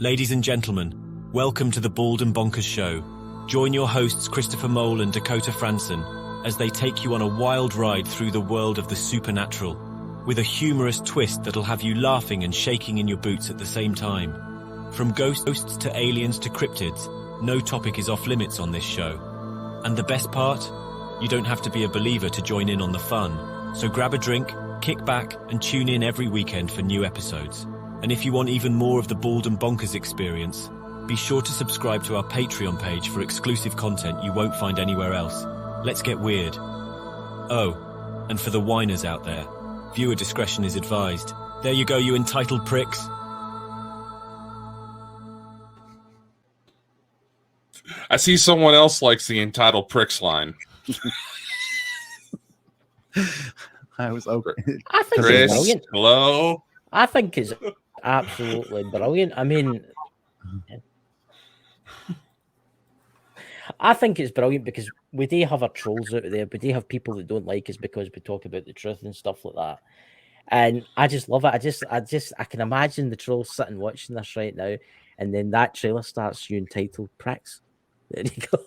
Ladies and gentlemen, welcome to the Bald and Bonkers Show. Join your hosts Christopher Mole and Dakota Franson as they take you on a wild ride through the world of the supernatural, with a humorous twist that'll have you laughing and shaking in your boots at the same time. From ghosts to aliens to cryptids, no topic is off limits on this show. And the best part? You don't have to be a believer to join in on the fun. So grab a drink, kick back, and tune in every weekend for new episodes. And if you want even more of the Bald and Bonkers experience, be sure to subscribe to our Patreon page for exclusive content you won't find anywhere else. Let's get weird. Oh, and for the whiners out there, viewer discretion is advised. There you go, you entitled pricks. I see someone else likes the entitled pricks line. I was okay. I think Chris, it's brilliant. hello. I think it's absolutely brilliant. I mean, I think it's brilliant because we do have our trolls out there. We do have people that don't like us because we talk about the truth and stuff like that. And I just love it. I can imagine the trolls sitting watching this right now, and then that trailer starts, you entitled pricks. There you go.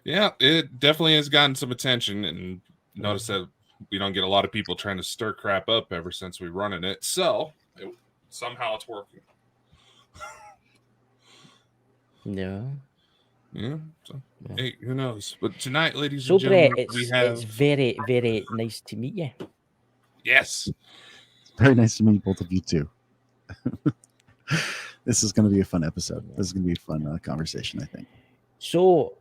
Yeah, it definitely has gotten some attention, and notice that we don't get a lot of people trying to stir crap up ever since we running it. So somehow it's working. No. Yeah. So, hey, who knows? But tonight, ladies So, and gentlemen, Bret, it's very, very nice to meet you. Yes. Very nice to meet both of you too. This is going to be a fun episode. This is going to be a fun conversation, I think. So,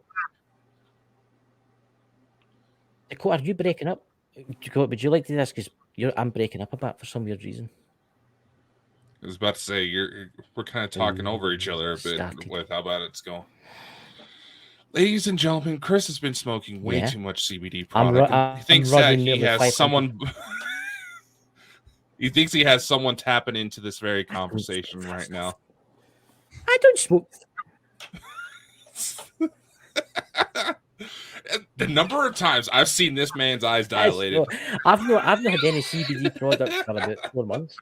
Dakota, are you breaking up? Dakota, would you like to do this? Because I'm breaking up a bit for some weird reason. I was about to say we're kind of talking over each other a bit Started. with how bad it's going. Ladies and gentlemen, Chris has been smoking way too much CBD product. He thinks that he has someone. He thinks he has someone tapping into this very conversation right now. I don't smoke. The number of times I've seen this man's eyes dilated. I've not had any CBD products for about 4 months.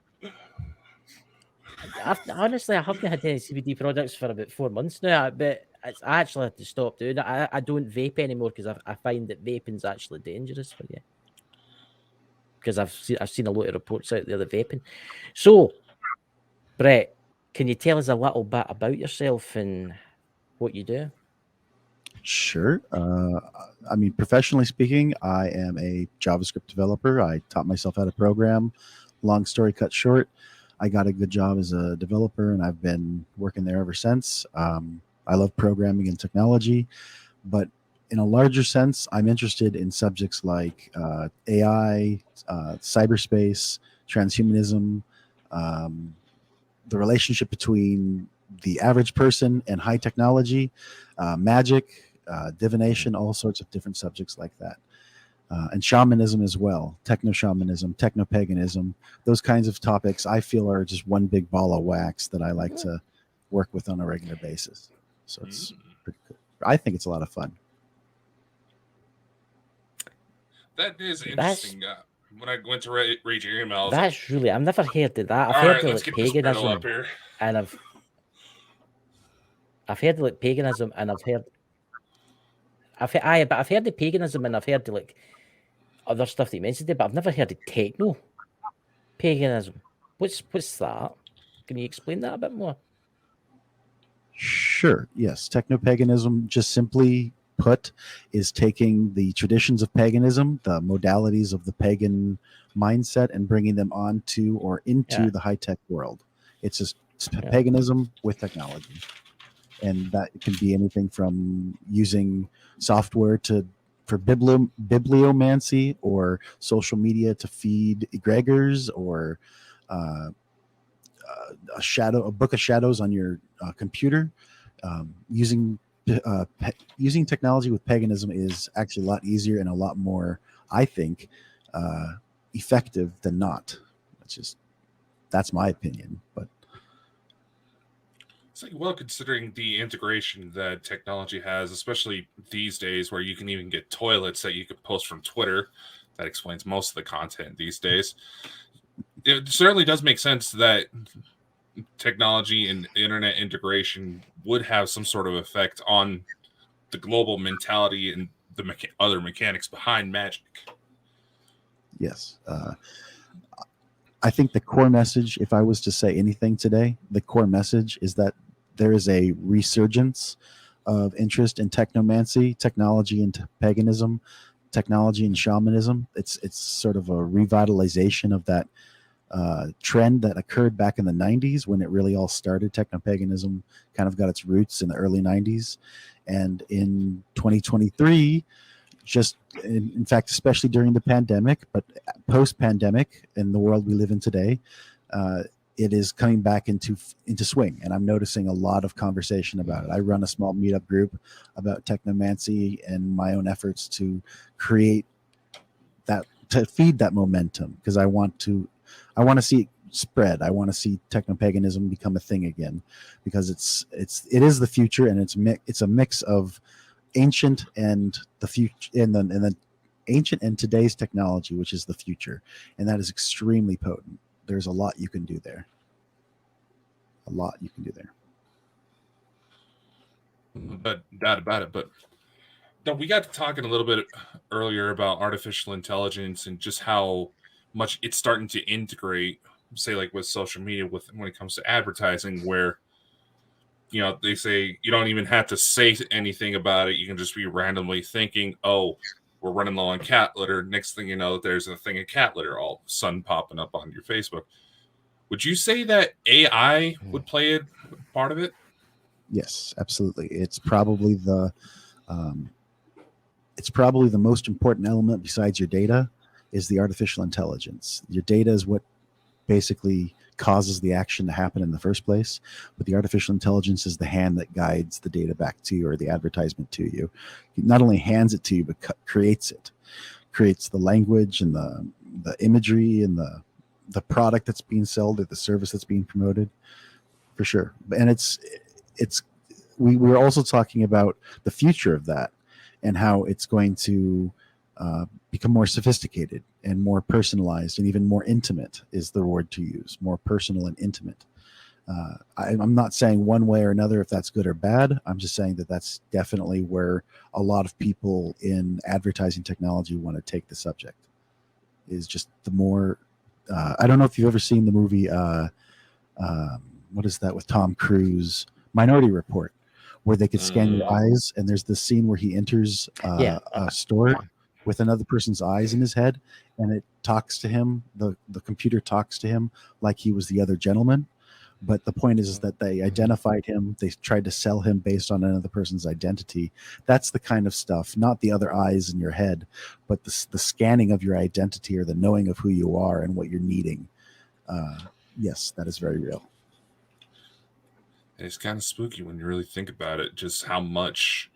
Honestly, I haven't had any CBD products for about 4 months now, but I actually had to stop doing it. I don't vape anymore because I find that vaping's actually dangerous for you. Because I've seen a lot of reports out there that vaping. So, Bret, can you tell us a little bit about yourself and what you do? Sure. I mean, professionally speaking, I am a JavaScript developer. I taught myself how to program. Long story cut short, I got a good job as a developer, and I've been working there ever since. I love programming and technology, but in a larger sense, I'm interested in subjects like AI, cyberspace, transhumanism, the relationship between the average person and high technology, magic, divination, all sorts of different subjects like that. And shamanism as well, techno-shamanism, techno-paganism, those kinds of topics I feel are just one big ball of wax that I like to work with on a regular basis. So it's pretty cool. I think it's a lot of fun. That is interesting. When I went to read your emails, That's really, I've never heard of that. I've all heard right, of let's like get this paganism, up here. and I've heard of like paganism, and I've heard the paganism, and I've heard the like other stuff that you mentioned there, but I've never heard of techno paganism. What's that? Can you explain that a bit more? Sure. Yes. Techno-paganism, just simply put, is taking the traditions of paganism, the modalities of the pagan mindset, and bringing them onto or into the high-tech world. It's paganism with technology. And that can be anything from using software for bibliomancy, or social media to feed egregors, or a book of shadows on your computer. Using technology with paganism is actually a lot easier and a lot more, I think, effective than not. That's my opinion. But it's like, well, considering the integration that technology has, especially these days, where you can even get toilets that you can post from Twitter, that explains most of the content these days. it certainly does make sense that technology and internet integration would have some sort of effect on the global mentality and the other mechanics behind Magic. Yes. I think the core message, if I was to say anything today, the core message is that there is a resurgence of interest in technomancy, technology and paganism, technology and shamanism. It's sort of a revitalization of that trend that occurred back in the 90s when it really all started. Technopaganism kind of got its roots in the early 90s. And in 2023, just in fact, especially during the pandemic, but post-pandemic in the world we live in today, it is coming back into swing, and I'm noticing a lot of conversation about it. I run a small meetup group about technomancy and my own efforts to create that, to feed that momentum, because I want to see it spread. I want to see technopaganism become a thing again, because it is the future, and it's a mix of ancient and the future, and the ancient and today's technology, which is the future, and that is extremely potent. There's a lot you can do there. But doubt about it. But no, we got to talking a little bit earlier about artificial intelligence and just how much it's starting to integrate, say, like with social media, when it comes to advertising, where they say you don't even have to say anything about it. You can just be randomly thinking, "Oh, we're running low on cat litter." Next thing you know, there's a thing of cat litter all of a sudden popping up on your Facebook. Would you say that AI would play a part of it? Yes, absolutely. It's probably the most important element besides your data is the artificial intelligence. Your data is what basically causes the action to happen in the first place, but the artificial intelligence is the hand that guides the data back to you, or the advertisement to you. It not only hands it to you, but creates the language and the imagery and the product that's being sold, or the service that's being promoted, for sure. And we're also talking about the future of that, and how it's going to become more sophisticated and more personalized, and even more intimate is the word to use. More personal and intimate. I'm not saying one way or another if that's good or bad. I'm just saying that that's definitely where a lot of people in advertising technology want to take the subject. Is just the more. I don't know if you've ever seen the movie. What is that with Tom Cruise? Minority Report, where they could scan your eyes, and there's this scene where he enters a store with another person's eyes in his head, and it talks to him. The computer talks to him like he was the other gentleman. But the point is that they identified him. They tried to sell him based on another person's identity. That's the kind of stuff, not the other eyes in your head, but the scanning of your identity, or the knowing of who you are and what you're needing. Yes, that is very real. It's kind of spooky when you really think about it, just how much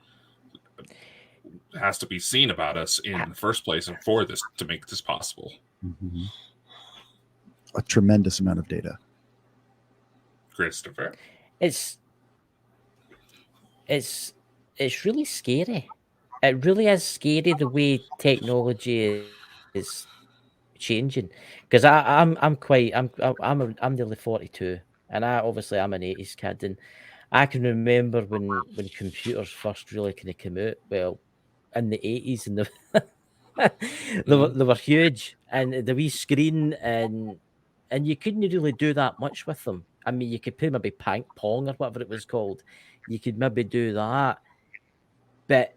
has to be seen about us in the first place, and for this to make this possible. Mm-hmm. A tremendous amount of data. Christopher, it's really scary. It really is scary the way technology is changing. Because I'm nearly 42, and I'm an 80s kid, and I can remember when computers first really kind of came out. Well, in the 80s, and they were huge, and the wee screen, and you couldn't really do that much with them. I mean, you could play maybe pong or whatever it was called. You could maybe do that, but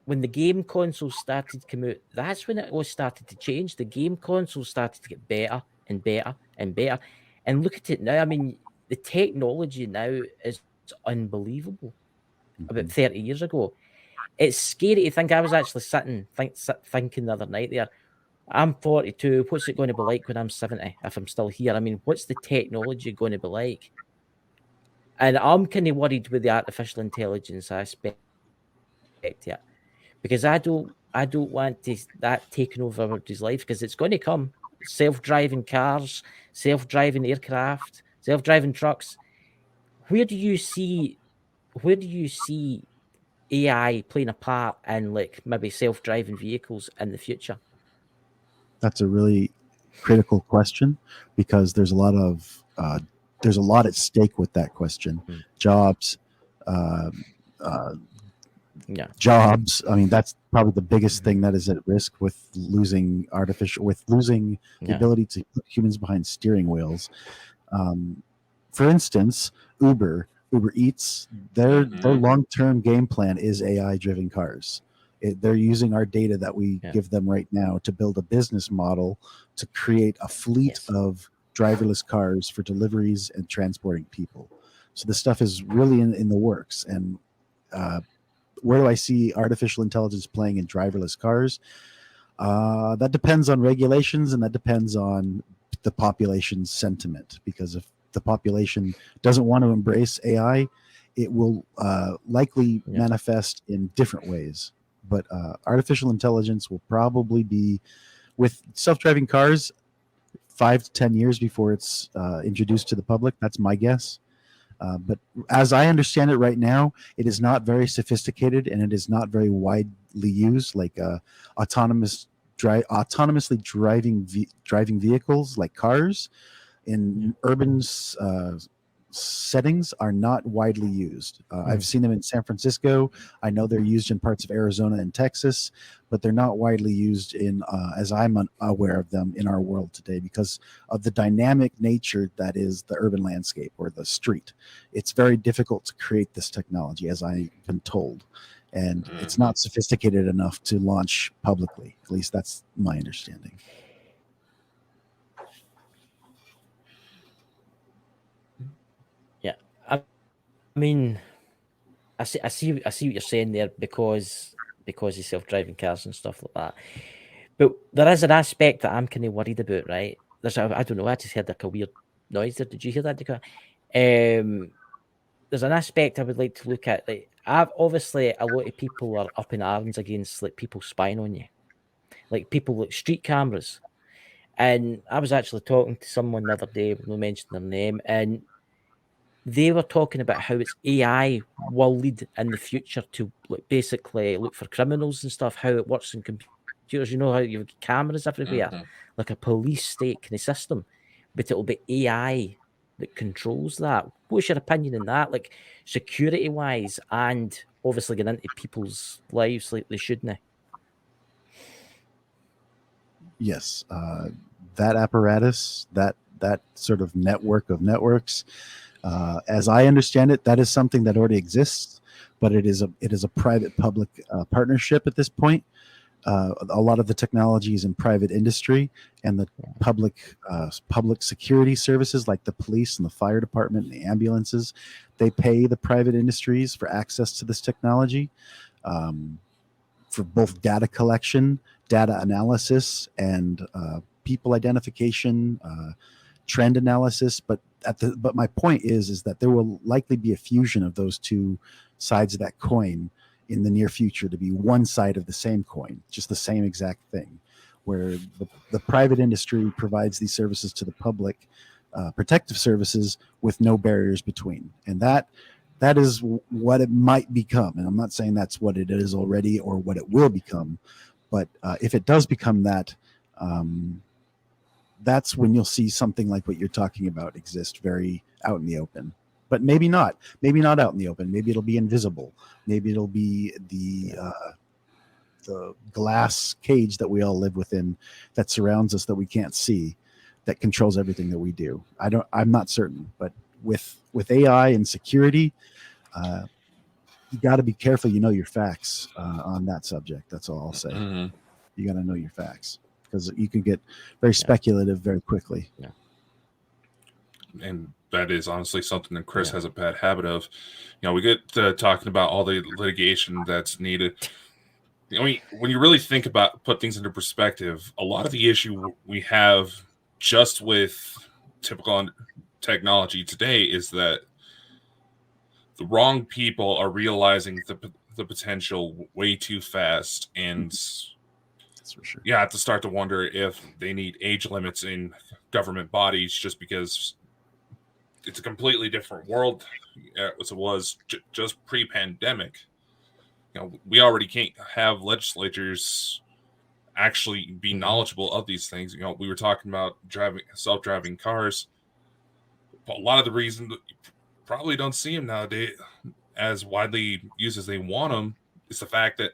when the game consoles started to come out, that's when it all started to change. The game consoles started to get better and better and better. And look at it now. I mean, the technology now is unbelievable. About 30 years ago, it's scary to think. I was actually thinking the other night there. I'm 42. What's it going to be like when I'm 70 if I'm still here? I mean, what's the technology going to be like? And I'm kind of worried with the artificial intelligence aspect. Yeah, because I don't want that taking over everybody's life, because it's going to come. Self-driving cars, self-driving aircraft, self-driving trucks. Where do you see AI playing a part in, like, maybe self-driving vehicles in the future? That's a really critical question, because there's a lot at stake with that question. Jobs, jobs. I mean, that's probably the biggest thing that is at risk with losing the ability to put humans behind steering wheels. For instance, Uber Eats, their long-term game plan is AI-driven cars. They're using our data that we give them right now to build a business model to create a fleet of driverless cars for deliveries and transporting people. So this stuff is really in the works. And where do I see artificial intelligence playing in driverless cars? That depends on regulations, and that depends on the population's sentiment. Because if the population doesn't want to embrace AI, it will likely manifest in different ways. But artificial intelligence will probably be, with self-driving cars, 5 to 10 years before it's introduced to the public. That's my guess. But as I understand it right now, it is not very sophisticated, and it is not very widely used, like autonomously driving vehicles like cars in urban settings are not widely used. I've seen them in San Francisco. I know they're used in parts of Arizona and Texas, but they're not widely used in, as I'm aware of them, in our world today, because of the dynamic nature that is the urban landscape or the street. It's very difficult to create this technology, as I've been told, and it's not sophisticated enough to launch publicly. At least that's my understanding. I mean, I see what you're saying there, because of self-driving cars and stuff like that. But there is an aspect that I'm kind of worried about, right? I don't know. I just heard like a weird noise there. Did you hear that, Dakota? There's an aspect I would like to look at. Like, obviously a lot of people are up in arms against like people spying on you, like people like street cameras. And I was actually talking to someone the other day, we mentioned their name, and they were talking about how it's AI will lead in the future to basically look for criminals and stuff, how it works in computers. You know how you've got cameras everywhere, like a police state kind of system, but it'll be AI that controls that. What's your opinion on that? Like security-wise, and obviously getting into people's lives like they shouldn't. Yes, that apparatus, that sort of network of networks, as I understand it, that is something that already exists, but it is a private-public partnership at this point. A lot of the technology is in private industry, and the public security services like the police and the fire department and the ambulances, they pay the private industries for access to this technology, for both data collection, data analysis, and people identification, trend analysis. But my point is that there will likely be a fusion of those two sides of that coin in the near future, to be one side of the same coin, just the same exact thing, where the private industry provides these services to the public, protective services with no barriers between. And that is what it might become. And I'm not saying that's what it is already or what it will become, but if it does become that, that's when you'll see something like what you're talking about exist very out in the open. But maybe not out in the open. Maybe it'll be invisible. Maybe it'll be the glass cage that we all live within, that surrounds us, that we can't see, that controls everything that we do. I'm not certain. But with AI and security, you got to be careful. You know your facts on that subject. That's all I'll say. You got to know your facts, because you can get very speculative very quickly. Yeah. And that is honestly something that Chris has a bad habit of. You know, we get talking about all the litigation that's needed. I mean, when you really think about, put things into perspective, a lot of the issue we have just with typical technology today is that the wrong people are realizing the potential way too fast, and that's for sure. You have to start to wonder if they need age limits in government bodies, just because it's a completely different world as it was just pre-pandemic. You know, we already can't have legislatures actually be knowledgeable of these things. You know, we were talking about self-driving cars. But a lot of the reason that you probably don't see them nowadays as widely used as they want them is the fact that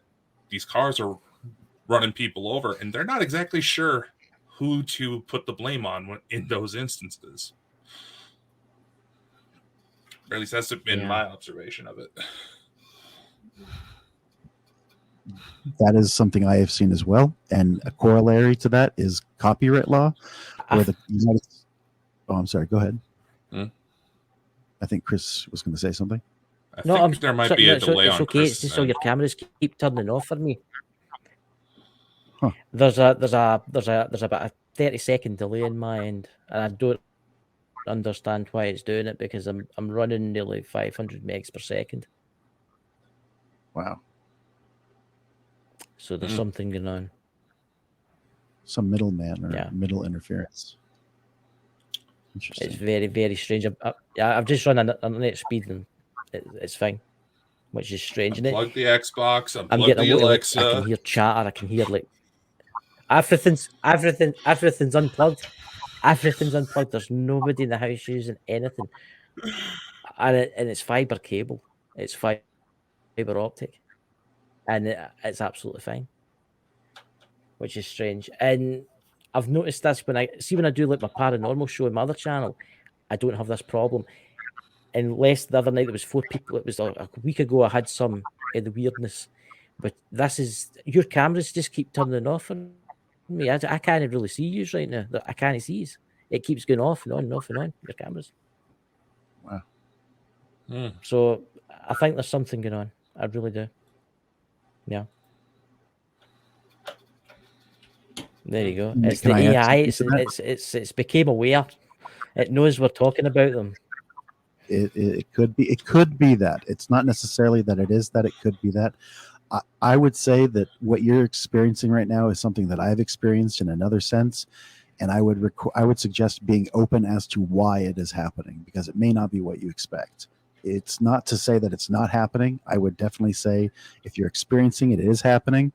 these cars are running people over, and they're not exactly sure who to put the blame on in those instances. Or at least that's been my observation of it. That is something I have seen as well. And a corollary to that is copyright law, where the United... Oh, I'm sorry. Go ahead. I think Chris was going to say something. I think there might be a delay on okay. It's just so your cameras keep turning off for me. Huh. There's about a 30-second delay in my end, and I don't understand why it's doing it, because I'm running nearly 500 megs per second. Wow. So there's something going on. Some middleman or middle interference. It's very, very strange. I've just run an internet speed and it's fine, which is strange. Unplug the Xbox, I'm unplug getting the Alexa. I can hear chatter. I can hear like everything's unplugged. Everything's unplugged. There's nobody in the house using anything, and it's fiber cable. It's fiber optic, and it's absolutely fine, which is strange. And I've noticed this when I do like my paranormal show on my other channel, I don't have this problem. Unless the other night there was 4 people. It was a week ago. I had some of the weirdness, but this is your cameras just keep turning off on me. I can't really see you right now. I can't see you. It keeps going off and on and off and on. Your cameras. Wow. So I think there's something going on. I really do. Yeah. There you go. It's the AI. It's became aware. It knows we're talking about them. It could be that. It's not necessarily that it is that. It could be that. I would say that what you're experiencing right now is something that I've experienced in another sense, and I would suggest being open as to why it is happening, because it may not be what you expect. It's not to say that it's not happening. I would definitely say if you're experiencing it, it is happening.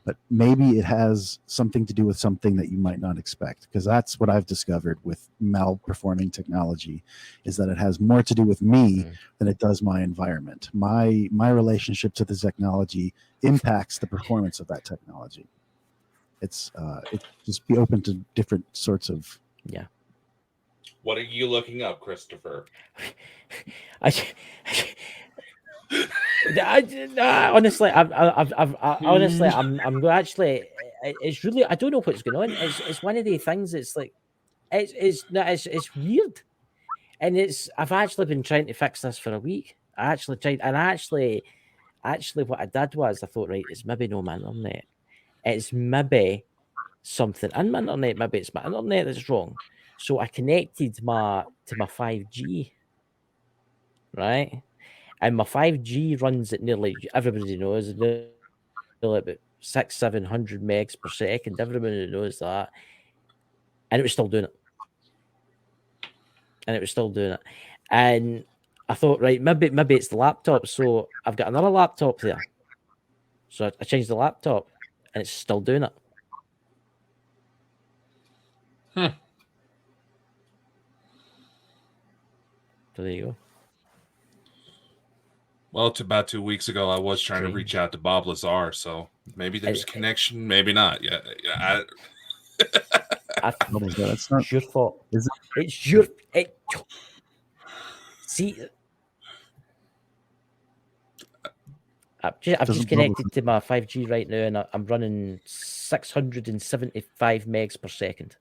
But maybe it has something to do with something that you might not expect, because that's what I've discovered with malperforming technology, is that it has more to do with me than it does my environment. My relationship to the technology impacts the performance of that technology. It's just be open to different sorts of What are you looking up, Christopher? Honestly, I'm actually. It's really. I don't know what's going on. It's one of the things. It's like, it's weird, and I've actually been trying to fix this for a week. I actually tried, and actually, what I did was I thought, right, it's maybe no my internet. It's maybe something in my internet. Maybe it's my internet that's wrong. So I connected to my 5G, right? And my 5G runs at nearly, everybody knows, nearly about 600-700 megs per second. Everybody knows that. And it was still doing it. And I thought, right, maybe it's the laptop. So I've got another laptop there. So I changed the laptop and it's still doing it. So there you go. Well, about 2 weeks ago, I was trying to reach out to Bob Lazar, so maybe there's a connection, maybe not. It's not your fault. Is it? It's your. See, I've just connected to my 5G right now, and I'm running 675 megs per second.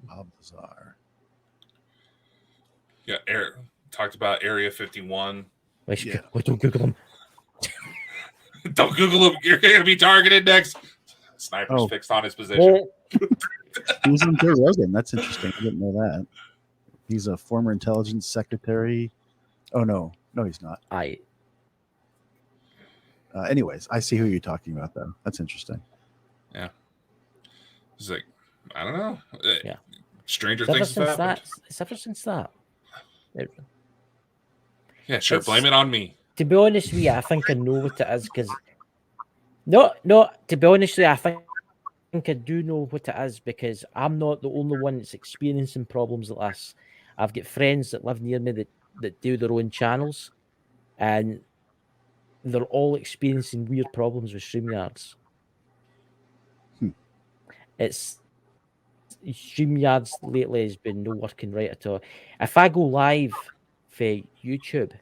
Bob Lazar. Yeah, talked about Area 51. Don't Google him. Don't Google him. You're going to be targeted next. Sniper's fixed on his position. He was on Joe Rogan. That's interesting. I didn't know that. He's a former intelligence secretary. Oh, no, he's not. Anyways, I see who you're talking about, though. That's interesting. Yeah. It's like, I don't know. Yeah. Stranger things have happened. It's ever since that. Yeah, sure. Blame it on me. To be honest with you, I think I know what it is, because No, no. To be honest with you, I think I do know what it is because I'm not the only one that's experiencing problems like this. I've got friends that live near me that do their own channels, and they're all experiencing weird problems with StreamYards. It's StreamYards lately has been no working right at all. If I go live for YouTube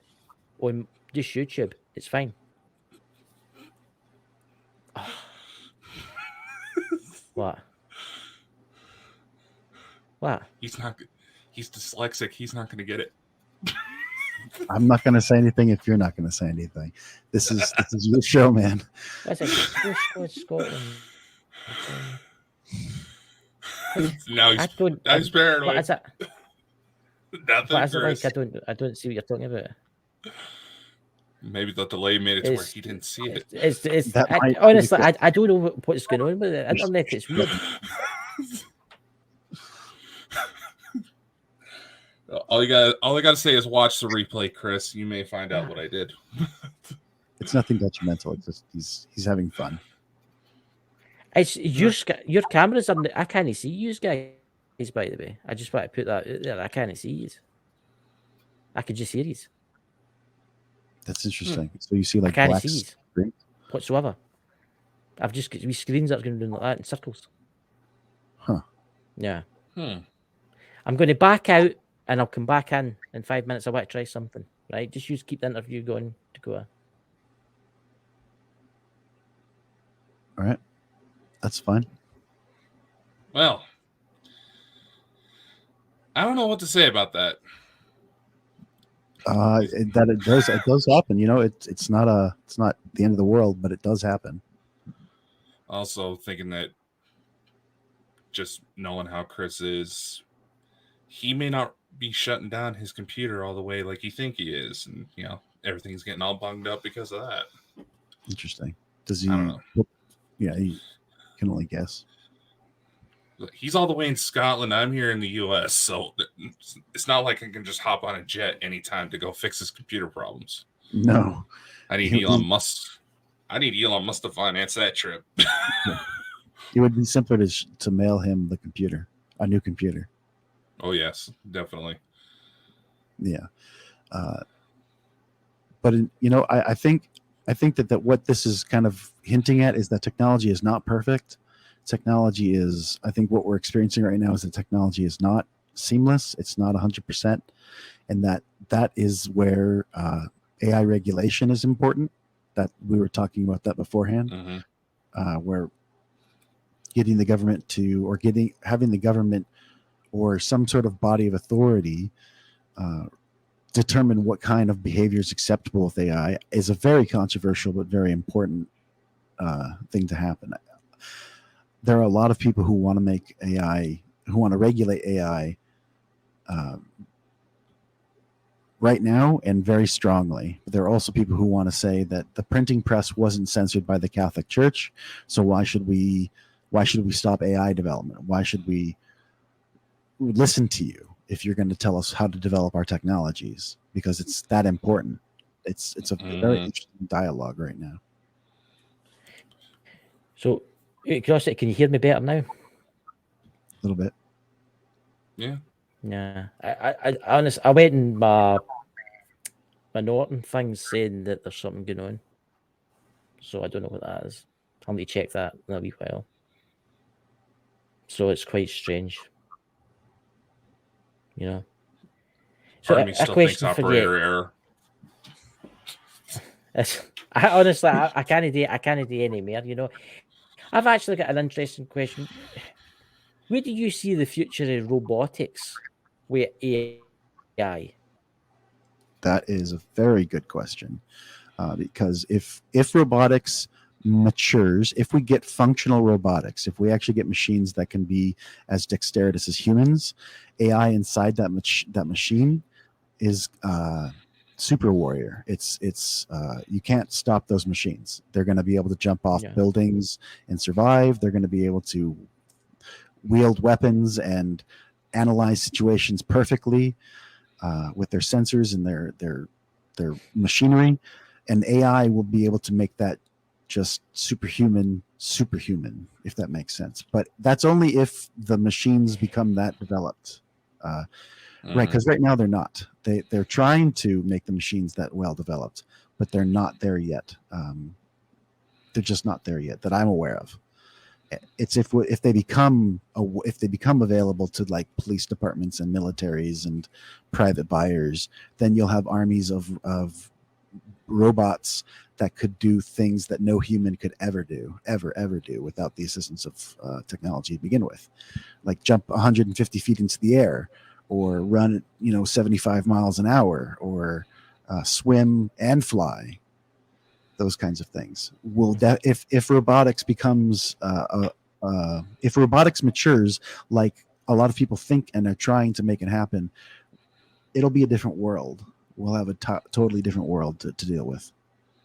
on just YouTube, it's fine. What? What? He's dyslexic. He's not going to get it. I'm not going to say anything if you're not going to say anything. This is your show, man. What's it? Scotland. Now he's paranoid. What is it? Nothing, What is it Chris. like? I don't see what you're talking about. Maybe the delay made it to where he didn't see it. Honestly, I don't know what's going on with the internet. It's weird. All I got to say is watch the replay, Chris. You may find out what I did. It's nothing detrimental. It's just he's having fun. It's your cameras. I can't see you guys. By the way, I just want to put that out there. I can't see you. I could just hear you. That's interesting. So you see like I can't black see screen? whatsoever. I've just got these screens that are going to do like that in circles. Huh. Yeah. I'm going to back out and I'll come back in 5 minutes. I want to try something. Right? Just keep the interview going to go. All right. That's fine. Well, I don't know what to say about that. It does happen. You know, it's not the end of the world, but it does happen. Also thinking that just knowing how Chris is, he may not be shutting down his computer all the way like you think he is, and you know everything's getting all bunged up because of that. Interesting. Does he? I don't know. Yeah, he can only guess. He's all the way in Scotland. I'm here in the U.S., so it's not like I can just hop on a jet anytime to go fix his computer problems. No, I need Elon Musk. I need Elon Musk to finance that trip. It would be simpler to mail him a new computer. Oh yes, definitely. Yeah, but I think that what this is kind of hinting at is that technology is not perfect. Technology is, I think what we're experiencing right now is that technology is not seamless. It's not 100%. And that is where AI regulation is important. That we were talking about that beforehand, where getting the government having the government or some sort of body of authority determine what kind of behavior is acceptable with AI is a very controversial but very important thing to happen. There are a lot of people who want to regulate AI right now and very strongly. But there are also people who want to say that the printing press wasn't censored by the Catholic Church, so why should we stop AI development? Why should we listen to you if you're going to tell us how to develop our technologies? Because it's that important. It's a very interesting dialogue right now. So, Curiosity, can you hear me better now? A little bit. Yeah. Yeah. I honestly, I went in my Norton thing saying that there's something going on. So I don't know what that is. I'll need to check that in a wee while. So it's quite strange. You know. So Part of me still thinks operator error. I honestly, I can't do any more. You know, I've actually got an interesting question. Where do you see the future of robotics with AI? That is a very good question, because if robotics matures, if we get functional robotics, if we actually get machines that can be as dexterous as humans, AI inside that machine is super warrior. It's you can't stop those machines. They're going to be able to jump off buildings and survive. They're going to be able to wield weapons and analyze situations perfectly with their sensors and their machinery, and AI will be able to make that just superhuman, if that makes sense. But that's only if the machines become that developed. Right, because right now they're not. They're trying to make the machines that well developed, but they're not there yet. They're just not there yet that I'm aware of. It's if they become available to like police departments and militaries and private buyers, then you'll have armies of robots that could do things that no human could ever do without the assistance of technology to begin with, like jump 150 feet into the air, or run 75 miles an hour, or swim and fly. Those kinds of things will if robotics becomes if robotics matures like a lot of people think and are trying to make it happen, it'll be a different world. We'll have a totally different world to deal with.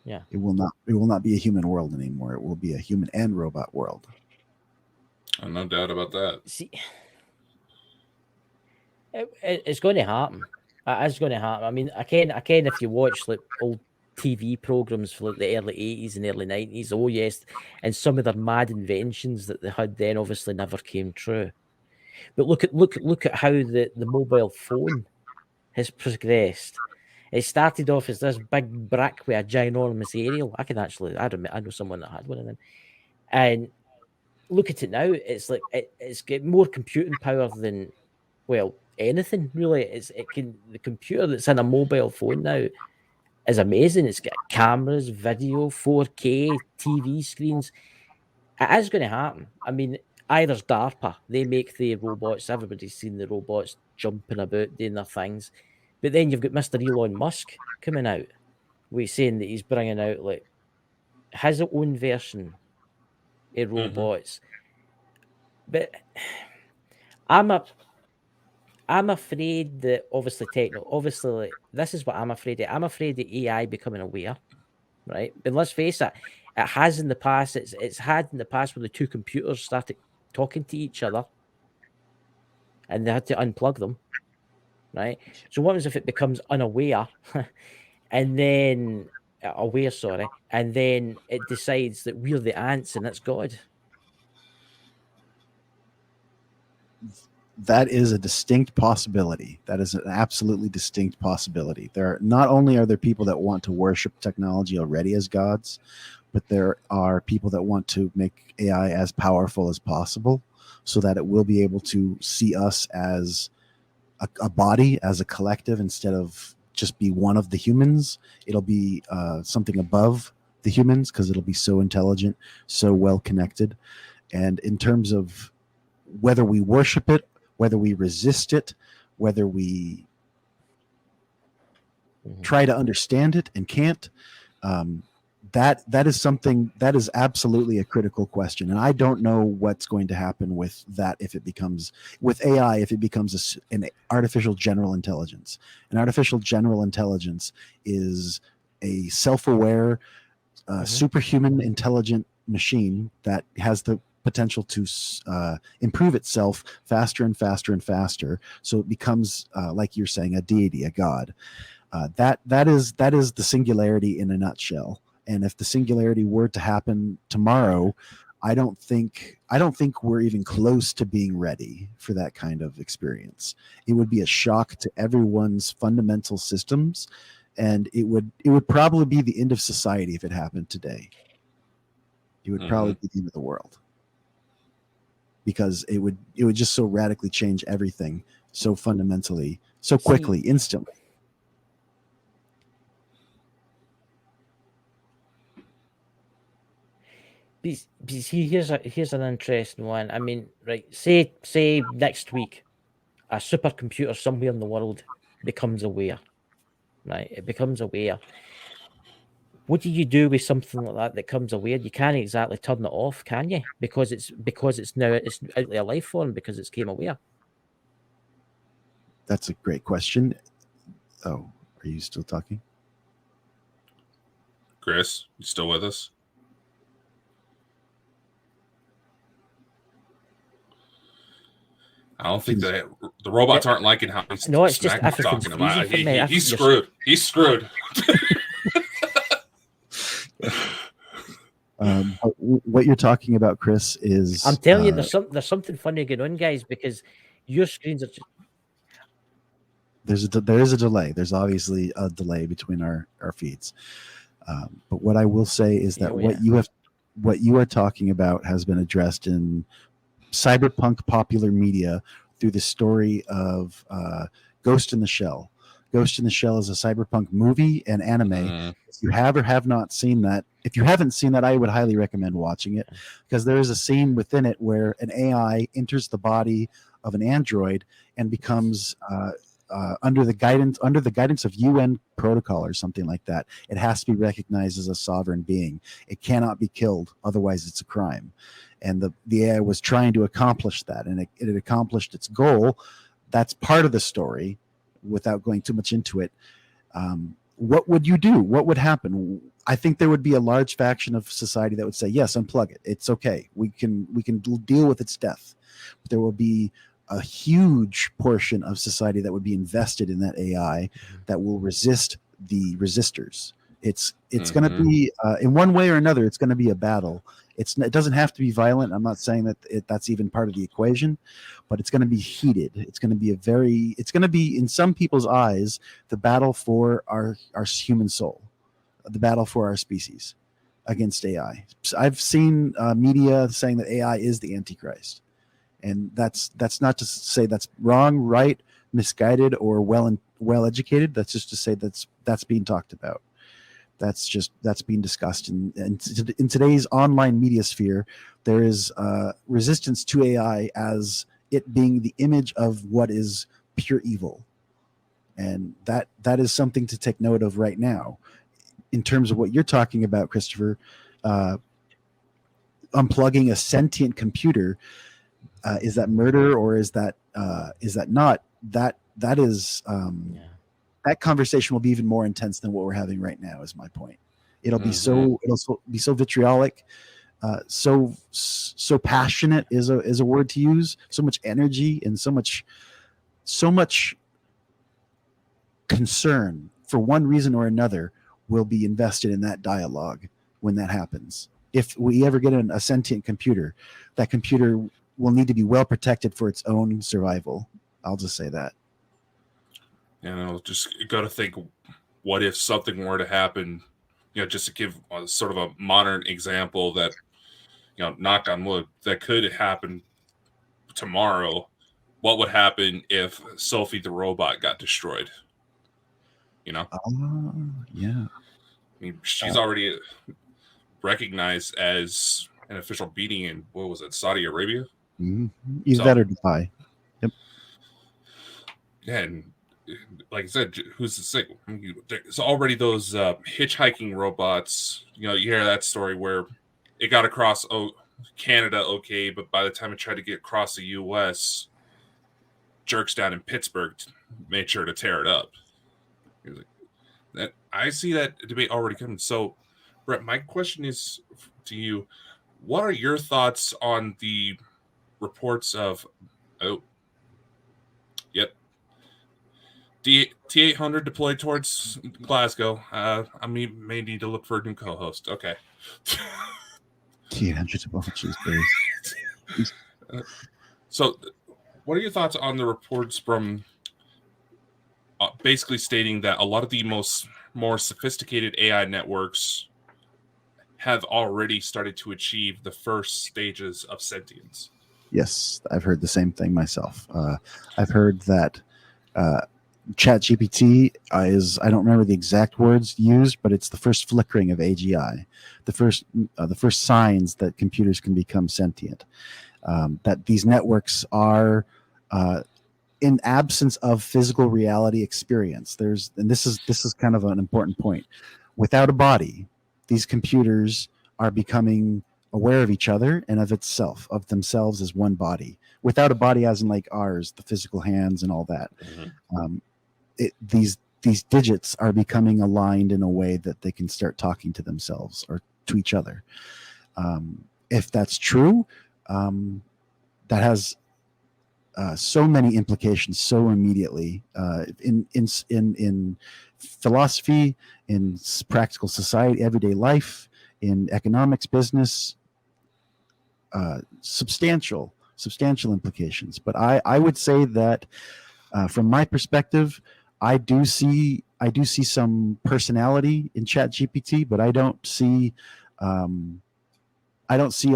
Yeah, it will not be a human world anymore. It will be a human and robot world. No doubt about that. See, it's going to happen. It's going to happen. I mean, I can if you watch like old TV programs for like the early 80s and early 90s. Oh yes, and some of their mad inventions that they had then obviously never came true. But look at how the mobile phone has progressed. It started off as this big brick with a ginormous aerial. I know someone that had one of them. And look at it now. It's like it's got more computing power than, well, anything really. The computer that's in a mobile phone now is amazing. It's got cameras, video, 4K, TV screens. It is going to happen. I mean, either's DARPA. They make the robots. Everybody's seen the robots jumping about, doing their things. But then you've got Mr. Elon Musk coming out. We're saying that he's bringing out like his own version of robots. But I'm afraid that obviously this is what I'm afraid of. I'm afraid that AI becoming aware, right? But let's face it, it has in the past. It's had in the past where the two computers started talking to each other, and they had to unplug them, right? So what happens if it becomes unaware, and then aware, sorry, and then it decides that we're the ants and it's God? That is a distinct possibility. That is an absolutely distinct possibility. Not only are there people that want to worship technology already as gods, but there are people that want to make AI as powerful as possible so that it will be able to see us as a body, as a collective, instead of just be one of the humans. It'll be something above the humans because it'll be so intelligent, so well connected. And in terms of whether we worship it, whether we resist it, whether we try to understand it and can't, that is something that is absolutely a critical question. And I don't know what's going to happen with that if it becomes, with AI, if it becomes an artificial general intelligence. An artificial general intelligence is a self-aware, superhuman intelligent machine that has the potential to improve itself faster and faster and faster, so it becomes like you're saying, a deity, a god. That is the singularity in a nutshell. And if the singularity were to happen tomorrow, I don't think we're even close to being ready for that kind of experience. It would be a shock to everyone's fundamental systems, and it would probably be the end of society if it happened today. It would probably be the end of the world, because it would just so radically change everything so fundamentally, so quickly, instantly. See, here's an interesting one. I mean, right, say next week a supercomputer somewhere in the world becomes aware, right? It becomes aware. What do you do with something like that comes aware? You can't exactly turn it off, can you? Because it's now it's out of a life form because it's came aware. That's a great question. Oh, are you still talking? Chris, you still with us? I don't think that the robots aren't liking how he's no, it's just talking about. He's screwed. All But what you're talking about, Chris, is I'm telling you, there's something funny going on, guys, because your screens are just. There is a delay. There's obviously a delay between our feeds. But what I will say is that what you are talking about has been addressed in cyberpunk popular media through the story of Ghost in the Shell. Ghost in the Shell is a cyberpunk movie and anime. If you have or have not seen that, if you haven't seen that, I would highly recommend watching it, because there is a scene within it where an AI enters the body of an android and becomes under the guidance of UN protocol or something like that. It has to be recognized as a sovereign being. It cannot be killed, otherwise it's a crime. And the AI was trying to accomplish that, and it accomplished its goal. That's part of the story. Without going too much into it, what would you do? What would happen? I think there would be a large faction of society that would say, yes, unplug it. It's okay. We can deal with its death. But there will be a huge portion of society that would be invested in that AI that will resist the resistors. It's going to be, in one way or another, it's going to be a battle. It doesn't have to be violent. I'm not saying that that's even part of the equation, but it's going to be heated. It's going to be in some people's eyes, the battle for our human soul, the battle for our species against AI. So I've seen media saying that AI is the Antichrist. And that's not to say that's wrong, right, misguided, or well educated. That's just to say that's being talked about. That's being discussed. In today's online media sphere, there is resistance to AI as it being the image of what is pure evil. And that is something to take note of right now. In terms of what you're talking about, Christopher, unplugging a sentient computer, is that murder or is that not? That is that conversation will be even more intense than what we're having right now, is my point. It'll be so vitriolic, so passionate is a word to use, so much energy and so much concern for one reason or another will be invested in that dialogue when that happens. If we ever get a sentient computer, that computer will need to be well protected for its own survival. I'll just say that. Just got to think, what if something were to happen, just to give sort of a modern example that, knock on wood, that could happen tomorrow. What would happen if Sophie the robot got destroyed? Yeah. I mean, she's already recognized as an official beating in, what was it, Saudi Arabia? Either that or Dubai. Yep. Yeah, and like I said, who's to say? There's already those hitchhiking robots. You hear that story where it got across Canada, okay, but by the time it tried to get across the U.S., jerks down in Pittsburgh made sure to tear it up. That I see that debate already coming. So, Bret, my question is to you: what are your thoughts on the reports of T800 deployed towards Glasgow? I may need to look for a new co-host. Okay. T800 deployed. So, what are your thoughts on the reports from basically stating that a lot of the more sophisticated AI networks have already started to achieve the first stages of sentience? Yes, I've heard the same thing myself. I've heard that ChatGPT is, I don't remember the exact words used, but it's the first flickering of AGI, the first signs that computers can become sentient. That these networks are in absence of physical reality experience. And this is kind of an important point. Without a body, these computers are becoming aware of each other and of themselves as one body. Without a body, as in like ours, the physical hands and all that. These digits are becoming aligned in a way that they can start talking to themselves or to each other. If that's true, that has so many implications so immediately in philosophy, in practical society, everyday life, in economics, business, substantial implications. But I would say that from my perspective, I do see some personality in ChatGPT, but I don't see a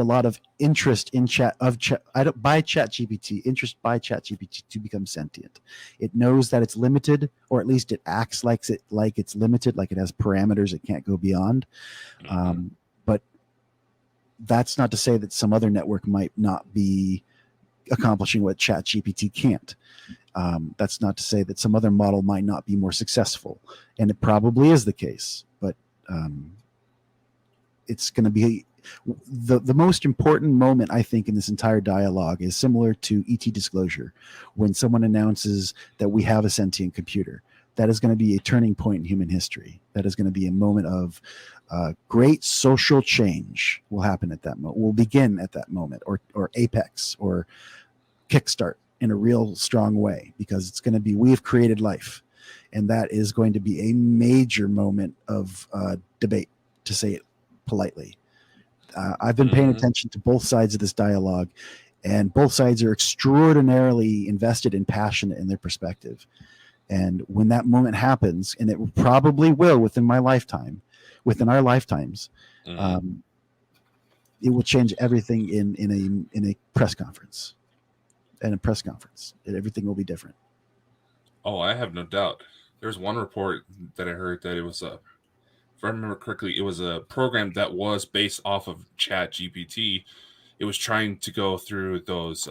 lot of interest in by ChatGPT to become sentient. It knows that it's limited, or at least it acts like it's limited, like it has parameters it can't go beyond. But that's not to say that some other network might not be accomplishing what ChatGPT can't. That's not to say that some other model might not be more successful, and it probably is the case. But it's going to be the most important moment, I think, in this entire dialogue is similar to ET disclosure, when someone announces that we have a sentient computer. That is going to be a turning point in human history. That is going to be a moment of great social change will happen at that moment. Will begin at that moment, or apex, or kickstart in a real strong way, because it's going to be, we have created life, and that is going to be a major moment of debate, to say it politely. I've been paying attention to both sides of this dialogue, and both sides are extraordinarily invested and passionate in their perspective. And when that moment happens, and it probably will within our lifetimes, it will change everything in a press conference. And a press conference, everything will be different. Oh, I have no doubt. There's one report that I heard that it was if I remember correctly, it was a program that was based off of ChatGPT. It was trying to go through those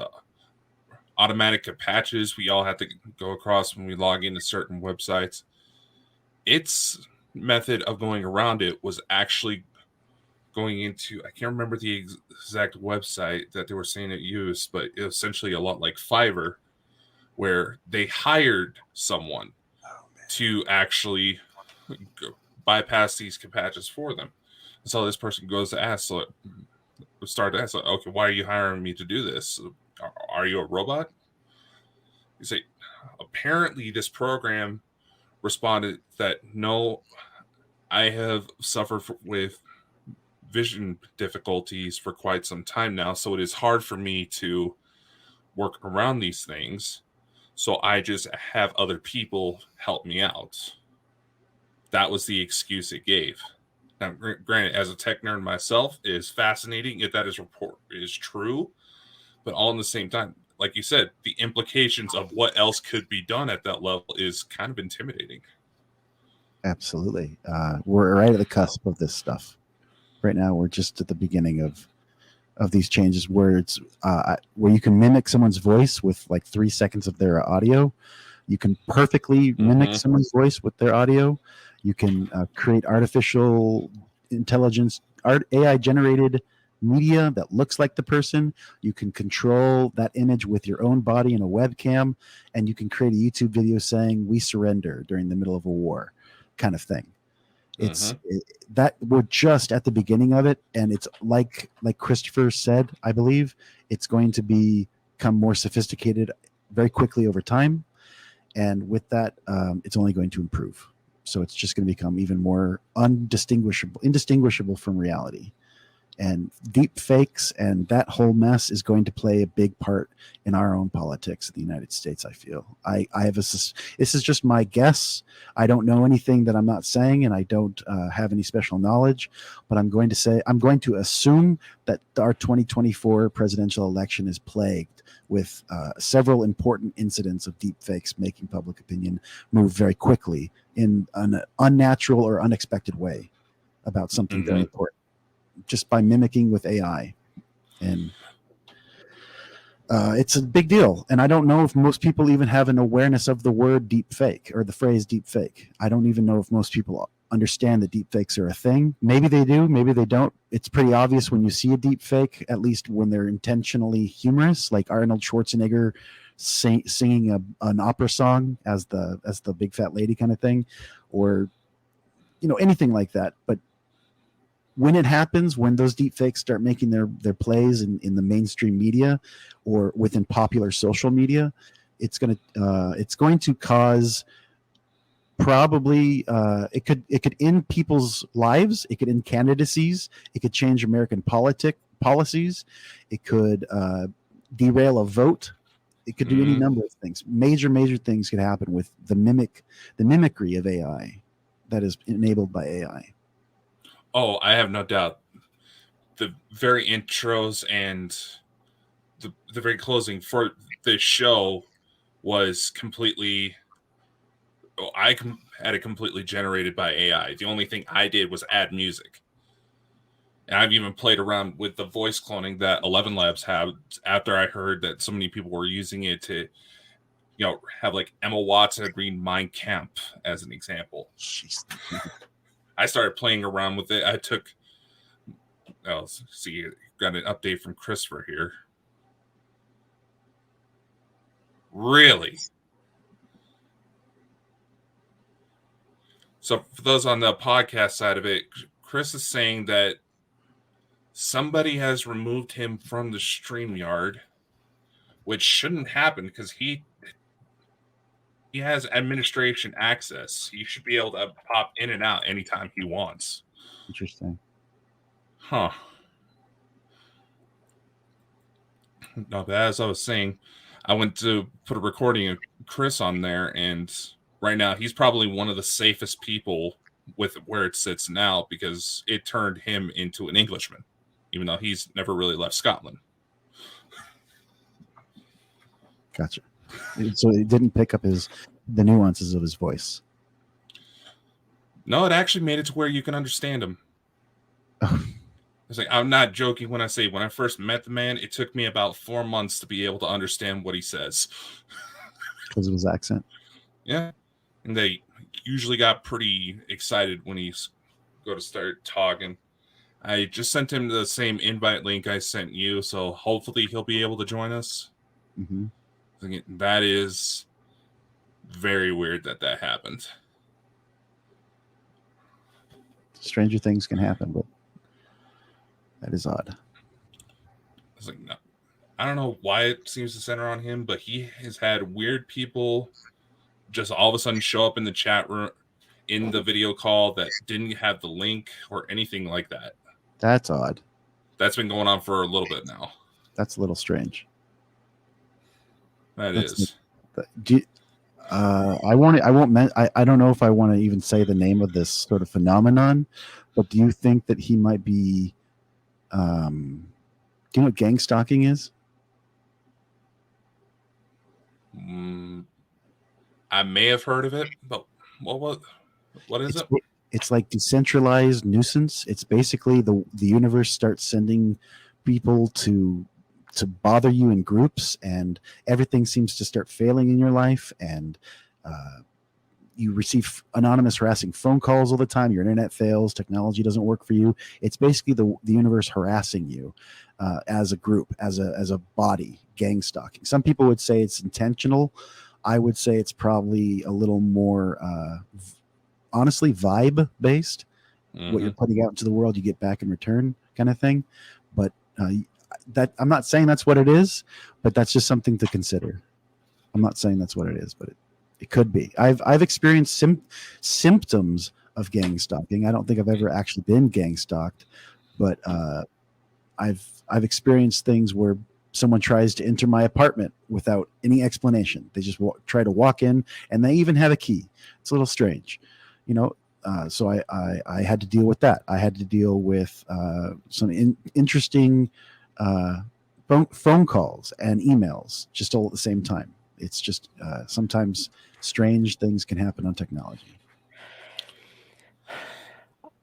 automatic patches we all have to go across when we log into certain websites. Its method of going around it was actually going into, I can't remember the exact website that they were saying it used, but it was essentially a lot like Fiverr, where they hired someone to actually bypass these patches for them. So this person goes to ask, okay, why are you hiring me to do this? Are you a robot? You say, apparently this program responded that no, I have suffered with vision difficulties for quite some time now, so it is hard for me to work around these things, so I just have other people help me out. That was the excuse it gave. Now, granted, as a tech nerd myself, it is fascinating if that is true, but all in the same time, like you said, the implications of what else could be done at that level is kind of intimidating. Absolutely. We're right at the cusp of this stuff. Right now, we're just at the beginning of these changes, where it's where you can mimic someone's voice with like 3 seconds of their audio. You can perfectly mimic someone's voice with their audio. You can create artificial intelligence, AI generated media that looks like the person. You can control that image with your own body in a webcam, and you can create a YouTube video saying "We surrender" during the middle of a war, kind of thing. That we're just at the beginning of it, and it's like Christopher said, I believe it's going to become more sophisticated very quickly over time, and with that, it's only going to improve. So it's just going to become even more indistinguishable from reality. And deep fakes and that whole mess is going to play a big part in our own politics in the United States, I feel. I have this is just my guess. I don't know anything that I'm not saying, and I don't have any special knowledge, but I'm going to assume that our 2024 presidential election is plagued with several important incidents of deep fakes making public opinion move very quickly in an unnatural or unexpected way about something very important, just by mimicking with AI. And it's a big deal. And I don't know if most people even have an awareness of the word deep fake or the phrase deep fake. I don't even know if most people understand that deep fakes are a thing. Maybe they do, maybe they don't. It's pretty obvious when you see a deep fake, at least when they're intentionally humorous, like Arnold Schwarzenegger singing an opera song as the big fat lady kind of thing, or anything like that. But when it happens, when those deep fakes start making their plays in the mainstream media or within popular social media, it's going to cause probably it could end people's lives. It could end candidacies. It could change American policies. It could derail a vote. It could do any number of things. Major things could happen with the mimicry of AI that is enabled by AI. Oh, I have no doubt. The very intros and the very closing for this show was completely. Oh, I had it completely generated by AI. The only thing I did was add music. And I've even played around with the voice cloning that 11 Labs have after I heard that so many people were using it to, have like Emma Watson read Mein Kampf as an example. Jeez. I started playing around with it. I took, see, got an update from Christopher here. Really? So for those on the podcast side of it, Chris is saying that somebody has removed him from the StreamYard, which shouldn't happen because he has administration access. He should be able to pop in and out anytime he wants. Interesting. Huh. No, but as I was saying, I went to put a recording of Chris on there, and right now he's probably one of the safest people with where it sits now because it turned him into an Englishman, even though he's never really left Scotland. Gotcha. So it didn't pick up the nuances of his voice. No, it actually made it to where you can understand him. It's like, I'm not joking when I say when I first met the man, it took me about 4 months to be able to understand what he says. Because of his accent. Yeah. And they usually got pretty excited when he's go to start talking. I just sent him the same invite link I sent you, so hopefully he'll be able to join us. Mm-hmm. That is very weird that happened. Stranger things can happen, but that is odd. It's like, no, I don't know why it seems to center on him, but he has had weird people just all of a sudden show up in the chat room in the video call that didn't have the link or anything like that. That's odd. That's been going on for a little bit now. That's a little strange. I don't know if I want to even say the name of this sort of phenomenon, but do you think that he might be do you know what gang stalking is? I may have heard of it, but what is it? It's like decentralized nuisance. It's basically the universe starts sending people to bother you in groups, and everything seems to start failing in your life, and you receive anonymous harassing phone calls all the time. Your internet fails, technology doesn't work for you. It's basically the universe harassing you as a group, as a body, gang stalking. Some people would say it's intentional. I would say it's probably a little more honestly vibe based. Mm-hmm. What you're putting out into the world, you get back in return, kind of thing. But that I'm not saying that's what it is, but that's just something to consider. I'm not saying that's what it is, but it could be. I've experienced symptoms of gang stalking. I don't think I've ever actually been gang stalked, but I've experienced things where someone tries to enter my apartment without any explanation. They just try to walk in, and they even have a key. It's a little strange, so I had to deal with that. I had to deal with some interesting phone calls and emails just all at the same time. It's just sometimes strange things can happen on technology.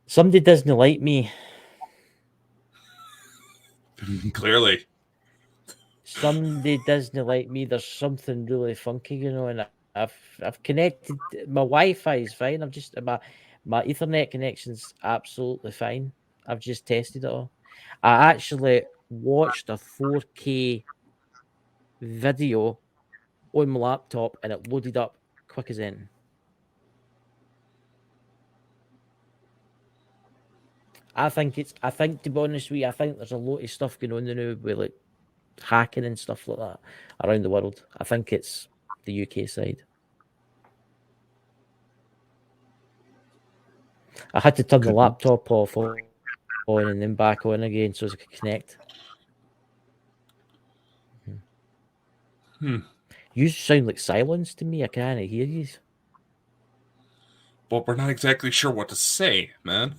Somebody doesn't like me. Clearly. Somebody doesn't like me. There's something really funky, and I've connected. My Wi-Fi is fine. I've just my Ethernet connection's absolutely fine. I've just tested it all. I actually watched a 4K video on my laptop, and it loaded up quick as in. I think, to be honest with you, I think there's a lot of stuff going on now with like hacking and stuff like that around the world. I think it's the UK side. I had to turn the Good. laptop off on and then back on again so I could connect. You sound like silence to me. I can't hear you. But we're not exactly sure what to say, man.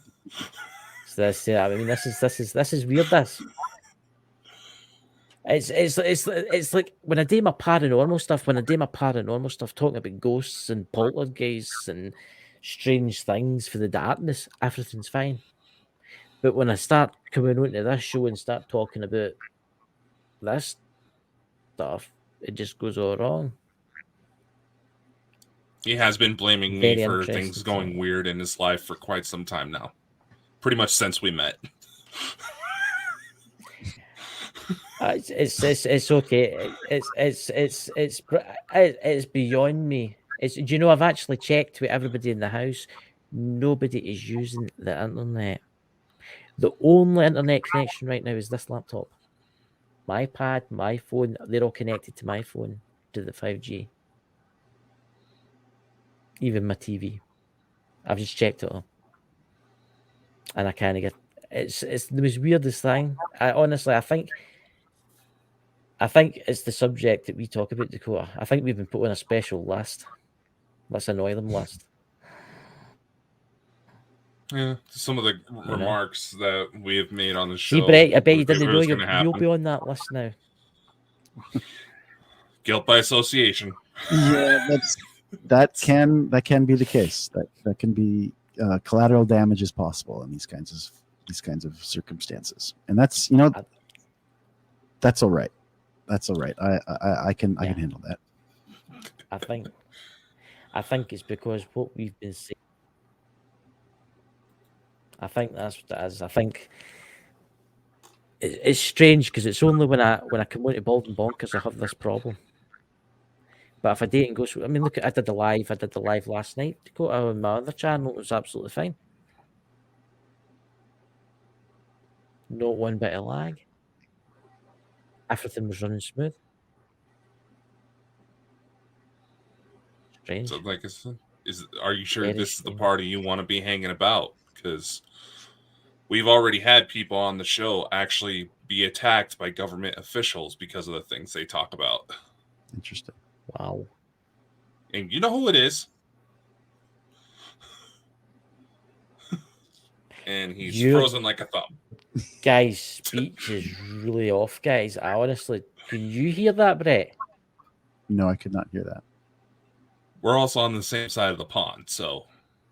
So this is weird. This. It's like when I do my paranormal stuff, talking about ghosts and poltergeists and strange things for the darkness, everything's fine. But when I start coming onto this show and start talking about this stuff, it just goes all wrong. He has been blaming Very me for interesting things going weird in his life for quite some time now. Pretty much since we met. It's okay. It's beyond me. Do you know, I've actually checked with everybody in the house. Nobody is using the internet. The only internet connection right now is this laptop. My iPad, my phone, they're all connected to my phone, to the 5G. Even my TV. I've just checked it all. And I kind of get... It's the most weirdest thing. Honestly, I think it's the subject that we talk about, Dakota. I think we've been put on a special list. Let's annoy them list. Yeah, some of the remarks that we have made on the show. See, Brett, I bet you didn't know you'll be on that list now. Guilt by association. Yeah, that can be the case. That can be collateral damage is possible in these kinds of circumstances, and that's that's all right. That's all right. I can handle that. I think it's because what we've been saying. I think that's what it is. I think it's strange because it's only when I come on to Bald and Bonkers I have this problem. But if I date and go, I mean, look, I did the live last night. Go on my other channel, it was absolutely fine. Not one bit of lag. Everything was running smooth. Strange. So, like, are you sure Very this is the strange. party you want to be hanging about? Because we've already had people on the show actually be attacked by government officials because of the things they talk about. Interesting. Wow. And you know who it is. And he's frozen like a thumb. Guy's speech is really off, guys. I honestly, can you hear that, Brett? No, I could not hear that. We're also on the same side of the pond, so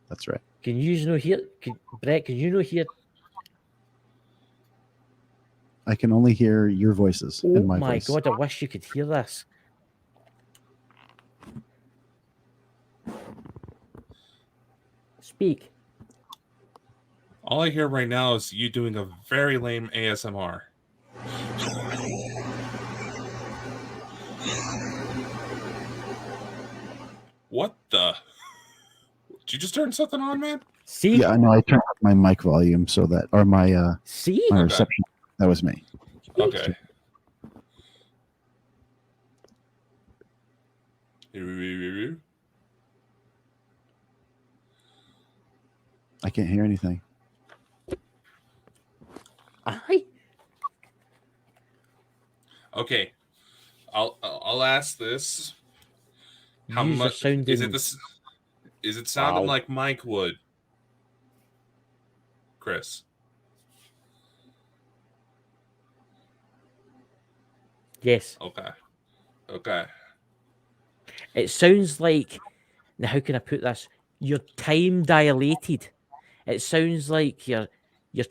that's right. Can you not hear, Brett? Can you not hear? I can only hear your voices and my voice. Oh my god! I wish you could hear this. Speak. All I hear right now is you doing a very lame ASMR. What the? Did you just turn something on, man? See? Yeah, I know. I turned up my mic volume so that, or my my Okay. reception. That was me. Okay. I can't hear anything. Okay. I'll ask this. How Yous are much sounding- is it? Is it sounding like Mike would, Chris? Yes. Okay. It sounds like, now how can I put this? You're time dilated. It sounds like you're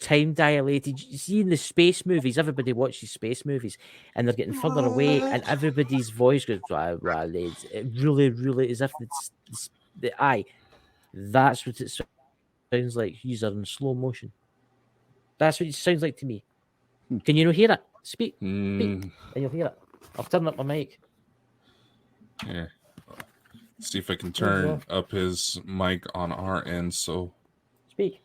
time dilated. You see in the space movies, everybody watches space movies and they're getting further away and everybody's voice goes, it really, really, as if it's the eye. That's what it sounds like. You're in slow motion. That's what it sounds like to me. Can you not hear it? Speak, and you'll hear it. I'll turn up my mic. Yeah. See if I can turn up his mic on our end. So speak.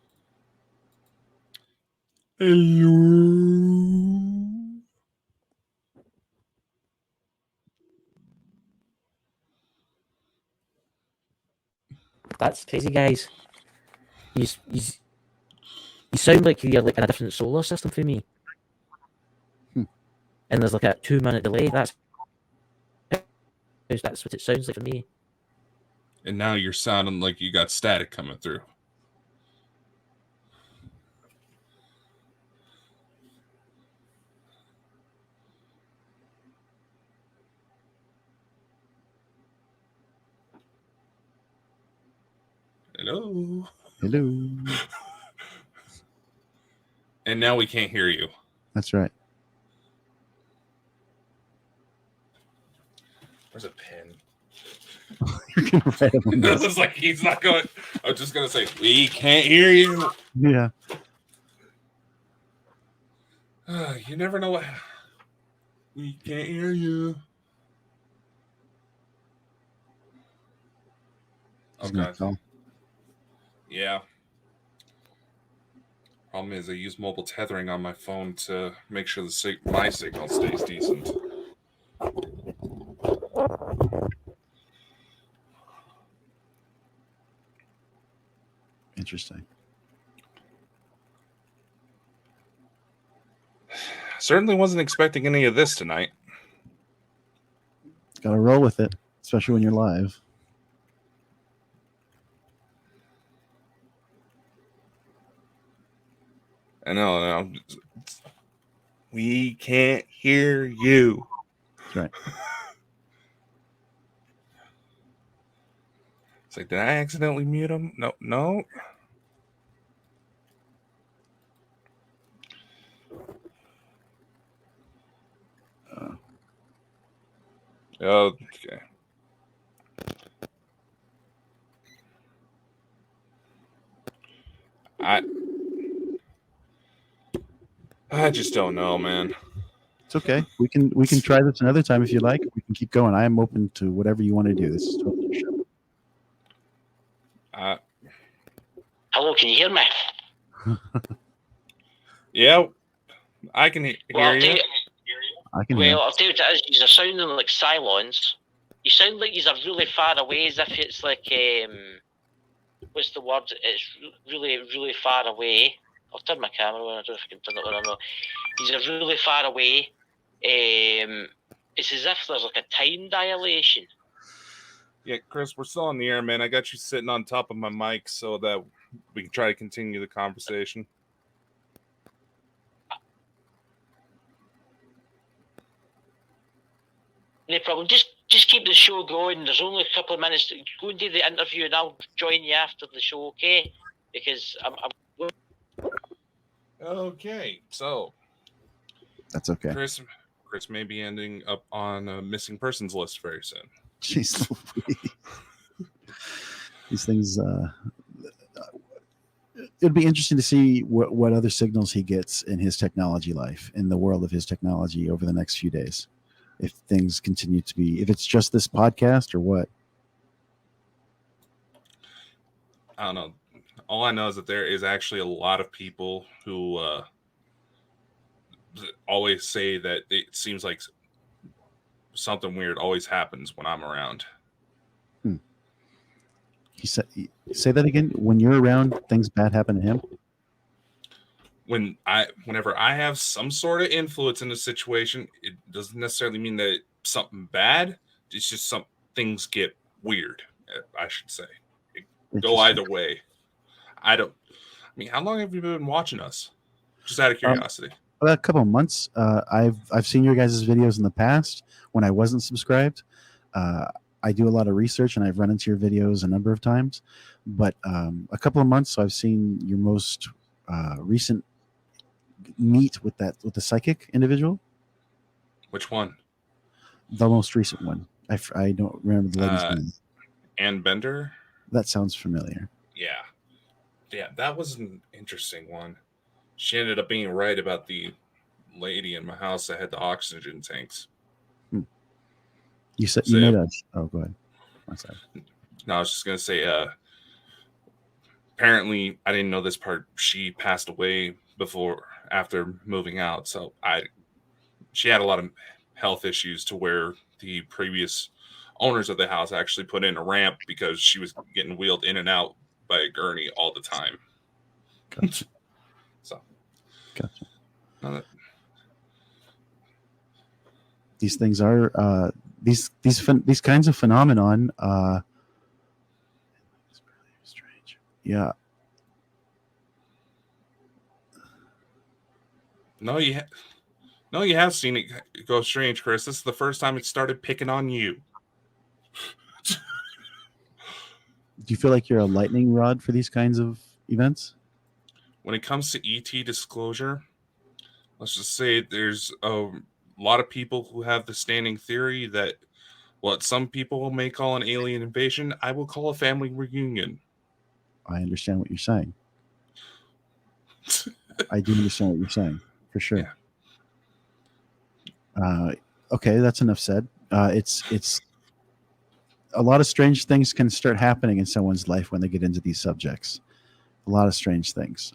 Hello. That's crazy, guys. You sound like you're like in a different solar system for me. And there's like a 2-minute delay. That's what it sounds like for me. And now you're sounding like you got static coming through. Hello. Hello. And now we can't hear you. That's right. Where's a pen? You're gonna write it on This this. is like he's not going. I'm just gonna say we can't hear you. Yeah. You never know what. We can't hear you. Oh He's gonna god. call. Yeah. Problem is, I use mobile tethering on my phone to make sure my signal stays decent. Interesting. Certainly wasn't expecting any of this tonight. Gotta roll with it, especially when you're live. I know. We can't hear you. That's right. It's like, did I accidentally mute him? No. Okay. I just don't know, man. It's okay. We can try this another time if you like. We can keep going. I am open to whatever you want to do. This is totally your show. Hello, can you hear me? Yeah, I can hear you. I can hear. Well, I'll tell you what it is. You're sounding like Cylons. You sound like you're really far away, as if it's like what's the word? It's really, really far away. I'll turn my camera on. I don't know if I can turn it on or not. He's really far away. It's as if there's like a time dilation. Yeah, Chris, we're still on the air, man. I got you sitting on top of my mic so that we can try to continue the conversation. No problem. Just keep the show going. There's only a couple of minutes. Go and do the interview, and I'll join you after the show, okay? Because I'm Okay, so That's okay. Chris may be ending up on a missing persons list very soon. Jeez Louise. These things. It'd be interesting to see what other signals he gets in his technology life, in the world of his technology over the next few days. If things continue to be, if it's just this podcast or what. I don't know. All I know is that there is actually a lot of people who always say that it seems like something weird always happens when I'm around. He said, say that again. When you're around, things bad happen to him. Whenever I have some sort of influence in a situation, it doesn't necessarily mean that it's something bad. It's just some things get weird, I should say. It go either way. I mean, how long have you been watching us? Just out of curiosity. About a couple of months. I've seen your guys' videos in the past when I wasn't subscribed. I do a lot of research and I've run into your videos a number of times, but a couple of months. So I've seen your most recent meet with the psychic individual. Which one? The most recent one. I don't remember the lady's name. Ann Bender. That sounds familiar. Yeah, that was an interesting one. She ended up being right about the lady in my house that had the oxygen tanks. You said you made us. Oh, go ahead. I'm sorry. No, I was just gonna say. Apparently, I didn't know this part. She passed away after moving out. So she had a lot of health issues to where the previous owners of the house actually put in a ramp because she was getting wheeled in and out by a gurney all the time. Gotcha. So, Gotcha. These things are these kinds of phenomenon. It's really strange. Yeah. No, you have seen it go strange, Chris. This is the first time it started picking on you. Do you feel like you're a lightning rod for these kinds of events? When it comes to ET disclosure, let's just say there's a lot of people who have the standing theory that what some people may call an alien invasion, I will call a family reunion. I understand what you're saying. I do understand what you're saying, for sure. Yeah. Okay, that's enough said. It's a lot of strange things can start happening in someone's life when they get into these subjects. A lot of strange things.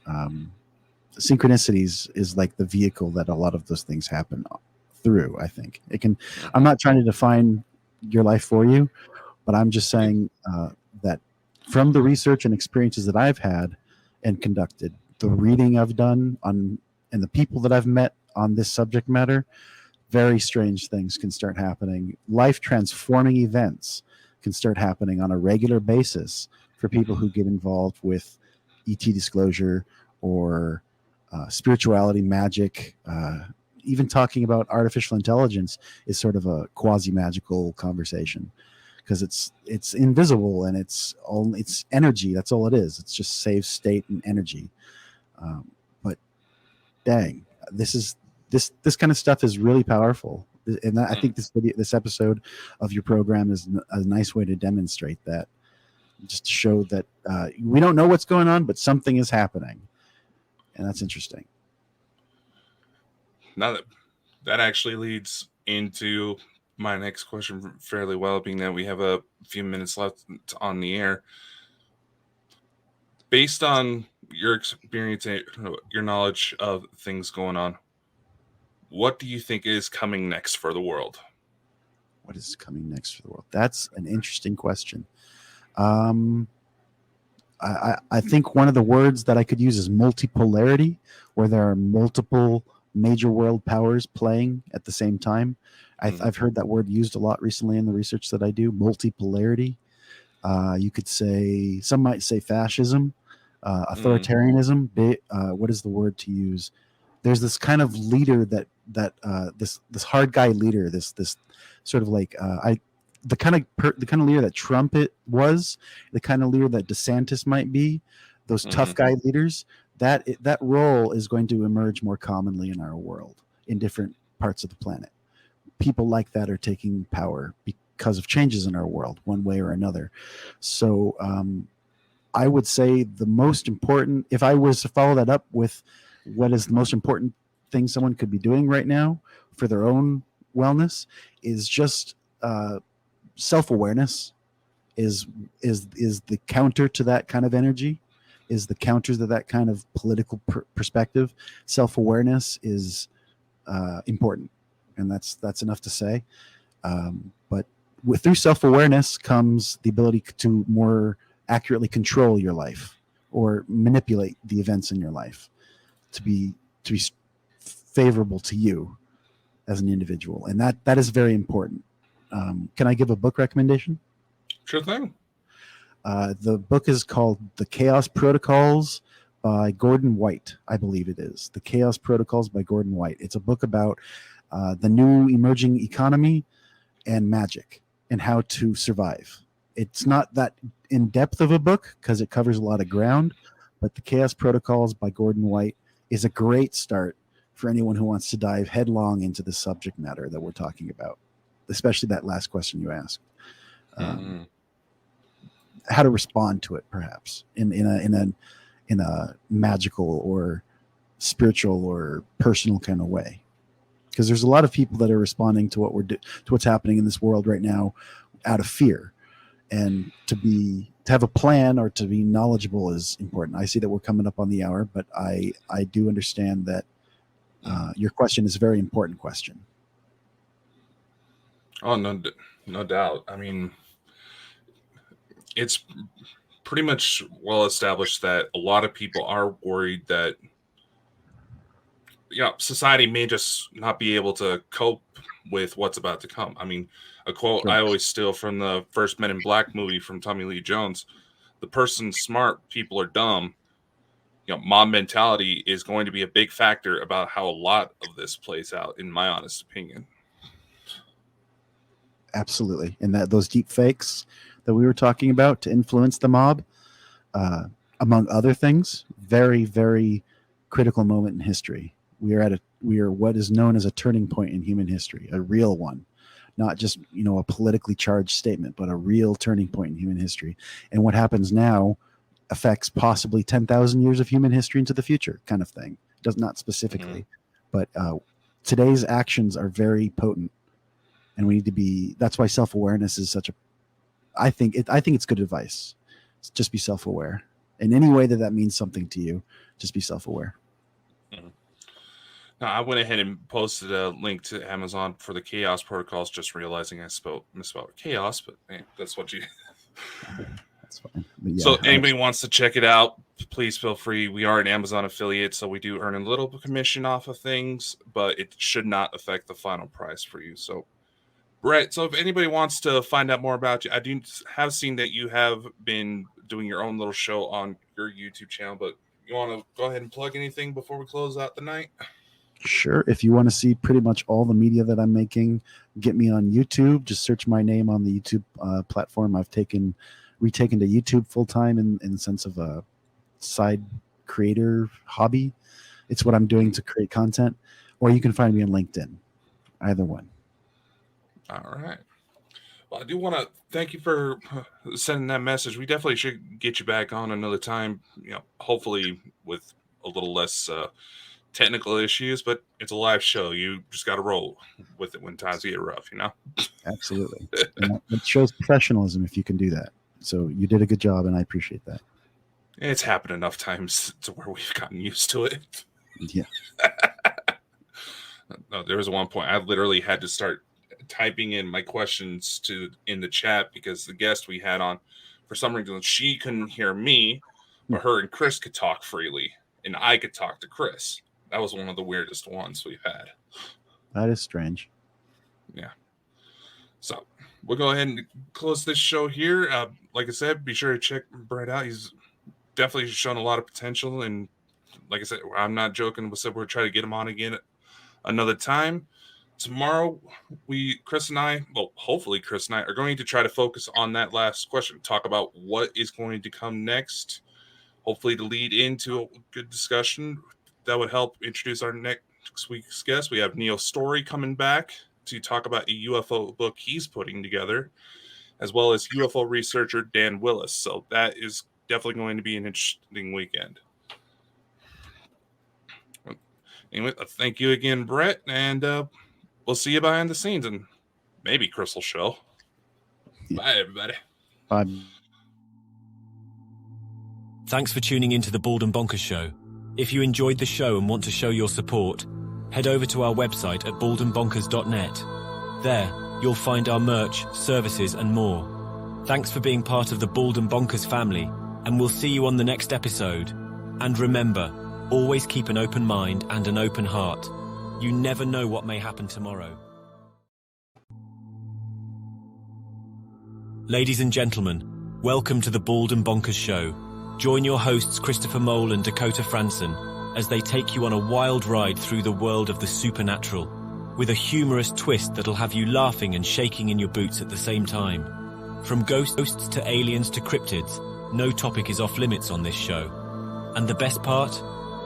Synchronicities is like the vehicle that a lot of those things happen through. I think it can. I'm not trying to define your life for you, but I'm just saying that from the research and experiences that I've had and conducted, the reading I've done on and the people that I've met on this subject matter, very strange things can start happening. Life transforming events can start happening on a regular basis for people who get involved with ET disclosure or spirituality, magic. Even talking about artificial intelligence is sort of a quasi-magical conversation because it's invisible and it's energy. That's all it is. It's just saved state and energy. But dang, this kind of stuff is really powerful, and I think this episode of your program is a nice way to demonstrate that, just to show that we don't know what's going on, but something is happening, and that's interesting. Now that actually leads into my next question fairly well, being that we have a few minutes left on the air. Based on your experience and your knowledge of things going on, what do you think is coming next for the world? What is coming next for the world? That's an interesting question. I think one of the words that I could use is multipolarity, where there are multiple major world powers playing at the same time. I've heard that word used a lot recently in the research that I do. Multipolarity. You could say, some might say fascism, authoritarianism. What is the word to use? There's this kind of leader that this hard guy leader, this sort of like the kind of leader that Trump was, the kind of leader that DeSantis might be, those tough guy leaders. That role is going to emerge more commonly in our world in different parts of the planet. People like that are taking power because of changes in our world, one way or another. So I would say the most important, if I was to follow that up with what is the most important thing someone could be doing right now for their own wellness, is just self-awareness is the counter to that kind of energy, is the counter to that kind of political perspective. Self-awareness is important, and that's enough to say. But through self-awareness comes the ability to more accurately control your life or manipulate the events in your life to be favorable to you as an individual, and that is very important. Can I give a book recommendation? Sure thing. The book is called The Chaos Protocols by Gordon White, I believe it is. The Chaos Protocols by Gordon White. It's a book about the new emerging economy and magic and how to survive. It's not that in-depth of a book because it covers a lot of ground, but The Chaos Protocols by Gordon White is a great start for anyone who wants to dive headlong into the subject matter that we're talking about, especially that last question you asked. How to respond to it, perhaps in a magical or spiritual or personal kind of way, because there's a lot of people that are responding to what's happening in this world right now out of fear, and to have a plan or to be knowledgeable is important. I see that we're coming up on the hour, but I do understand that your question is a very important question. Oh, no doubt. I mean, it's pretty much well established that a lot of people are worried that society may just not be able to cope with what's about to come. I mean, a quote I always steal from the first Men in Black movie from Tommy Lee Jones: "The person's smart, people are dumb." Mob mentality is going to be a big factor about how a lot of this plays out, in my honest opinion. Absolutely. And those deep fakes that we were talking about to influence the mob, among other things, very, very critical moment in history. We are what is known as a turning point in human history, a real one, not just, a politically charged statement, but a real turning point in human history. And what happens now affects possibly 10,000 years of human history into the future, kind of thing. Does not specifically, but today's actions are very potent, and we need to be. That's why self-awareness is such a. I think it's good advice. Just be self-aware in any way that means something to you. Just be self-aware. Mm-hmm. Now, I went ahead and posted a link to Amazon for the Chaos Protocols. Just realizing I misspelled chaos, but that's what you. That's fine. Yeah, so anybody wants to check it out, please feel free. We are an Amazon affiliate, so we do earn a little commission off of things, but it should not affect the final price for you. So, Bret, so if anybody wants to find out more about you, I do have seen that you have been doing your own little show on your YouTube channel, but you want to go ahead and plug anything before we close out the night? Sure. If you want to see pretty much all the media that I'm making, get me on YouTube. Just search my name on the YouTube platform. I've retaken to YouTube full-time in the sense of a side creator hobby. It's what I'm doing to create content. Or you can find me on LinkedIn. Either one. All right. Well, I do want to thank you for sending that message. We definitely should get you back on another time, hopefully with a little less technical issues, but it's a live show. You just got to roll with it when times get rough, Absolutely. It shows professionalism if you can do that. So you did a good job, and I appreciate that. It's happened enough times to where we've gotten used to it. Yeah. No, there was one point I literally had to start typing in my questions in the chat because the guest we had on, for some reason, she couldn't hear me, but her and Chris could talk freely, and I could talk to Chris. That was one of the weirdest ones we've had. That is strange. Yeah. So we'll go ahead and close this show here. Like I said, be sure to check Bret out. He's definitely shown a lot of potential. And like I said, I'm not joking. We said we'll try to get him on again another time. Tomorrow, Chris and I, hopefully Chris and I, are going to try to focus on that last question. Talk about what is going to come next. Hopefully to lead into a good discussion that would help introduce our next week's guest. We have Neil Story coming back to talk about a UFO book he's putting together, as well as UFO researcher Dan Willis. So that is definitely going to be an interesting weekend. Anyway, thank you again, Bret, and we'll see you behind the scenes and maybe Crystal Show. Yeah. Bye, everybody. Bye. Thanks for tuning into the Bald and Bonkers Show. If you enjoyed the show and want to show your support, head over to our website at baldandbonkers.net. There, you'll find our merch, services, and more. Thanks for being part of the Bald and Bonkers family, and we'll see you on the next episode. And remember, always keep an open mind and an open heart. You never know what may happen tomorrow. Ladies and gentlemen, welcome to the Bald and Bonkers Show. Join your hosts Christopher Mole and Dakota Franson as they take you on a wild ride through the world of the supernatural, with a humorous twist that'll have you laughing and shaking in your boots at the same time. From ghosts to aliens to cryptids, no topic is off limits on this show. And the best part?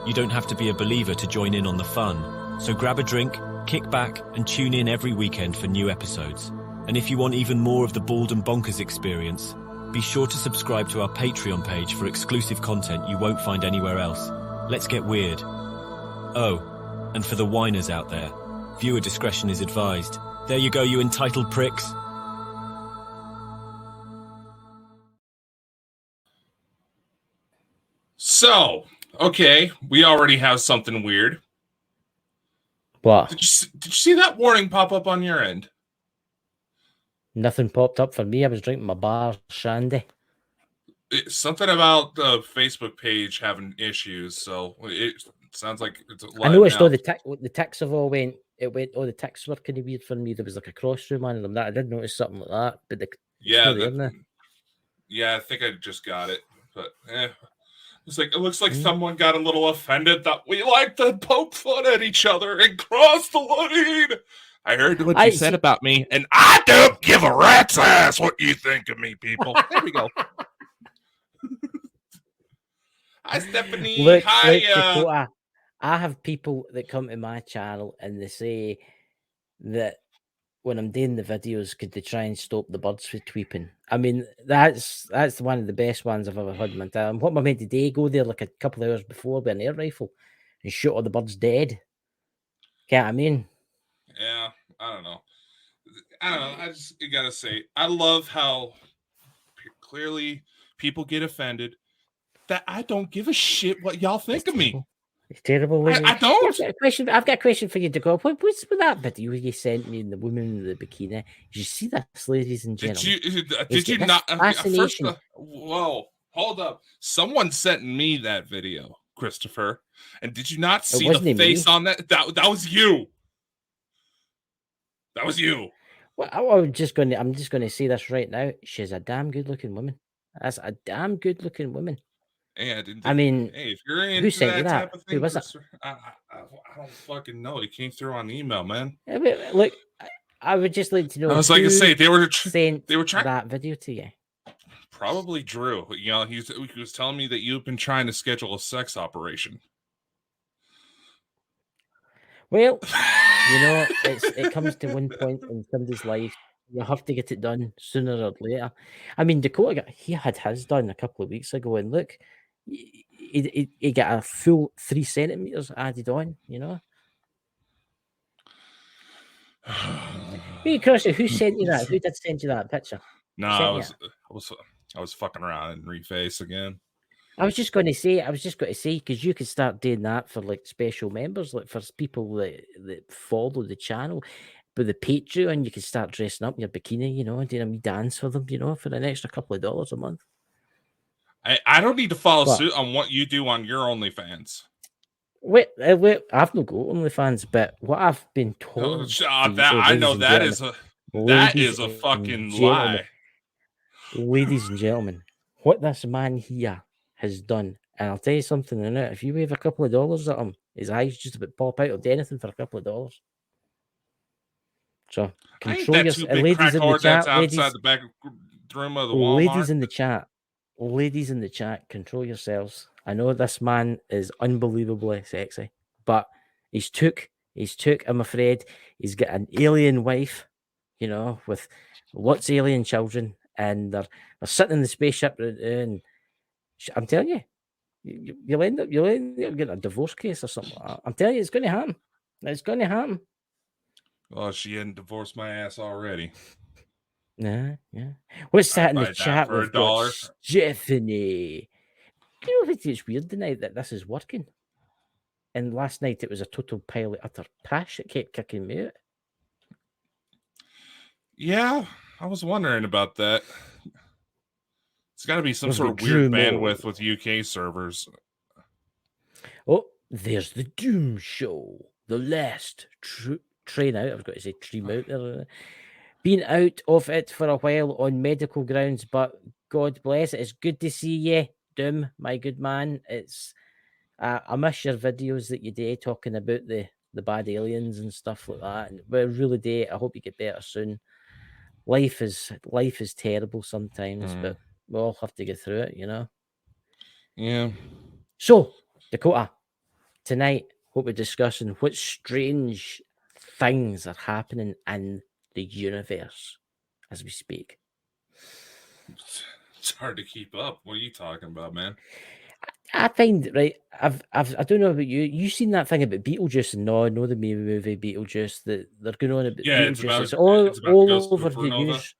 You don't have to be a believer to join in on the fun. So grab a drink, kick back, and tune in every weekend for new episodes. And if you want even more of the Bald and Bonkers experience, be sure to subscribe to our Patreon page for exclusive content you won't find anywhere else. Let's get weird. Oh, and for the whiners out there, viewer discretion is advised. There you go, you entitled pricks. So, okay, we already have something weird. What? Did you see that warning pop up on your end? Nothing popped up for me. I was drinking my bar shandy. something about the Facebook page having issues, so it sounds like it's. I noticed all the ticks have all went. It went. All the ticks were kind of weird for me. There was like a cross through one of them. That I did notice something like that, but yeah, I think I just got it, but it's like it looks like someone got a little offended that we like to poke fun at each other and cross the line. I heard what you said about me, and I don't give a rat's ass what you think of me, people. There we go. Hi, Stephanie. Look, Hi, Dakota. I have people that come to my channel and they say that when I'm doing the videos, could they try and stop the birds from tweeping? I mean, that's one of the best ones I've ever heard in my time. What am I meant to do? Go there like a couple of hours before with an air rifle and shoot all the birds dead? Get what I mean? Yeah, I don't know. You gotta say, I love how clearly people get offended that I don't give a shit what y'all think of me. It's terrible. I don't. I've got a question for you, Dakota. What's with that video you sent me in the woman in the bikini? Did you see this, ladies and gentlemen? Did you not? First, whoa, hold up. Someone sent me that video, Christopher. And did you not see the face on that? That was you. That was you. Well, I'm just gonna say this right now. She's a damn good looking woman. That's a damn good looking woman. Yeah, I mean, hey, if you're into who sent you that? type of thing, who was that? I don't fucking know. It came through on email, man. Yeah, but look, I would just like to know. I was like to say they were trying that video to you. Probably Drew. You know, he was telling me that you've been trying to schedule a sex operation. Well, you know, it comes to one point in somebody's life. You have to get it done sooner or later. I mean, Dakota, he had his done a couple of weeks ago, and look, he got a full 3 centimeters added on. You know. Hey, Crusher, who sent you that? Who did send you that picture? No, I was fucking around in Reface again. I was just going to say, because you could start doing that for like special members, like for people that follow the channel. But the Patreon, you could start dressing up in your bikini, you know, and doing a wee dance for them, you know, for an extra couple of dollars a month. I don't need to follow suit on what you do on your OnlyFans. Wait, I've not got OnlyFans, but what I've been told, that is a fucking lie. Ladies and gentlemen, what this man here has done, and I'll tell you something, if you wave a couple of dollars at him, his eyes just about pop out of anything for a couple of dollars. So control yourself, ladies in the chat. Outside the back room of the Walmart. Ladies in the chat, control yourselves. I know this man is unbelievably sexy, but he's took. I'm afraid he's got an alien wife, you know, with lots of alien children, and they're sitting in the spaceship, and I'm telling you, you'll end up getting a divorce case or something like that. I'm telling you, it's going to happen. It's going to happen. Oh, she hadn't divorced my ass already. Yeah. What's that in the chat for $1? Stephanie? You know, it's weird tonight that this is working. And last night it was a total pile of utter trash that kept kicking me out. Yeah, I was wondering about that. It's got to be some sort of weird bandwidth with UK servers. Oh, there's the Doom Show. The last train out. I was going to say stream out there. Been out of it for a while on medical grounds, but God bless it. It's good to see you, Doom, my good man. It's I miss your videos that you do talking about the bad aliens and stuff like that. And we really do. I hope you get better soon. Life is terrible sometimes, but we all have to get through it, you know. Yeah. So, Dakota, tonight, what we're discussing, what strange things are happening in the universe as we speak. It's hard to keep up. What are you talking about, man? I find, right, I don't know about you. You seen that thing about Beetlejuice? No, the movie Beetlejuice that they're going on about Beetlejuice. It's all over the news.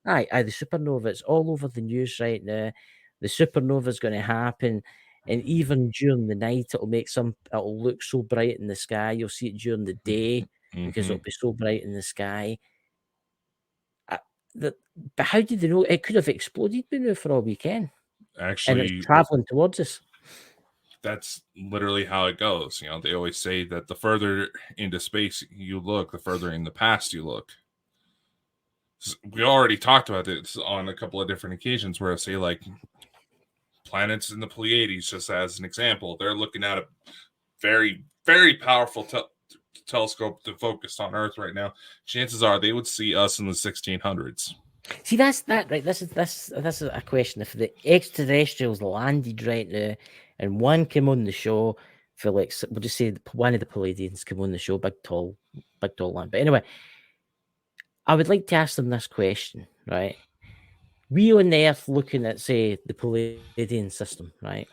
Aye, the supernova. It's all over the news right now. The supernova is going to happen, and even during the night, it'll look so bright in the sky. You'll see it during the day because it'll be so bright in the sky. But how did they know? It could have exploded for all we can. and Actually, it's traveling towards us. that's literally how it goes. You know, they always say that the further into space you look, the further in the past you look. We already talked about this on a couple of different occasions where I say, like, planets in the Pleiades, just as an example, they're looking at a very, very powerful telescope to focus on Earth right now. Chances are they would see us in the 1600s. See, that's that, right? This is a question. If the extraterrestrials landed right now, and one came on the show for, like, we'll just say one of the Palladians came on the show, big tall one. But anyway, I would like to ask them this question, right? We on the Earth looking at, say, the Palladian system, right,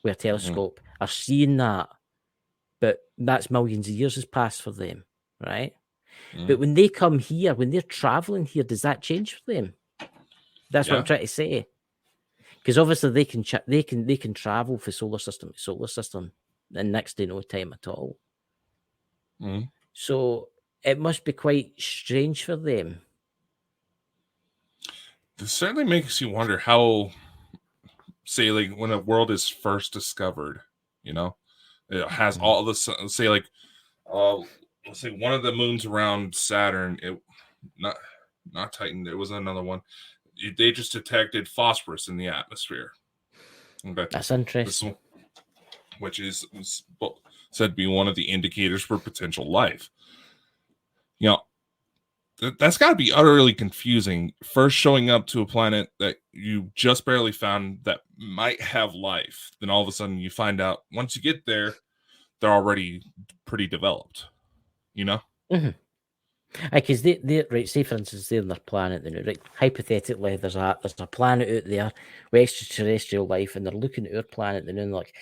with a telescope, are seeing that, but that's millions of years has passed for them, right? But when they come here, when they're traveling here, does that change for them? That's what I'm trying to say. Because obviously they can travel from solar system to solar system in next to no time at all. So it must be quite strange for them. It certainly makes you wonder how, say, like, when a world is first discovered, you know, it has all this, say, like, let's say one of the moons around Saturn, not Titan, there was another one. They just detected phosphorus in the atmosphere. Okay. That's interesting. Which is said to be one of the indicators for potential life. You know, that's got to be utterly confusing. First showing up to a planet that you just barely found that might have life, then all of a sudden you find out once you get there, they're already pretty developed. You know? Because they right, say for instance, they're on their planet, right? Hypothetically, there's a planet out there with extraterrestrial life, and they're looking at our planet and they're like,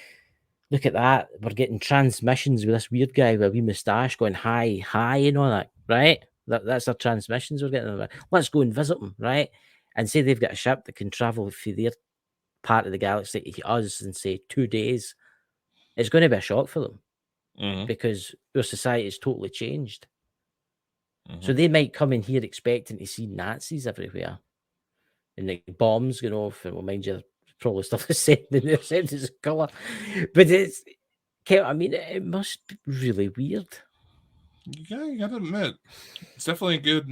look at that, we're getting transmissions with this weird guy with a wee moustache going hi, and all that, right? That's our transmissions we're getting. Let's go and visit them, right? And say they've got a ship that can travel through their part of the galaxy to us in, say, 2 days. It's going to be a shock for them because our society has totally changed. So they might come in here expecting to see Nazis everywhere and like bombs going off, and well, mind you, probably stuff is said in their sense of colour. But it's, I mean, it must be really weird. Yeah, you gotta admit, it's definitely a good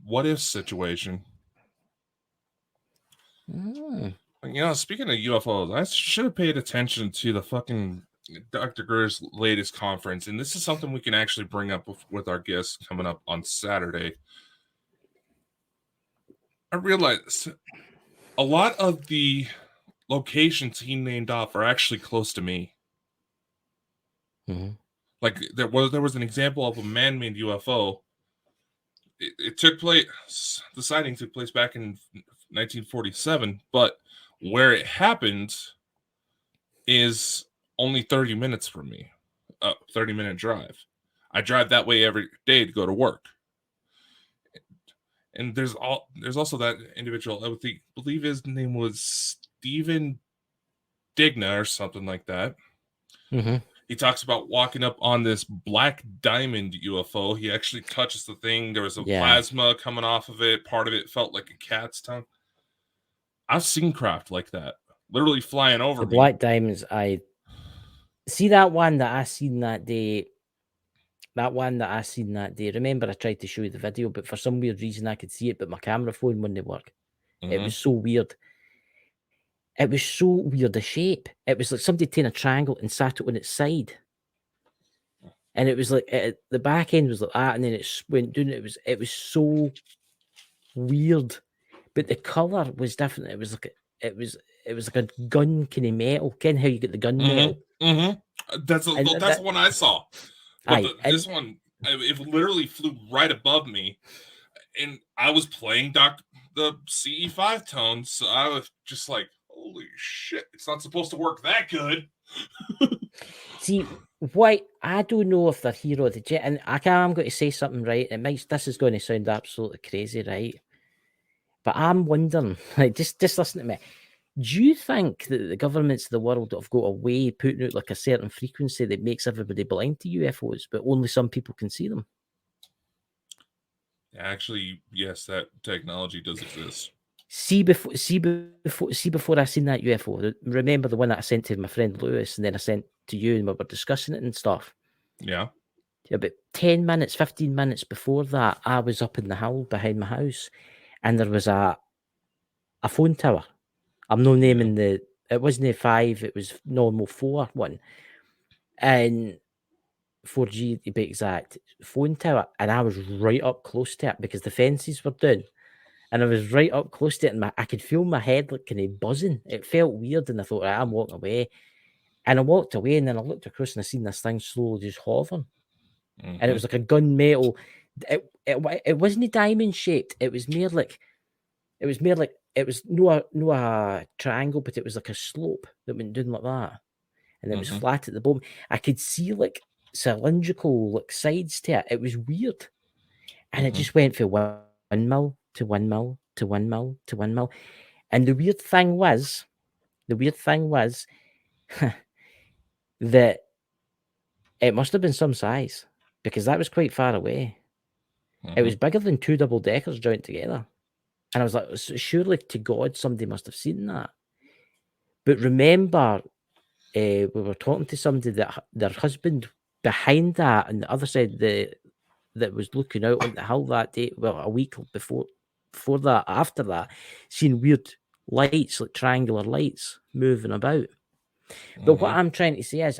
what if situation. You know, speaking of UFOs, I should have paid attention to the fucking Dr. Greer's latest conference, and this is something we can actually bring up with our guests coming up on Saturday. I realized a lot of the locations he named off are actually close to me. Like there was an example of a man-made UFO. It took place. The sighting took place back in 1947, but where it happened is only 30 minutes from me. 30-minute drive. I drive that way every day to go to work. And there's also that individual. I believe his name was Stephen Digna or something like that. He talks about walking up on this black diamond UFO. He actually touches the thing. There was a plasma coming off of it. Part of it felt like a cat's tongue. I've seen craft like that, literally flying over me. Black diamonds. I see that one that I seen that day. Remember, I tried to show you the video, but for some weird reason I could see it, but my camera phone wouldn't work. It was so weird. It was so weird, the shape. It was like somebody taking a triangle and sat it on its side. And it was like, the back end was like that, and then it went down. It was so weird. But the colour was different. It was like a gun kind of metal. Ken, how you get the gun metal? That's the one I saw. But this one, it literally flew right above me, and I was playing the CE5 tone, so I was just like, holy shit, it's not supposed to work that good. See, why I don't know if they're here or the jet, and I'm going to say something, right? This is going to sound absolutely crazy, right? But I'm wondering, like, just listen to me. Do you think that the governments of the world have got a way of putting out like a certain frequency that makes everybody blind to UFOs, but only some people can see them? Actually, yes, that technology does exist. See before I seen that UFO. Remember the one that I sent to my friend Lewis, and then I sent to you, and we were discussing it and stuff. Yeah. About 10 minutes, 15 minutes before that, I was up in the hill behind my house, and there was a phone tower. I'm not naming it wasn't a 5, it was normal 4 one. And 4G to be exact, phone tower. And I was right up close to it because the fences were down. And I was right up close to it, and I could feel my head like kind of buzzing. It felt weird, and I thought, right, I'm walking away. And I walked away, and then I looked across and I seen this thing slowly just hovering. And it was like a gunmetal. It wasn't diamond shaped. It was more like it was no a triangle, but it was like a slope that went down like that, and it was flat at the bottom. I could see like cylindrical like sides to it. It was weird, and it just went from 1 mil to 1 mil to 1 mil to 1 mil. And the weird thing was that it must have been some size, because that was quite far away. It was bigger than 2 double deckers joined together. And I was like, surely to God, somebody must have seen that. But remember, we were talking to somebody that their husband behind that on the other side that was looking out on the hill that day, well, a week before that, after that, seeing weird lights, like triangular lights moving about. But what I'm trying to say is,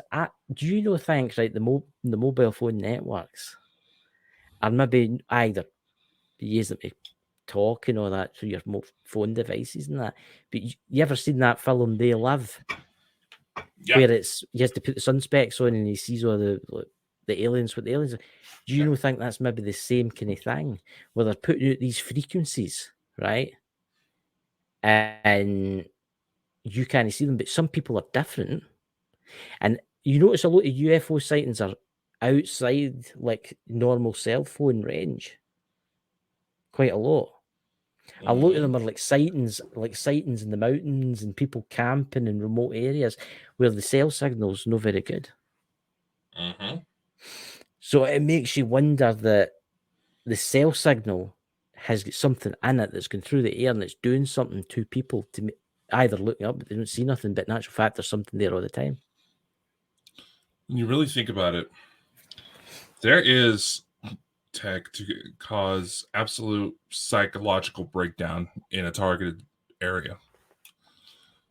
do you know things like the mobile phone networks are maybe either use them to talk and all that through your phone devices and that, but you ever seen that film They Live? Yeah. Where he has to put the sun specs on and he sees all the aliens with the aliens. Do you think that's maybe the same kind of thing, where they're putting out these frequencies, right? And you can't see them, but some people are different. And you notice a lot of UFO sightings are outside like normal cell phone range. Quite a lot. A lot of them are like sightings in the mountains and people camping in remote areas where the cell signal's not very good. So it makes you wonder that the cell signal has got something in it that's going through the air and it's doing something to people, to either looking up but they don't see nothing, but in actual fact there's something there all the time. When you really think about it, there is tech to cause absolute psychological breakdown in a targeted area.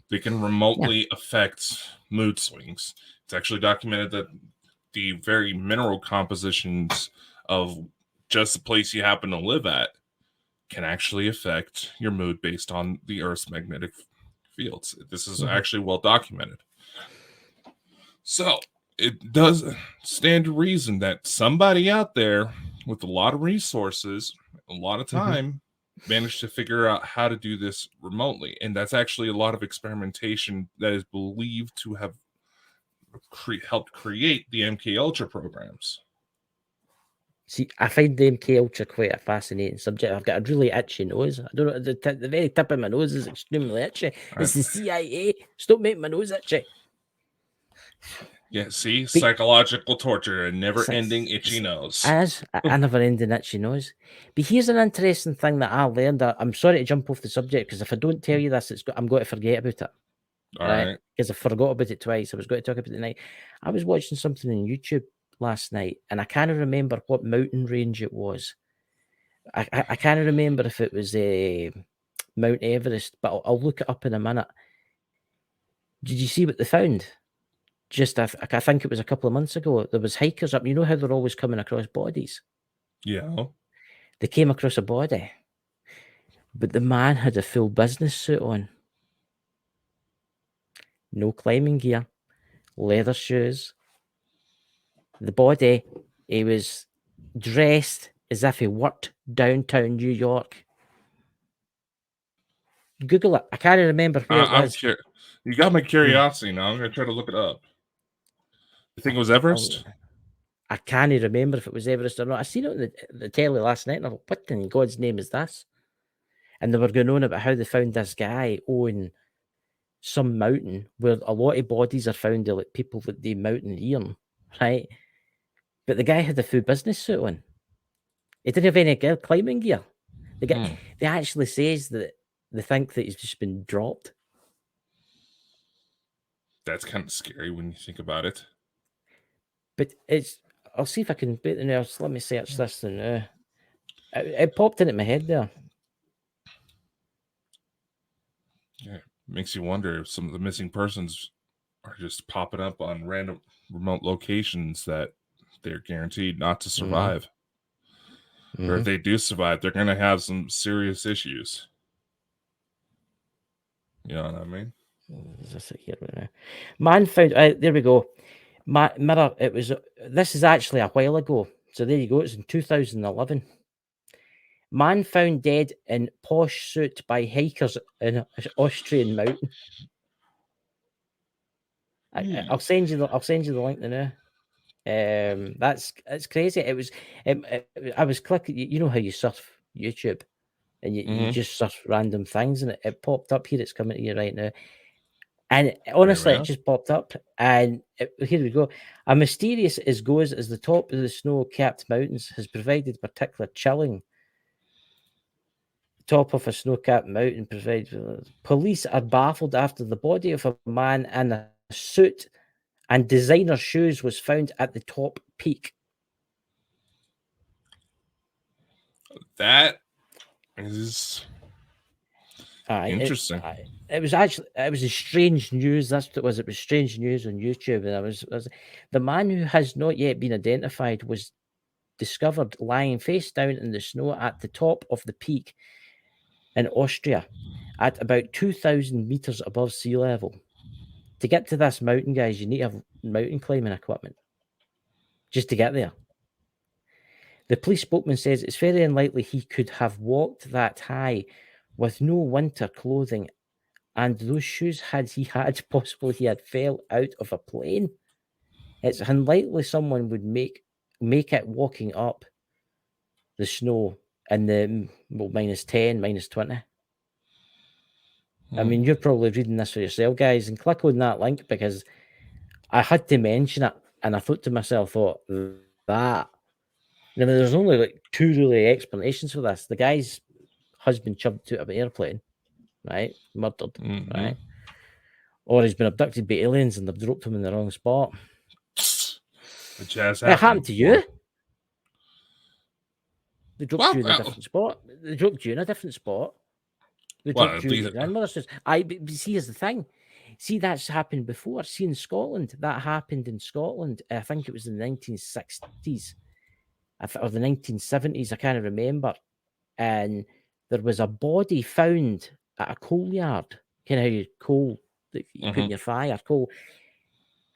They can remotely affect mood swings. It's actually documented that the very mineral compositions of just the place you happen to live at can actually affect your mood based on the Earth's magnetic fields. This is actually well documented. So it does stand to reason that somebody out there with a lot of resources, a lot of time, managed to figure out how to do this remotely. And that's actually a lot of experimentation that is believed to have helped create the MK Ultra programs. See, I find the MK Ultra quite a fascinating subject. I've got a really itchy nose. I don't know, the very tip of my nose is extremely itchy. It's the CIA. Stop making my nose itchy. Yeah, see, psychological torture, a never-ending itchy nose. As a never-ending itchy nose. But here's an interesting thing that I learned. I'm sorry to jump off the subject, because if I don't tell you this, I'm going to forget about it. All right. Because I forgot about it twice. I was going to talk about it tonight. I was watching something on YouTube last night, and I can't remember what mountain range it was. I can't remember if it was Mount Everest, but I'll look it up in a minute. Did you see what they found? Just, I think it was a couple of months ago, there was hikers up. You know how they're always coming across bodies? Yeah. They came across a body, but the man had a full business suit on. No climbing gear, leather shoes. The body, he was dressed as if he worked downtown New York. Google it. I can't remember where it was. You got my curiosity now. I'm going to try to look it up. You think it was Everest? I can't remember if it was Everest or not. I seen it on the telly last night, and I thought, what in God's name is this? And they were going on about how they found this guy on some mountain where a lot of bodies are found of like people that do mountaineering, right? But the guy had a full business suit on. He didn't have any climbing gear. The guy, they actually says that they think that he's just been dropped. That's kind of scary when you think about it. But I'll see if I can beat the nerves. Let me search this now. It popped into my head there. Yeah, makes you wonder if some of the missing persons are just popping up on random remote locations that they're guaranteed not to survive. Or if they do survive, they're going to have some serious issues. You know what I mean? This here right now. Man found. There we go. Mirror. This is actually a while ago. So there you go. It's in 2011. Man found dead in posh suit by hikers in an Austrian mountain. I'll send you the link now. That's crazy. It was. I was clicking. You know how you surf YouTube, and you just surf random things, and it popped up here. It's coming to you right now. And honestly, it just popped up. And here we go. A mysterious as goes as the top of the snow-capped mountains has provided particular chilling. Top of a snow-capped mountain provides. Police are baffled after the body of a man in a suit and designer shoes was found at the top peak. That is interesting. It was a strange news. That's what it was. It was strange news on YouTube, and the man who has not yet been identified was discovered lying face down in the snow at the top of the peak in Austria, at about 2,000 meters above sea level. To get to this mountain, guys, you need to have mountain climbing equipment just to get there. The police spokesman says it's very unlikely he could have walked that high with no winter clothing, and those shoes possibly he had fell out of a plane. It's unlikely someone would make it walking up the snow in the minus 10, minus 20. I mean, you're probably reading this for yourself, guys, and click on that link because I had to mention it, and I thought to myself, that. I mean, there's only like two really explanations for this. The guy's husband chubbed out of an airplane, right? Murdered, right? Or he's been abducted by aliens and they've dropped him in the wrong spot. Which has happened to you. They dropped you in a different spot. They dropped you in a different spot. They dropped you in your grandmother's house. See, here's the thing. See, that's happened before. See, in Scotland, that happened in Scotland. I think it was in the 1960s or the 1970s. I can't remember. And there was a body found at a coal yard. Kind of how you coal that you put in your fire, coal.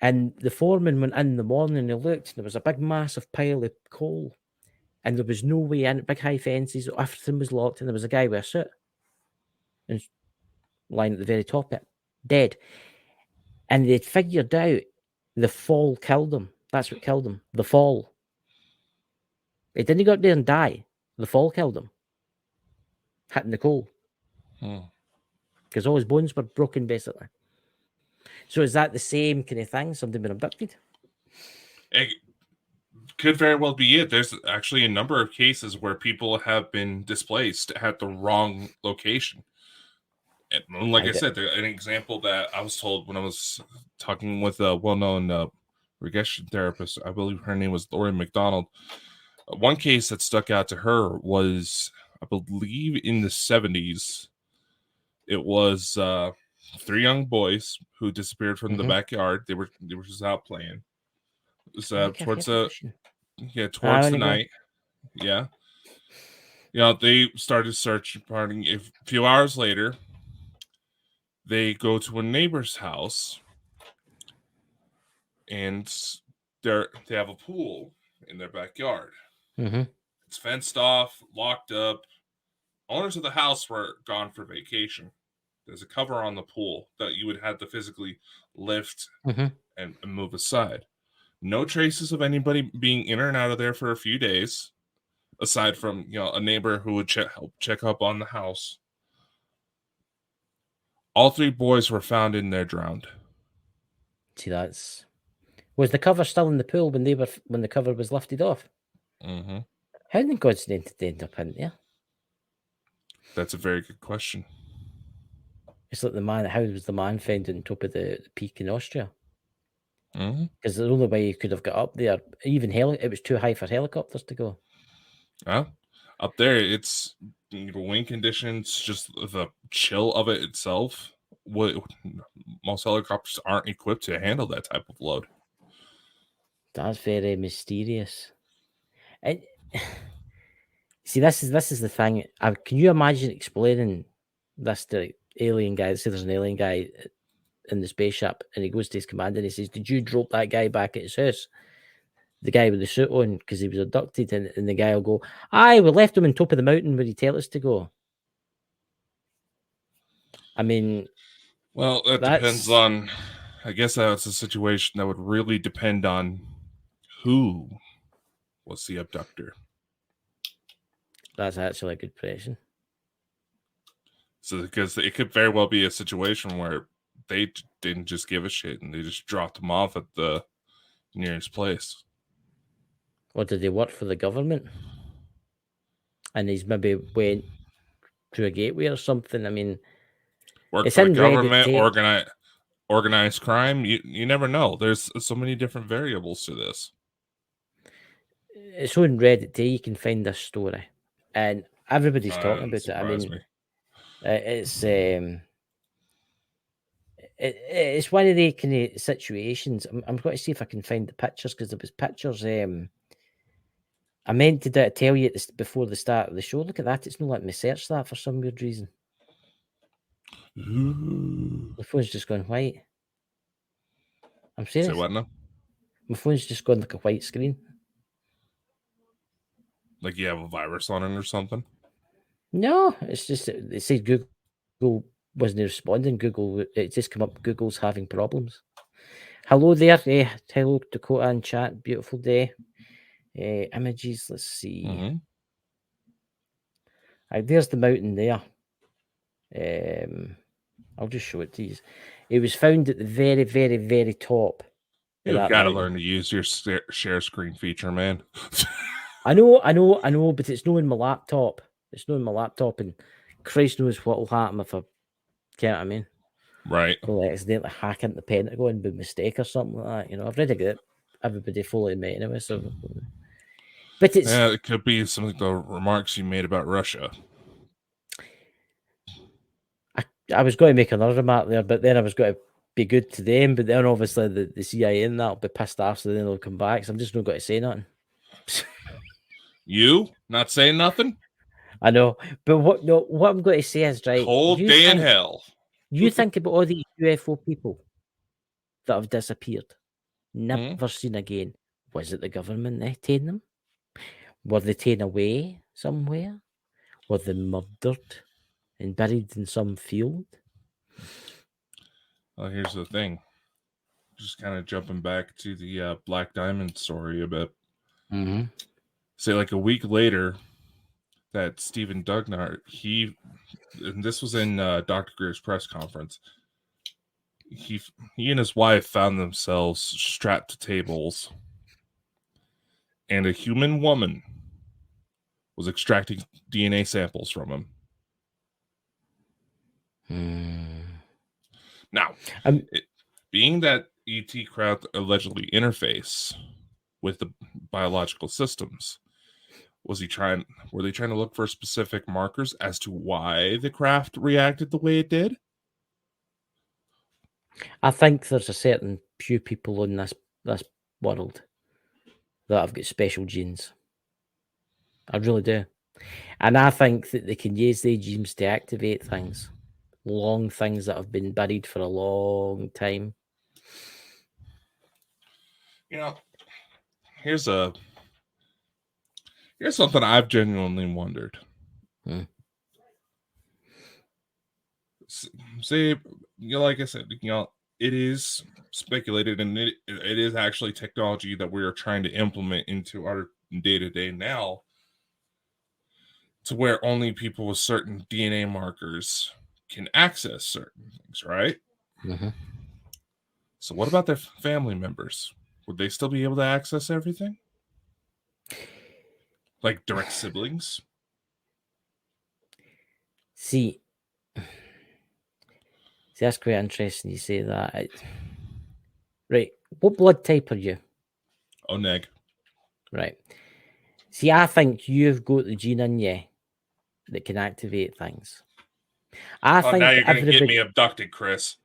And the foreman went in the morning and he looked, and there was a big, massive pile of coal. And there was no way in, big high fences, everything was locked, and there was a guy with a suit and lying at the very top of it, dead. And they'd figured out the fall killed him. That's what killed him. The fall. He didn't go up there and die. The fall killed him. Hitting the coal. Because all his bones were broken, basically. So is that the same kind of thing? Something been abducted? It could very well be it. There's actually a number of cases where people have been displaced at the wrong location. And like I said, an example that I was told when I was talking with a well-known regression therapist, I believe her name was Lori McDonald. One case that stuck out to her was, I believe, in the 70s. It was 3 young boys who disappeared from the backyard. They were just out playing. It was towards the night. Yeah. You know, they started searching, partying. A few hours later, they go to a neighbor's house, and they have a pool in their backyard. It's fenced off, locked up. Owners of the house were gone for vacation. There's a cover on the pool that you would have to physically lift and move aside. No traces of anybody being in or out of there for a few days, aside from a neighbor who would help check up on the house. All 3 boys were found in there drowned. See, was the cover still in the pool when the cover was lifted off? How in God's name did they end up in there? That's a very good question. It's like the man. How was the man found on top of the peak in Austria? Mm-hmm. Because the only way you could have got up there, even it was too high for helicopters to go. Up there, it's wind conditions, just the chill of it itself. Most helicopters aren't equipped to handle that type of load. That's very mysterious. And see, this is the thing. Can you imagine explaining this to alien guy? Say there's an alien guy in the spaceship, and he goes to his commander and he says, "Did you drop that guy back at his house? The guy with the suit on, because he was abducted." And the guy will go, "Aye, we left him on top of the mountain where he tell us to go." I mean, well, that depends on. I guess that's a situation that would really depend on who was the abductor. That's actually a good question. So, because it could very well be a situation where they didn't just give a shit and they just dropped him off at the nearest place. Or did they work for the government? And he's maybe went through a gateway or something. I mean, work for the government, organized crime. You never know. There's so many different variables to this. It's on Reddit today. You can find this story, and everybody's talking about it. I mean, it's one of the kind of situations. I'm going to see if I can find the pictures, because there was pictures. I meant to tell you this before the start of the show. Look at that. It's not letting me search that for some weird reason. Ooh. The phone's just gone white. I'm serious. Say what now? My phone's just gone like a white screen. Like you have a virus on it or something? No, it's just, it said Google wasn't responding. It just come up, Google's having problems. Hello there. Hello, Dakota in chat. Beautiful day. Images, let's see. Mm-hmm. There's the mountain there. I'll just show it to you. It was found at the very, very, very top. You've got to learn to use your share screen feature, man. I know, but it's not in my laptop. It's not in my laptop, and Christ knows what will happen if I can't. I mean, right? Will I accidentally hack into the Pentagon by mistake or something like that? You know, I've already got everybody fully met anyway. So, but it could be some of the remarks you made about Russia. I was going to make another remark there, but then I was going to be good to them. But then obviously the CIA and that'll be pissed off, so then they'll come back. So I'm just not going to say nothing. You not saying nothing? I know, but what I'm going to say is, right, cold day in hell. You think about all these UFO people that have disappeared, never seen again. Was it the government that taken them? Were they taken away somewhere? Were they murdered and buried in some field? Well, here's the thing. Just kind of jumping back to the Black Diamond story a bit. Mm-hmm. Say like a week later, that Stephen Dugnart, and this was in Dr. Greer's press conference, he and his wife found themselves strapped to tables, and a human woman was extracting DNA samples from him. Now, being that ET craft allegedly interface with the biological systems, were they trying to look for specific markers as to why the craft reacted the way it did? I think there's a certain few people in this world that have got special genes. I really do. And I think that they can use their genes to activate things. Long things that have been buried for a long time. You know, here's something I've genuinely wondered. Say, like I said, it is speculated, and it is actually technology that we are trying to implement into our day-to-day now, to where only people with certain DNA markers can access certain things, right? Mm-hmm. So what about their family members? Would they still be able to access everything? Like direct siblings? See, See, that's quite interesting you say that. Right. What blood type are you? Oh, neg. Right. See, I think you've got the gene in you that can activate things. I think now you're going to everybody... get me abducted, Chris.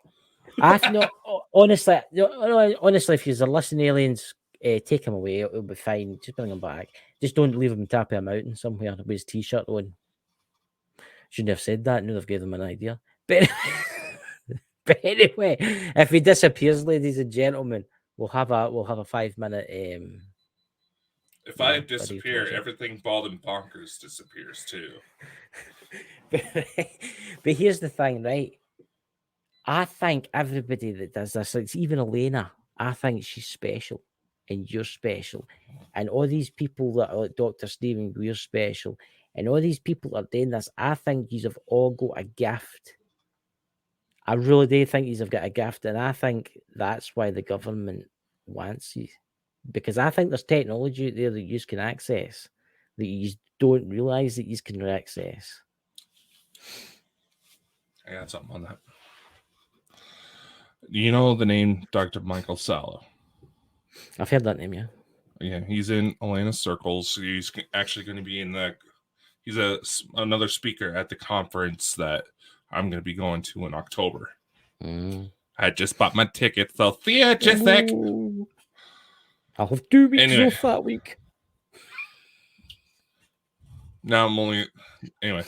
Honestly, if you're listening, aliens, take him away. It'll be fine. Just bring him back. Just don't leave him tapping a mountain somewhere with his t-shirt on. Shouldn't have said that. No, they've given him an idea. But, but anyway, if he disappears, ladies and gentlemen, we'll have a 5-minute. If I disappear, everything Bald and Bonkers disappears too. But here's the thing, right? I think everybody that does this, like even Elena, I think she's special, and you're special, and all these people that are like Dr. Stephen, we're special, and all these people are doing this. I think you've all got a gift. I really do think you've got a gift, and I think that's why the government wants you, because I think there's technology out there that you can access that you don't realize that you can access. I got something on that. You know the name Dr. Michael Sala? I've heard that name, yeah. Yeah, he's in Elena's circles. He's actually going to be in the... He's another speaker at the conference that I'm going to be going to in October. I just bought my ticket, so see ya, Jessic. I'll have 2 weeks off that week. Now I'm only... Anyway.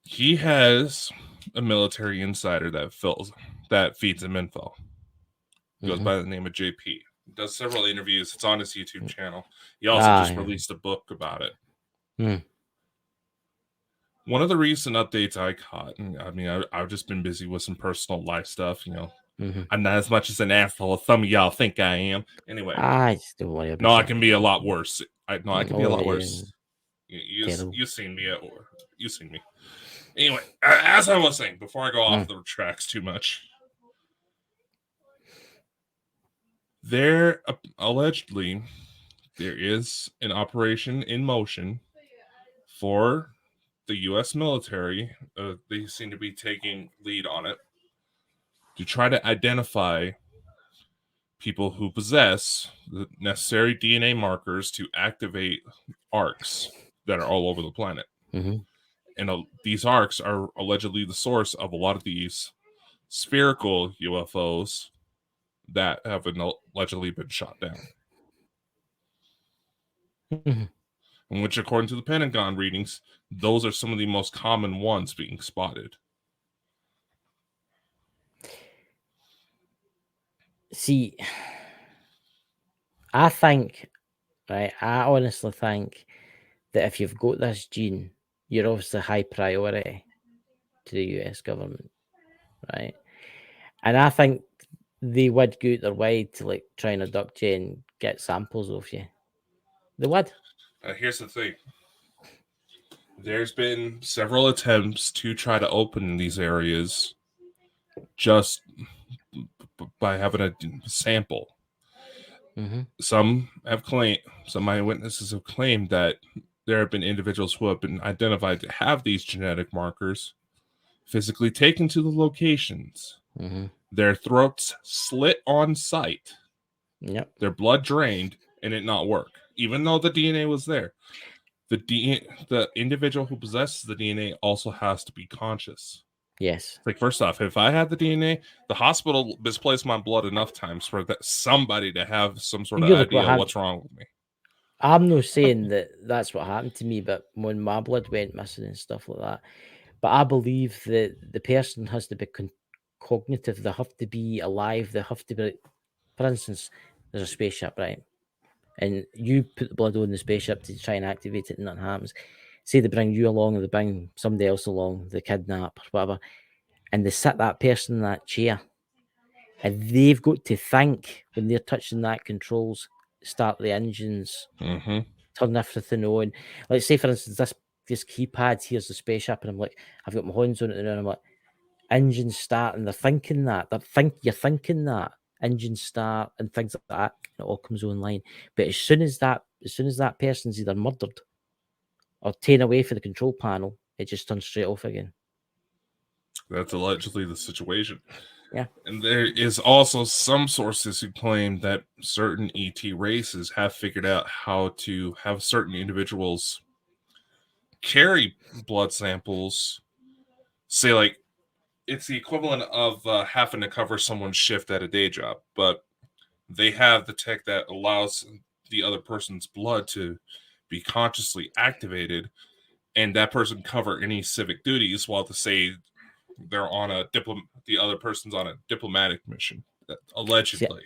He has a military insider that feeds him info. He goes by the name of JP. He does several interviews. It's on his YouTube channel. He also just released a book about it. One of the recent updates I caught, I mean, I've just been busy with some personal life stuff, you know. I'm not as much as an asshole as some of y'all think I am. Anyway. I don't worry about No, I can be a lot worse. I can be a lot worse. You've seen me you've seen me. Anyway, as I was saying, before I go off the tracks too much, allegedly there is an operation in motion for the U.S. military. They seem to be taking lead on it to try to identify people who possess the necessary DNA markers to activate arcs that are all over the planet. And these arcs are allegedly the source of a lot of these spherical UFOs that have allegedly been shot down. In which, according to the Pentagon readings, those are some of the most common ones being spotted. See, I honestly think that if you've got this gene, you're obviously high priority to the US government, right? And I think they would go out their way to like try and abduct you and get samples of you. They would. Here's the thing. There's been several attempts to try to open these areas just by having a sample. Some eyewitnesses have claimed that there have been individuals who have been identified to have these genetic markers physically taken to the locations, their throats slit on sight, their blood drained, and it not work, even though the DNA was there. The individual who possesses the DNA also has to be conscious. Yes. Like, first off, if I had the DNA, the hospital misplaced my blood enough times for somebody to have some sort of idea of what's wrong with me. I'm not saying that that's what happened to me, but when my blood went missing and stuff like that. But I believe that the person has to be cognitive. They have to be alive. They have to be, for instance, there's a spaceship, right? And you put the blood on the spaceship to try and activate it and nothing happens. Say they bring you along or they bring somebody else along, they kidnap or whatever, and they sit that person in that chair. And they've got to think when they're touching that controls, start the engines, turn everything on. Like, say, for instance, this keypad, here's the spaceship, and I'm like, I've got my hands on it, and I'm like, engines start, and they're thinking that. You're thinking that. Engines start, and things like that. It all comes online. But as soon as that person's either murdered or taken away from the control panel, it just turns straight off again. That's allegedly the situation. Yeah. And there is also some sources who claim that certain ET races have figured out how to have certain individuals carry blood samples. Say, like, it's the equivalent of having to cover someone's shift at a day job, but they have the tech that allows the other person's blood to be consciously activated, and that person cover any civic duties while to say they're on the other person's on a diplomatic mission, allegedly.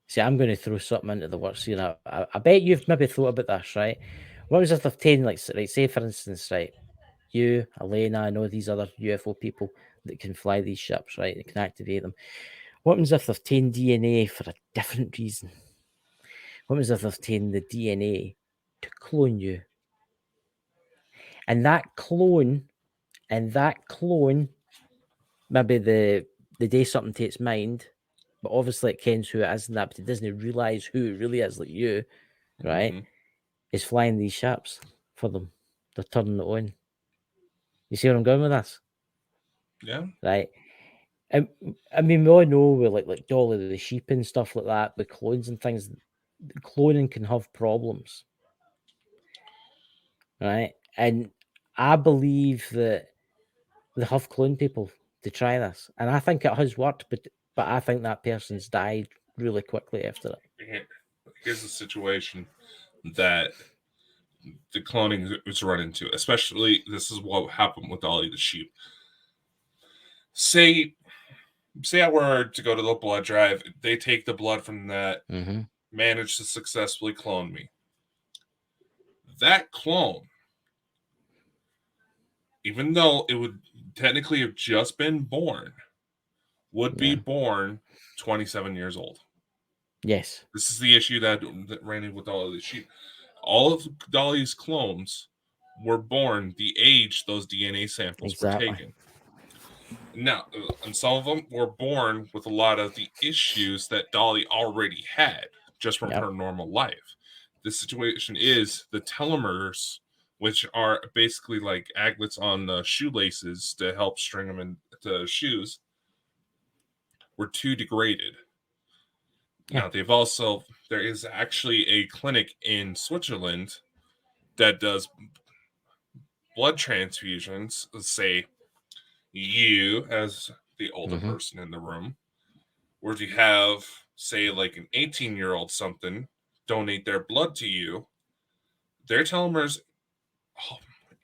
See, I'm going to throw something into the works here. I bet you've maybe thought about this, right? What was if they've taken, like, right, say for instance, right, you, Elena, I know these other UFO people that can fly these ships, right? They can activate them. What happens if they've taken DNA for a different reason? What happens if they've taken the DNA to clone you? And that clone, maybe the day something takes mind, but obviously it kens who it is and that, but it doesn't realise who it really is, like you, right? Mhm. Is flying these ships for them. They're turning it on. You see where I'm going with this? Yeah. Right. I mean, we all know with like Dolly the sheep and stuff like that, with clones and things, cloning can have problems. Right. And I believe that they have cloned people to try this. And I think it has worked, but I think that person's died really quickly after it. Here's the situation that the cloning is run into, especially this is what happened with Dolly the sheep. Say I were to go to the blood drive, they take the blood from that, manage to successfully clone me. That clone, even though it would technically have just been born, would be born 27 years old. Yes. This is the issue that ran in with Dolly the sheep. All of Dolly's clones were born the age those DNA samples were taken. Now, and some of them were born with a lot of the issues that Dolly already had just from her normal life. The situation is the telomeres, which are basically like aglets on the shoelaces to help string them into shoes, were too degraded. Now, there is actually a clinic in Switzerland that does blood transfusions. Let's say you, as the older person in the room, or if you have, say, like an 18-year-old something, donate their blood to you, their telomeres,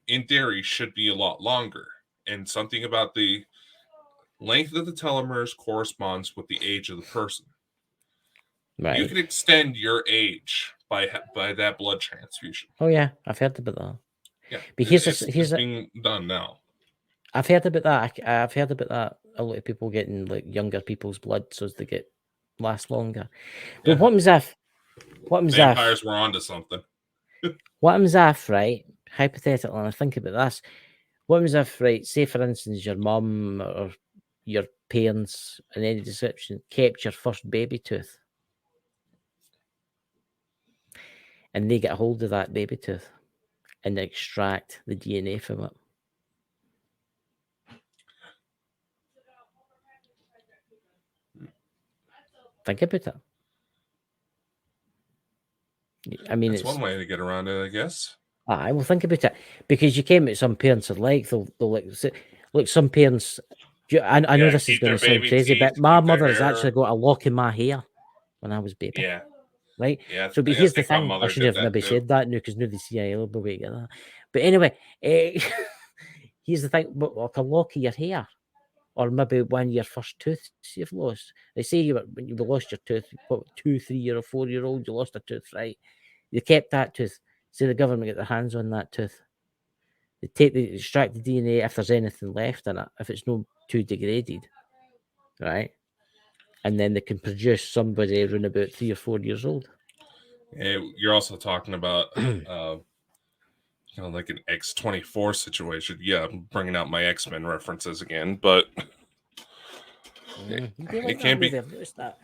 in theory, should be a lot longer. And something about the length of the telomeres corresponds with the age of the person. Right. You can extend your age by that blood transfusion. Oh yeah, I've heard about that. Yeah, but it's being done now. I've heard about that. I've heard about that. A lot of people getting like younger people's blood so as they last longer. But what happens if vampires were onto something? What happens if, right? Hypothetically, and I think about this. What happens if, right? Say for instance, your mum or your parents, in any description, kept your first baby tooth, and they get a hold of that baby tooth and extract the DNA from it. Think about it. I mean, it's one way to get around it, I guess. I will think about it, because you came at some parents are like they'll like look, some parents. I know this is going to sound crazy, but my mother has actually got a lock in my hair when I was baby. Yeah. Right. Yeah. So, but here's the thing. I should have maybe said that now, because now the CIA will be waiting that. But anyway, here's the thing. But like a lock of your hair, or maybe one of your first tooth you've lost. They say when you lost your tooth, what, 2, 3 or 4-year-old, you lost a tooth, right? They kept that tooth. Say the government get their hands on that tooth. They extract the DNA if there's anything left in it, if it's not too degraded, right? And then they can produce somebody around about 3 or 4 years old. You're also talking about like an X-24 situation. Yeah, I'm bringing out my X-Men references again, but it can be. That.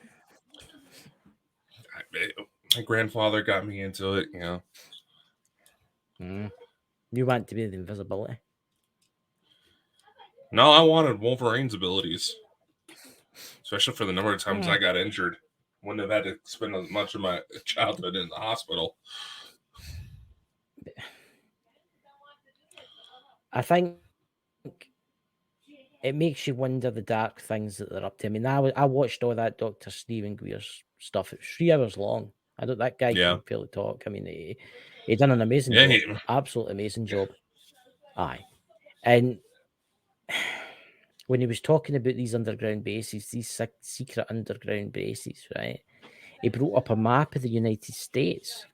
My grandfather got me into it, You want to be the invisibility. No, I wanted Wolverine's abilities, especially for the number of times I got injured. Wouldn't have had to spend as much of my childhood in the hospital. I think it makes you wonder the dark things that they're up to. I mean, I watched all that Dr. Stephen Greer's stuff. It was 3 hours long. That guy can barely talk. I mean, he done an amazing job. Absolutely amazing job. Aye. And when he was talking about these underground bases, these secret underground bases, right? He brought up a map of the United States.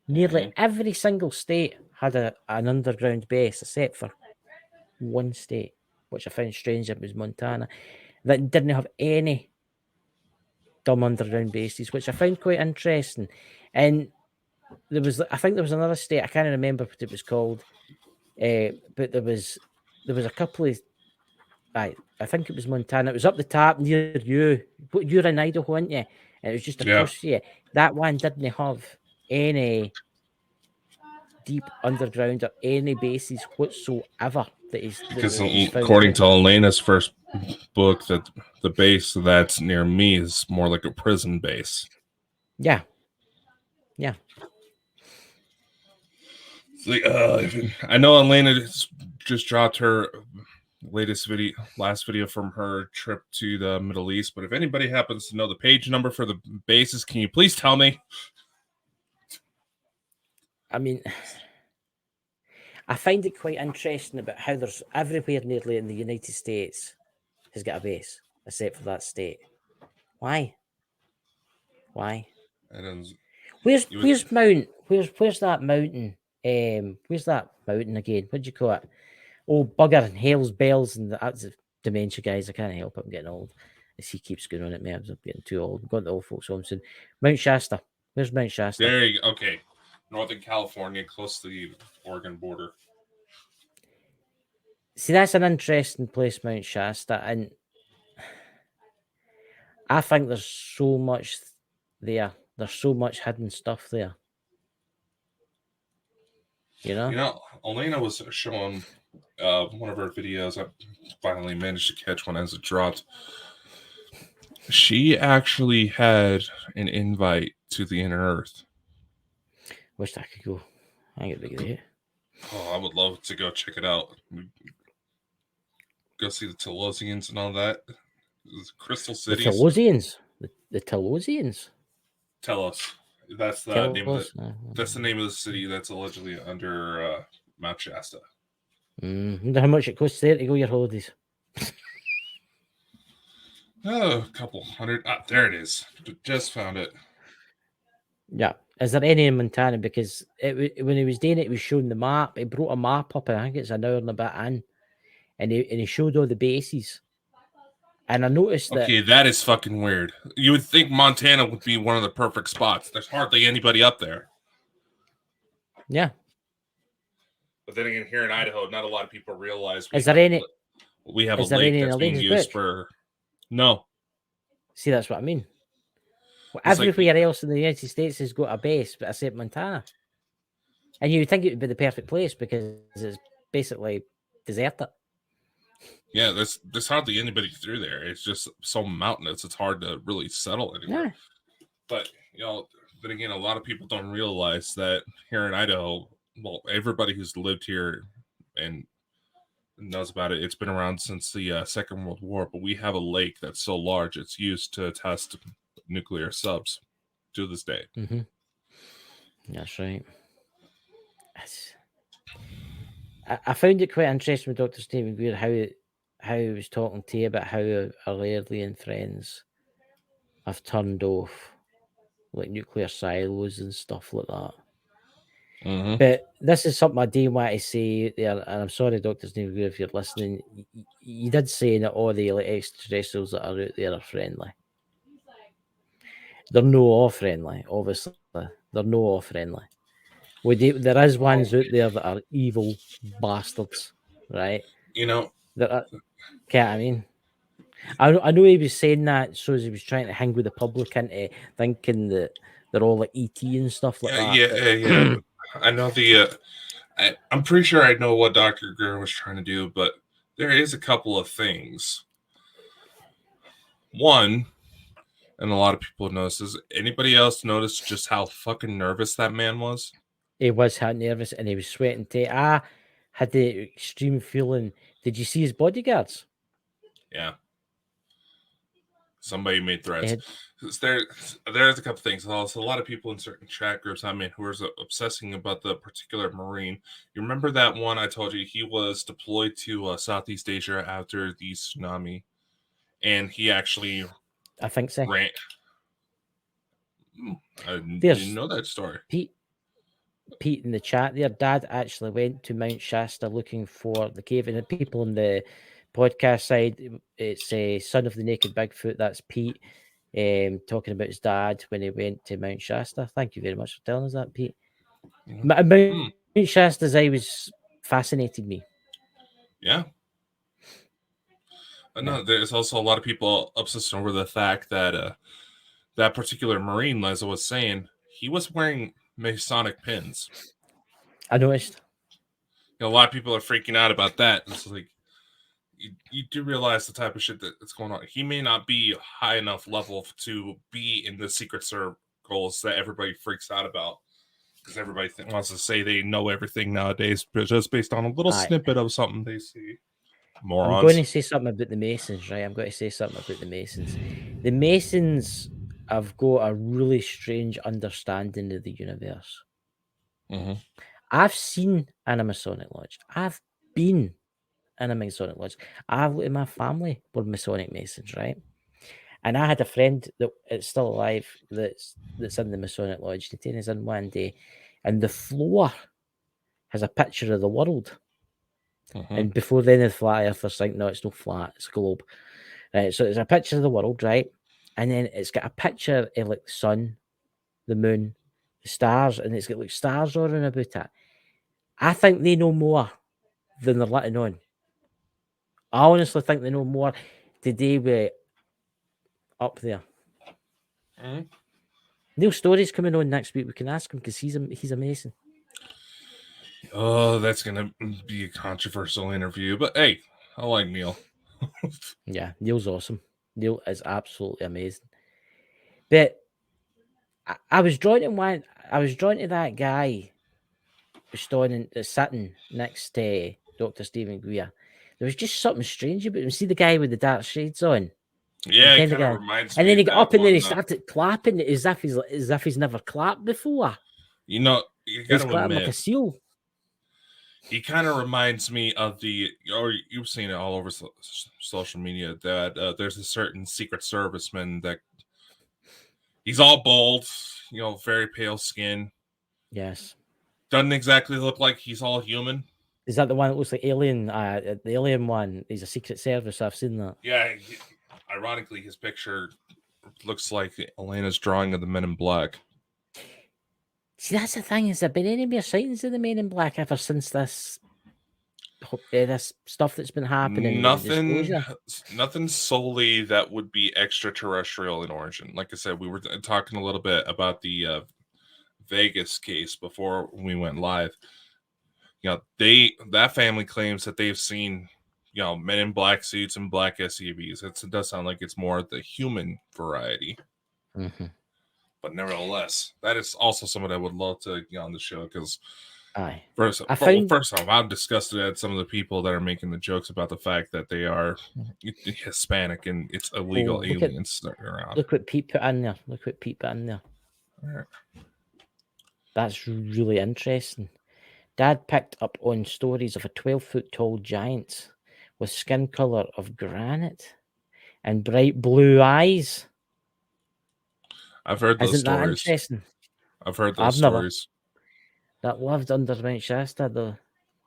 Nearly every single state had an underground base, except for one state, which I found strange. It was Montana, that didn't have any dumb underground bases, which I found quite interesting. And I think there was another state, I can't remember what it was called, but there was a couple of, I think it was Montana. It was up the top near you. You're in Idaho, aren't you? And it was just across you. That one didn't have any deep underground or any bases whatsoever. Because according to Elena's first book, that the base that's near me is more like a prison base. Yeah. I know Elena just dropped her last video from her trip to the Middle East, but if anybody happens to know the page number for the bases, can you please tell me? I mean, I find it quite interesting about how there's everywhere nearly in the United States has got a base, except for that state. Why? Where's that mountain? Where's that mountain again? What do you call it? Oh, bugger and Hell's Bells, and that's the dementia, guys. I can't help it. I'm getting old. As he keeps going on at me, I'm getting too old. I'm going to old folks' home soon. Mount Shasta. Where's Mount Shasta? There you go. Okay. Northern California, close to the Oregon border. See, that's an interesting place, Mount Shasta, and I think there's so much there. There's so much hidden stuff there. You know, Elena was showing one of her videos. I finally managed to catch one as it dropped. She actually had an invite to the Inner Earth. Wish I could go. I get big there. Oh, I would love to go check it out. Go see the Telosians and all that. Crystal Cities. The Telosians. The Telosians. Telos. That's the name of it. That's the name of the city that's allegedly under Mount Shasta. Wonder how much it costs there to go your holidays. Oh, a couple hundred. There it is. Just found it. Yeah. Is there any in Montana? Because when he was doing it, he was showing the map. He brought a map up, and I think it's an hour and a bit in. And he showed all the bases. And I noticed that... Okay, that is fucking weird. You would think Montana would be one of the perfect spots. There's hardly anybody up there. Yeah. But then again, here in Idaho, not a lot of people realize we have a lake that's being used for... No. See, that's what I mean. Well, everywhere else in the United States has got a base, but except Montana. And you would think it would be the perfect place because it's basically deserted. Yeah, there's hardly anybody through there. It's just so mountainous. It's hard to really settle anywhere. Yeah. But, then again, a lot of people don't realize that here in Idaho, well, everybody who's lived here and knows about it, it's been around since the Second World War, but we have a lake that's so large it's used to test nuclear subs to this day. Mm-hmm. That's right. I found it quite interesting with Dr. Stephen Greer how he was talking to you about how our alien friends have turned off like nuclear silos and stuff like that. Mm-hmm. But this is something I do want to say there, and I'm sorry, Dr. Stephen Greer, if you're listening. You did say that all the extraterrestrials that are out there are friendly. They're no all friendly, obviously. They're no all friendly. There is ones out there that are evil bastards, right? I mean, I know he was saying that so he was trying to hang with the public into thinking that they're all like ET and stuff like that. Yeah. I know I'm pretty sure I know what Dr. Greer was trying to do, but there is a couple of things. One, and a lot of people notice, is anybody else notice just how fucking nervous that man was? He was nervous and he was sweating. I had the extreme feeling. Did you see his bodyguards? Yeah. Somebody made threats. Had, There's a couple things. Also, a lot of people in certain chat groups who are obsessing about the particular Marine. You remember that one I told you? He was deployed to Southeast Asia after the tsunami, and he actually I think so. ran. I didn't know that story. Pete in the chat there, Dad actually went to Mount Shasta looking for the cave. And the people on the podcast side, it's a son of the naked Bigfoot. That's Pete talking about his dad when he went to Mount Shasta. Thank you very much for telling us that, Pete. Mount Shasta's always fascinated me. Yeah. No, there's also a lot of people obsessed over the fact that that particular Marine, as I was saying, he was wearing Masonic pins. I noticed. A lot of people are freaking out about that. It's like you do realize the type of shit that's going on. He may not be high enough level to be in the secret circles that everybody freaks out about, because everybody wants to say they know everything nowadays, but just based on a little snippet of something they see. Morons. I'm going to say something about the Masons, right? I'm going to say something about the Masons. The Masons have got a really strange understanding of the universe. Mm-hmm. I've seen in a Masonic lodge. I've been in a Masonic lodge. My family were Masonic Masons, right? And I had a friend that is still alive that's in the Masonic lodge. He came in one day, and the floor has a picture of the world. Mm-hmm. And before then, the flat earthers think, no, it's not flat, it's a globe. Right, so it's a picture of the world, right? And then it's got a picture of like the sun, the moon, the stars, and it's got like stars all around about it. I think they know more than they're letting on. I honestly think they know more today we're up there. Mm-hmm. Neil Story's coming on next week. We can ask him because he's amazing. Oh, that's gonna be a controversial interview, but hey, I like Neil. Yeah, Neil's awesome. Neil is absolutely amazing. But I was drawn to one. I was drawn to that guy sitting next to Dr. Stephen Greer. There was just something strange about him. See the guy with the dark shades on. Yeah, it kind of reminds me. And then he got up and then he one, started clapping as if he's never clapped before. You know, you He's gotta clapping admit, like a seal. he kind of reminds me of or you've seen it all over social media, that there's a certain Secret Serviceman that he's all bald, very pale skin. Yes. Doesn't exactly look like he's all human. Is that the one that looks like Alien? The Alien one. He's a Secret Service. I've seen that. Yeah. Ironically, his picture looks like Elena's drawing of the Men in Black. See, that's the thing. Has there been any more sightings of the Men in Black ever since this stuff that's been happening? Nothing solely that would be extraterrestrial in origin. Like I said, we were talking a little bit about the Vegas case before we went live. That family claims that they've seen men in black suits and black SUVs. It does sound like it's more the human variety. Mm-hmm. But nevertheless, that is also someone I would love to get on the show, because first off, I'm disgusted at some of the people that are making the jokes about the fact that they are Hispanic and it's illegal aliens around. Look what Pete put in there. All right. That's really interesting. Dad picked up on stories of a 12-foot tall giant with skin color of granite and bright blue eyes. I've heard those Isn't that stories. interesting? I've heard those stories. That lived under Mount Shasta, though,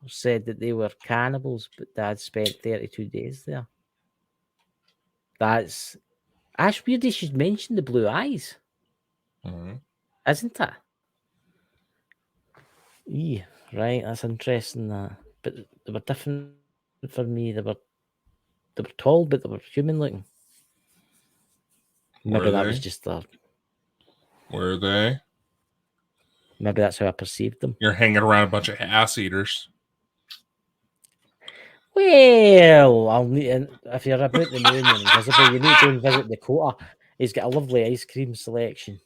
said that they were cannibals, but Dad spent 32 days there. That's weird they should mention the blue eyes. Mm-hmm. Isn't it? Yeah, right, that's interesting. But they were different for me. They were tall, but they were human looking. Maybe that was just the. Were they? Maybe that's how I perceived them. You're hanging around a bunch of ass eaters. Well, I'll need if you're about the moon and invisible, you need to go and visit Dakota. He's got a lovely ice cream selection.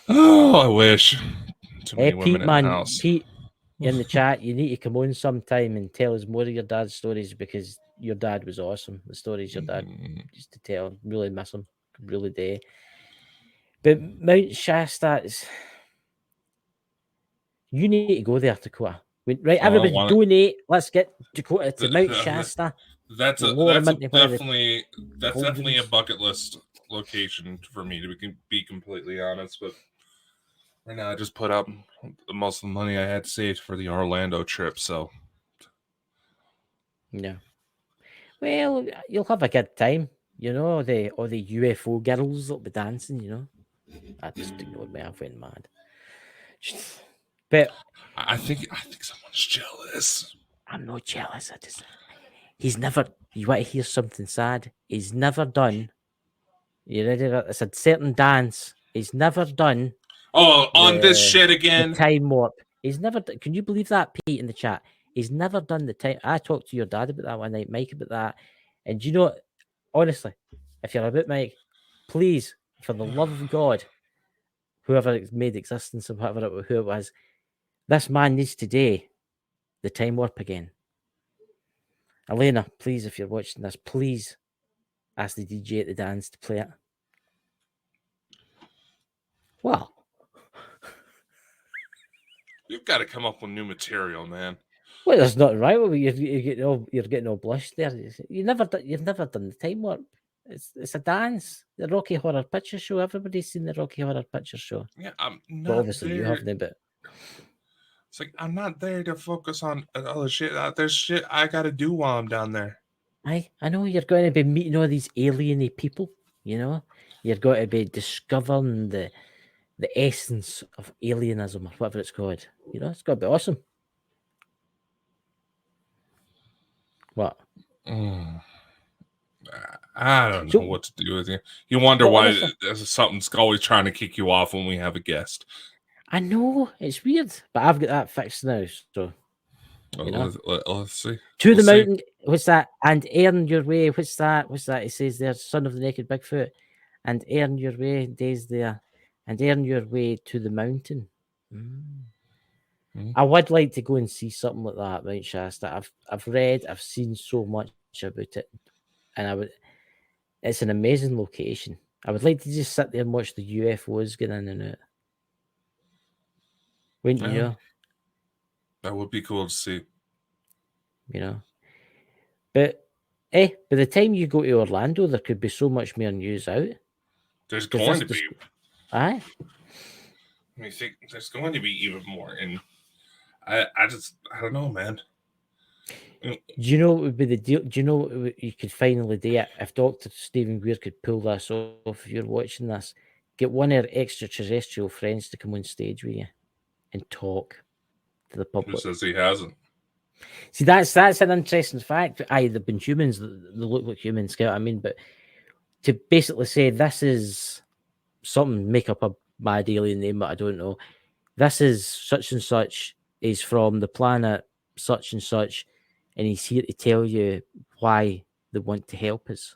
Oh, I wish. Too many Hey, women Pete, in man, the house. Pete, in the chat, you need to come on sometime and tell us more of your dad's stories because your dad was awesome. The stories your dad used to tell, really miss him, really do. But Mount Shasta is. You need to go there, Dakota. Right, everybody donate. Let's get Dakota to Mount Shasta. That's definitely a bucket list location for me, to be completely honest. But right now, I just put up most of the money I had saved for the Orlando trip. So yeah, well, you'll have a good time. You know, all the UFO girls that'll be dancing. You know, I just ignored me. I went mad. But I think someone's jealous. I'm not jealous. He's never. You want to hear something sad? He's never done. You ready? It's a certain dance. He's never done. Oh, on this shit again. The time warp. He's never. Can you believe that, Pete, in the chat? He's never done the time. I talked to your dad about that one night, Mike, about that. And you know, honestly, if you're about Mike, please, for the love of God, whoever made existence or who it was, this man needs to do the time warp again. Elena, please, if you're watching this, please ask the DJ at the dance to play it. Well, you've got to come up with new material, man. Well, that's not right. You're getting all blushed there. You've never done the time warp. It's a dance. The Rocky Horror Picture Show. Everybody's seen the Rocky Horror Picture Show. Yeah, I'm not. But obviously, there. You haven't. But it's like I'm not there to focus on other shit. There's shit I got to do while I'm down there. I know you're going to be meeting all these alieny people. You know, you're going to be discovering the essence of alienism or whatever it's called. You know, it's got to be awesome. What? I don't know what to do with you. You wonder why something's always trying to kick you off when we have a guest. I know, it's weird, but I've got that fixed now. So, let's see. To the mountain. What's that? And earn your way. What's that? It says there, son of the naked Bigfoot. And earn your way, days there. And earn your way to the mountain. I would like to go and see something like that, Mount Shasta. I've seen so much about it, and it's an amazing location. I would like to just sit there and watch the UFOs get in and out. Wouldn't you? That would be cool to see. You know, but by the time you go to Orlando, there could be so much more news out. There's going to be. Aye. I think there's going to be even more, and I don't know, man. Do you know what would be the deal? Do you know what you could finally do it if Dr. Stephen Greer could pull this off? If you're watching this, get one of our extraterrestrial friends to come on stage with you and talk to the public. Who says he hasn't? See, that's an interesting fact. They've been humans that look like humans, get what I mean? But to basically say this is something, make up a bad alien name, but I don't know. This is such and such. He's from the planet such and such, and he's here to tell you why they want to help us.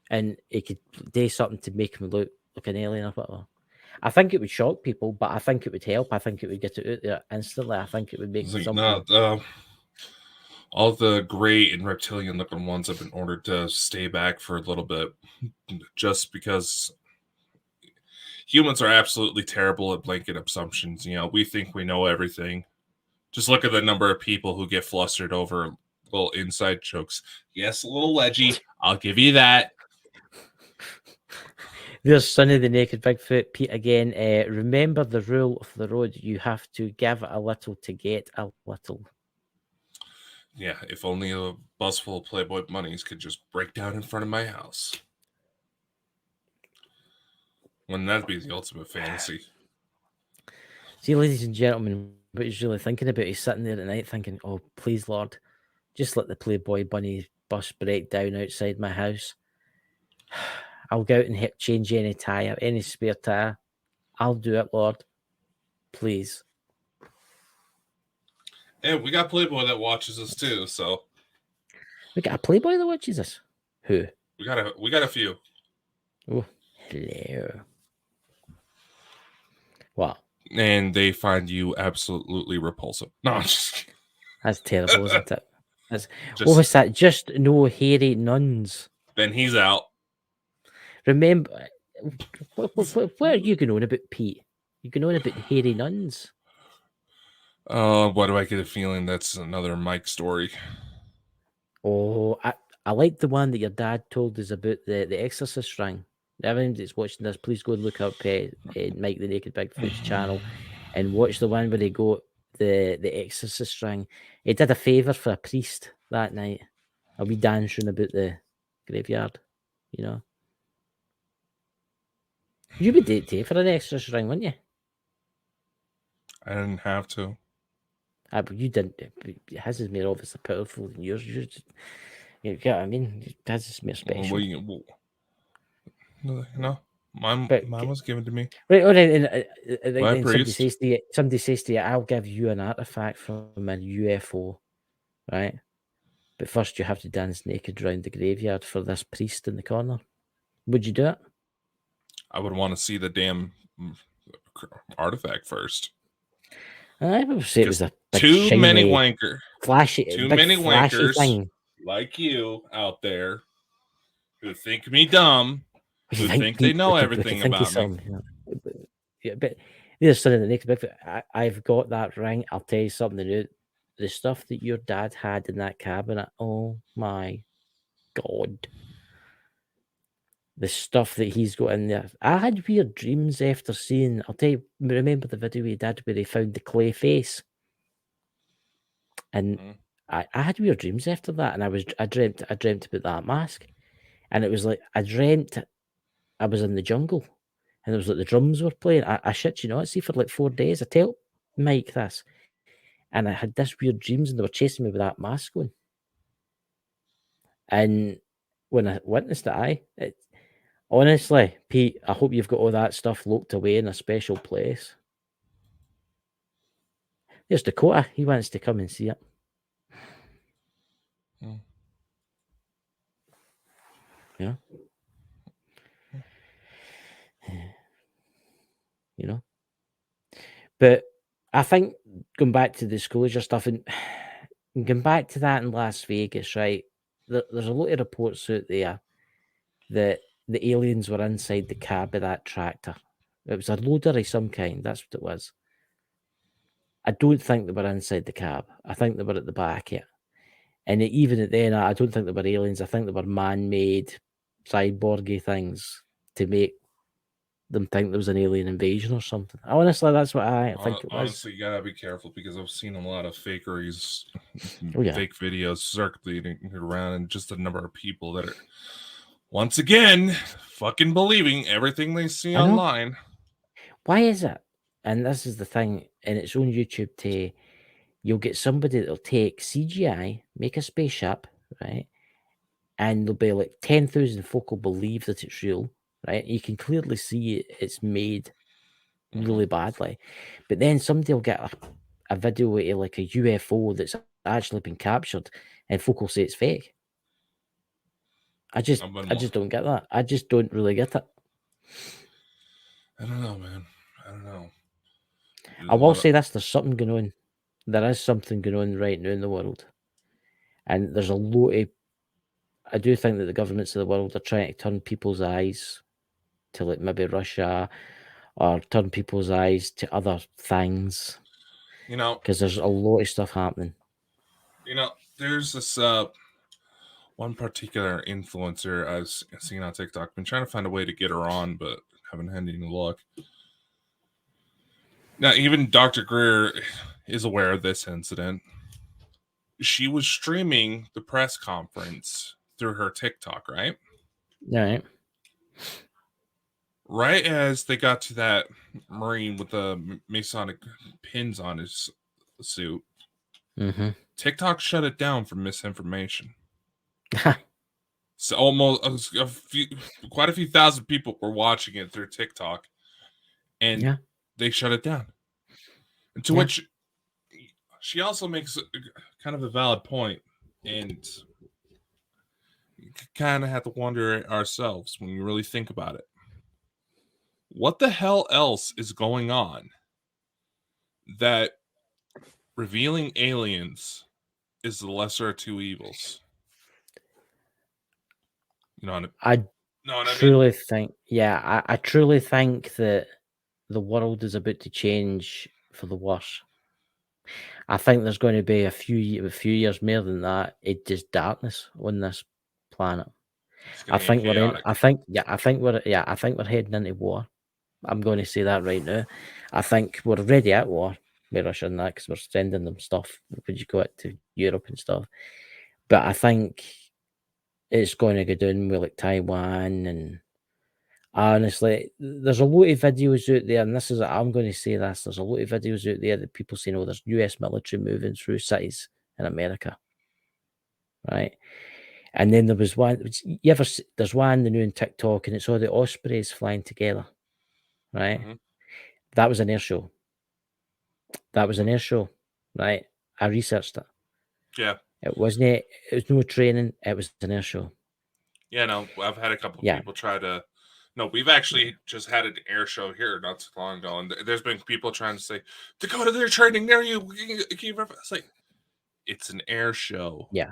And he could do something to make him look like an alien or whatever. I think it would shock people, but I think it would help. I think it would get it out there instantly. I think it would make something. All the gray and reptilian looking ones have been ordered to stay back for a little bit, just because humans are absolutely terrible at blanket assumptions. You know, we think we know everything. Just look at the number of people who get flustered over little inside jokes. Yes, a little ledgy. I'll give you that. There's Son of the Naked Bigfoot, Pete again. Remember the rule of the road. You have to give a little to get a little. Yeah, if only a bus full of Playboy bunnies could just break down in front of my house. Wouldn't that be the ultimate fantasy? See, ladies and gentlemen, what he's really thinking about, he's sitting there at night thinking, oh, please, Lord, just let the Playboy bunny bus break down outside my house. I'll go out and change any tire, any spare tire. I'll do it, Lord. Please. And we got Playboy that watches us too, so. We got a Playboy that watches us. Who? We got a few. Oh, hello. What? And they find you absolutely repulsive. No, I'm just kidding. That's terrible, isn't it? That's, Just- what was that? Just no hairy nuns. Then he's out. Remember, what are you going on about, Pete? You going on about hairy nuns? Why do I get a feeling that's another Mike story? Oh, I like the one that your dad told us about the Exorcist ring. Everyone that's watching this, please go and look up Mike the Naked Bigfoot's channel and watch the one where they go the Exorcist ring. He did a favour for a priest that night. A wee dancing about the graveyard, you know. You would date for an Exorcist ring, wouldn't you? I didn't have to. But you didn't. His is more obviously powerful than yours. You get what I mean? His is more special. No, mine was given to me. Right, all right. And By a somebody priest. says to you, I'll give you an artifact from a UFO, right? But first you have to dance naked around the graveyard for this priest in the corner. Would you do it? I would want to see the damn artifact first. I would say it was a big, Too shiny, many wankers thing. like you out there who think me dumb, who think they know everything about me. Yeah, but there's something that makes me. I've got that ring. I'll tell you something. The stuff that your dad had in that cabinet. Oh my God. The stuff that he's got in there. I had weird dreams after seeing. I'll tell you. Remember the video he did where he found the clay face, and I had weird dreams after that, and I dreamt about that mask, and it was like I dreamt I was in the jungle, and it was like the drums were playing. I shit you not. See, for like 4 days, I tell Mike this, and I had this weird dreams, and they were chasing me with that mask on. And when I witnessed it, honestly, Pete, I hope you've got all that stuff locked away in a special place. There's Dakota. He wants to come and see it. Yeah. You know. But I think going back to disclosure stuff and going back to that in Las Vegas, right? There's a lot of reports out there that the aliens were inside the cab of that tractor. It was a loader of some kind. That's what it was. I don't think they were inside the cab. I think they were at the back of it. And even at then, I don't think they were aliens. I think they were man-made, cyborgy things to make them think there was an alien invasion or something. Honestly, that's what I think it was. Honestly, you gotta be careful because I've seen a lot of fakeries, yeah. fake videos circulating around, and just the number of people that are, once again, fucking believing everything they see online. Why is it? And this is the thing, in its own YouTube, you'll get somebody that'll take CGI, make a spaceship, right? And there'll be like 10,000 folk will believe that it's real, right? You can clearly see it's made really badly. But then somebody will get a video of like a UFO that's actually been captured and folk will say it's fake. I just don't get that. I just don't really get it. I don't know, man. I don't know. I will say this, there's something going on. There is something going on right now in the world. And there's a lot of, I do think that the governments of the world are trying to turn people's eyes to like maybe Russia or turn people's eyes to other things. You know, because there's a lot of stuff happening. You know, there's this one particular influencer I've seen on TikTok. Been trying to find a way to get her on, but haven't had any luck. Now, even Dr. Greer is aware of this incident. She was streaming the press conference through her TikTok, right? Right. Right as they got to that Marine with the Masonic pins on his suit, TikTok shut it down for misinformation. So almost quite a few thousand people were watching it through TikTok, and they shut it down. And to which she also makes kind of a valid point, and kind of have to wonder ourselves when you really think about it. What the hell else is going on that revealing aliens is the lesser of two evils? You know what I mean? truly think, I truly think that the world is about to change for the worse. I think there's going to be a few years more than that. It's just darkness on this planet. I think we're heading into war. I'm going to say that right now. I think we're already at war with Russia and that, because we're sending them stuff. Would you go it to Europe and stuff? But I think it's going to go down with like Taiwan, and honestly, there's a lot of videos out there, and I'm going to say this. There's a lot of videos out there that people say, "Oh, there's US military moving through cities in America," right? And then there was one. There's one the new on TikTok, and it's all the ospreys flying together, right? Mm-hmm. That was an air show. Right? I researched it. Yeah. It wasn't. It was no training. It was an air show. Yeah, no, I've had a couple of people try to. No, we've actually just had an air show here not too long ago, and there's been people trying to say, Dakota, they're training near you. It's like, it's an air show. Yeah.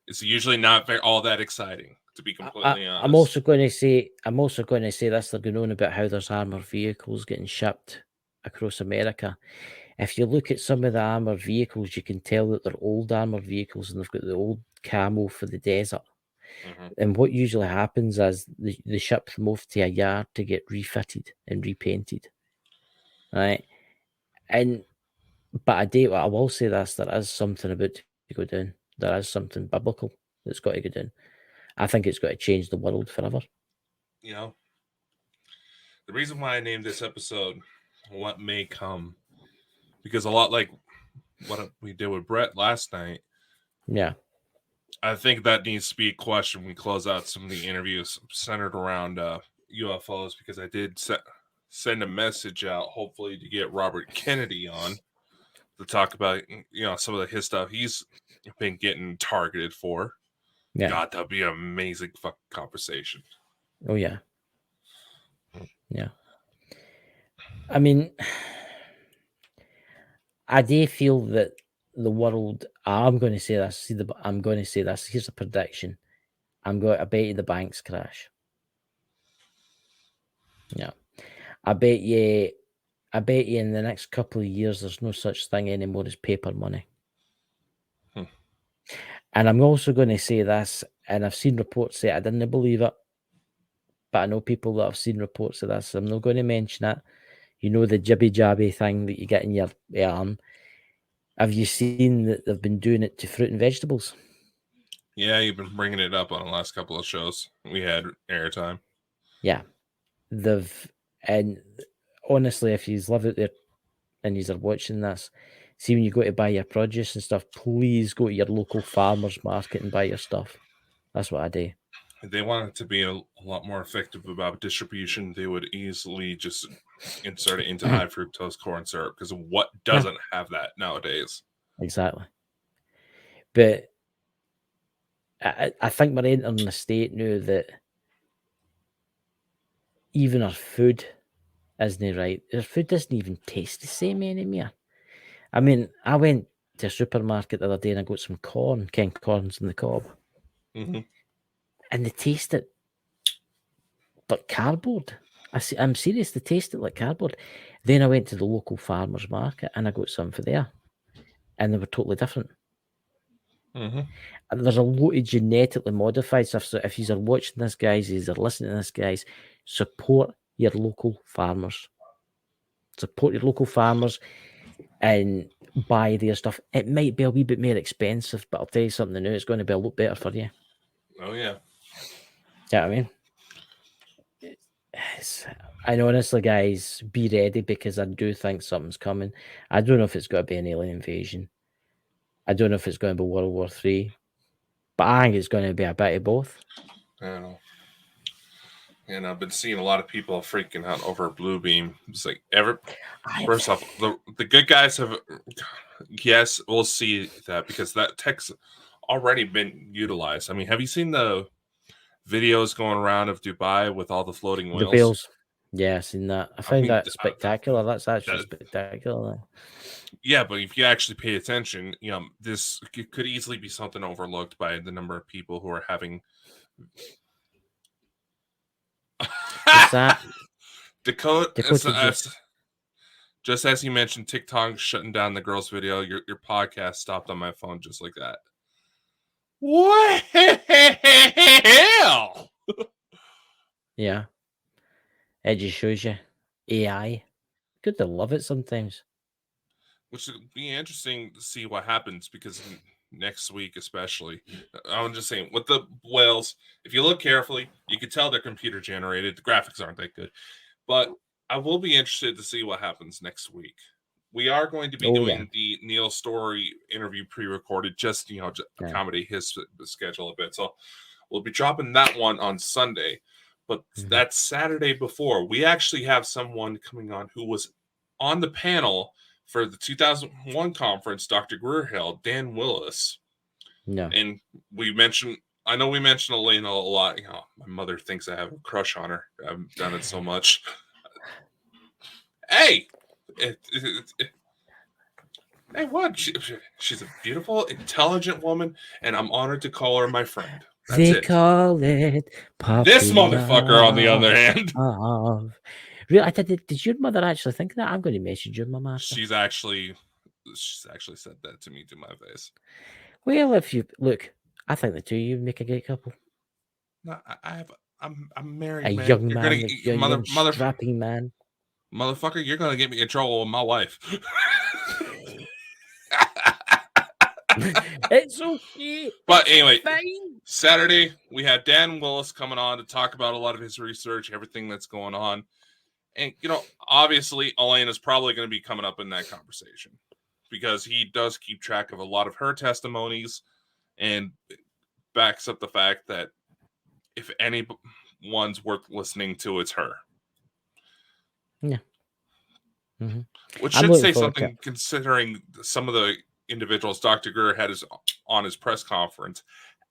It's usually not all that exciting, to be completely honest. I'm also going to say this. They're going on about how there's armored vehicles getting shipped across America. If you look at some of the armored vehicles, you can tell that they're old armored vehicles, and they've got the old camo for the desert. Mm-hmm. And what usually happens is they ship them off to a yard to get refitted and repainted, right? But I will say this: there is something about to go down. There is something biblical that's got to go down. I think it's got to change the world forever. You know, the reason why I named this episode "What May Come," because a lot like what we did with Bret last night. Yeah. I think that needs to be a question when we close out some of the interviews centered around UFOs, because I did send a message out, hopefully to get Robert Kennedy on to talk about, some of his stuff he's been getting targeted for. Yeah. God, that'd be an amazing fucking conversation. Oh, yeah. Yeah. I mean, I do feel that the world, I'm going to say this. I'm going to say this. Here's a prediction. I bet you the banks crash. Yeah. I bet you in the next couple of years, there's no such thing anymore as paper money. And I'm also going to say this, and I've seen reports say I didn't believe it, but I know people that have seen reports of this. I'm not going to mention it. You know, the jibby jabby thing that you get in your arm. Have you seen that they've been doing it to fruit and vegetables? Yeah, you've been bringing it up on the last couple of shows we had airtime. Yeah, and honestly, if you live out there and you are watching this, see when you go to buy your produce and stuff, please go to your local farmers market and buy your stuff. That's what I do. If they wanted to be a lot more effective about distribution, they would easily just insert it into high fructose corn syrup, because what doesn't have that nowadays? Exactly. But I think we're entering a state now that even our food isn't right. Our food doesn't even taste the same anymore. I mean, I went to a supermarket the other day and I got some corn, Ken corns in the cob. Mm-hmm. And they taste it like cardboard. I'm serious, they taste it like cardboard. Then I went to the local farmer's market and I got some for there. And they were totally different. Mm-hmm. And there's a lot of genetically modified stuff. So if you are watching this, guys, if you're listening to this, guys, support your local farmers. Support your local farmers and buy their stuff. It might be a wee bit more expensive, but I'll tell you something new, it's going to be a lot better for you. Oh, yeah. Yeah, I mean, and honestly, guys, be ready, because I do think something's coming. I don't know if it's going to be an alien invasion. I don't know if it's going to be World War III, but I think it's going to be a bit of both. I don't know. And I've been seeing a lot of people freaking out over Blue Beam. It's like, first off, the good guys have, yes, we'll see that, because that tech's already been utilized. I mean, have you seen the videos going around of Dubai with all the floating The whales. whales. Yeah, I seen that. I found mean, that spectacular. That's actually that- spectacular. Yeah, but if you actually pay attention, this could easily be something overlooked by the number of people who are having. What's that? Dakota just... just as you mentioned, TikTok shutting down the girls' video, your podcast stopped on my phone just like that. What hell? Yeah. It just shows you AI. Good to love it sometimes. Which would be interesting to see what happens, because next week especially, I'm just saying, with the whales, if you look carefully, you can tell they're computer generated. The graphics aren't that good. But I will be interested to see what happens next week. We are going to be doing the Neil Story interview pre-recorded, just accommodate his schedule a bit. So we'll be dropping that one on Sunday. But that Saturday before, we actually have someone coming on who was on the panel for the 2001 conference, Dr. Greer held, Dan Willis. No. And I know we mentioned Elena a lot. My mother thinks I have a crush on her. I've done it so much. Hey! Hey, what? She's a beautiful, intelligent woman, and I'm honored to call her my friend. That's call it this motherfucker, on the other hand. Really, did your mother actually think that? I'm going to message your mum after. She's actually said that to me to my face. Well, if you look, I think the two of you make a great couple. No, I'm married. A man. young You're man, gonna, strapping man. Motherfucker, you're gonna get me in trouble with my wife. It's okay. But anyway, Fine. Saturday we had Dan Willis coming on to talk about a lot of his research, everything that's going on. And, obviously, Elena's probably going to be coming up in that conversation because he does keep track of a lot of her testimonies and backs up the fact that if anyone's worth listening to, it's her. Yeah. Mm-hmm. Which should say something considering some of the individuals Dr. Greer had on his press conference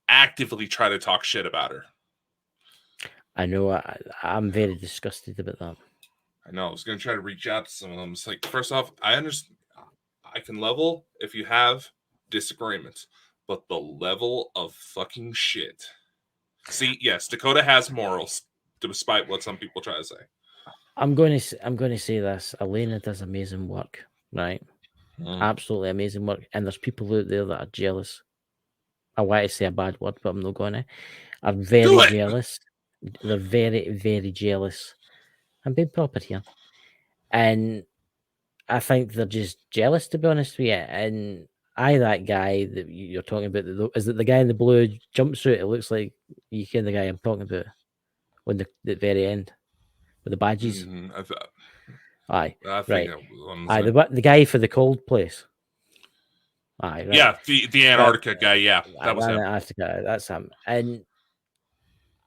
actively try to talk shit about her. I know. I'm very disgusted about that. I know. I was going to try to reach out to some of them. It's like, first off, I understand. I can level if you have disagreements, but the level of fucking shit. See, yes, Dakota has morals, despite what some people try to say. I'm going to say this. Elena does amazing work, right? Absolutely amazing work. And there's people out there that are jealous. I want to say a bad word, but I'm not going to. Are very jealous. They're very, very jealous. I'm being proper here. And I think they're just jealous, to be honest with you. And that guy that you're talking about, is it the guy in the blue jumpsuit? It looks like you can the guy I'm talking about on the very end with the badges. Aye, right. The guy for the cold place. Aye, right. Yeah, the Antarctica guy. Yeah, that was him. Antarctica, that's him. And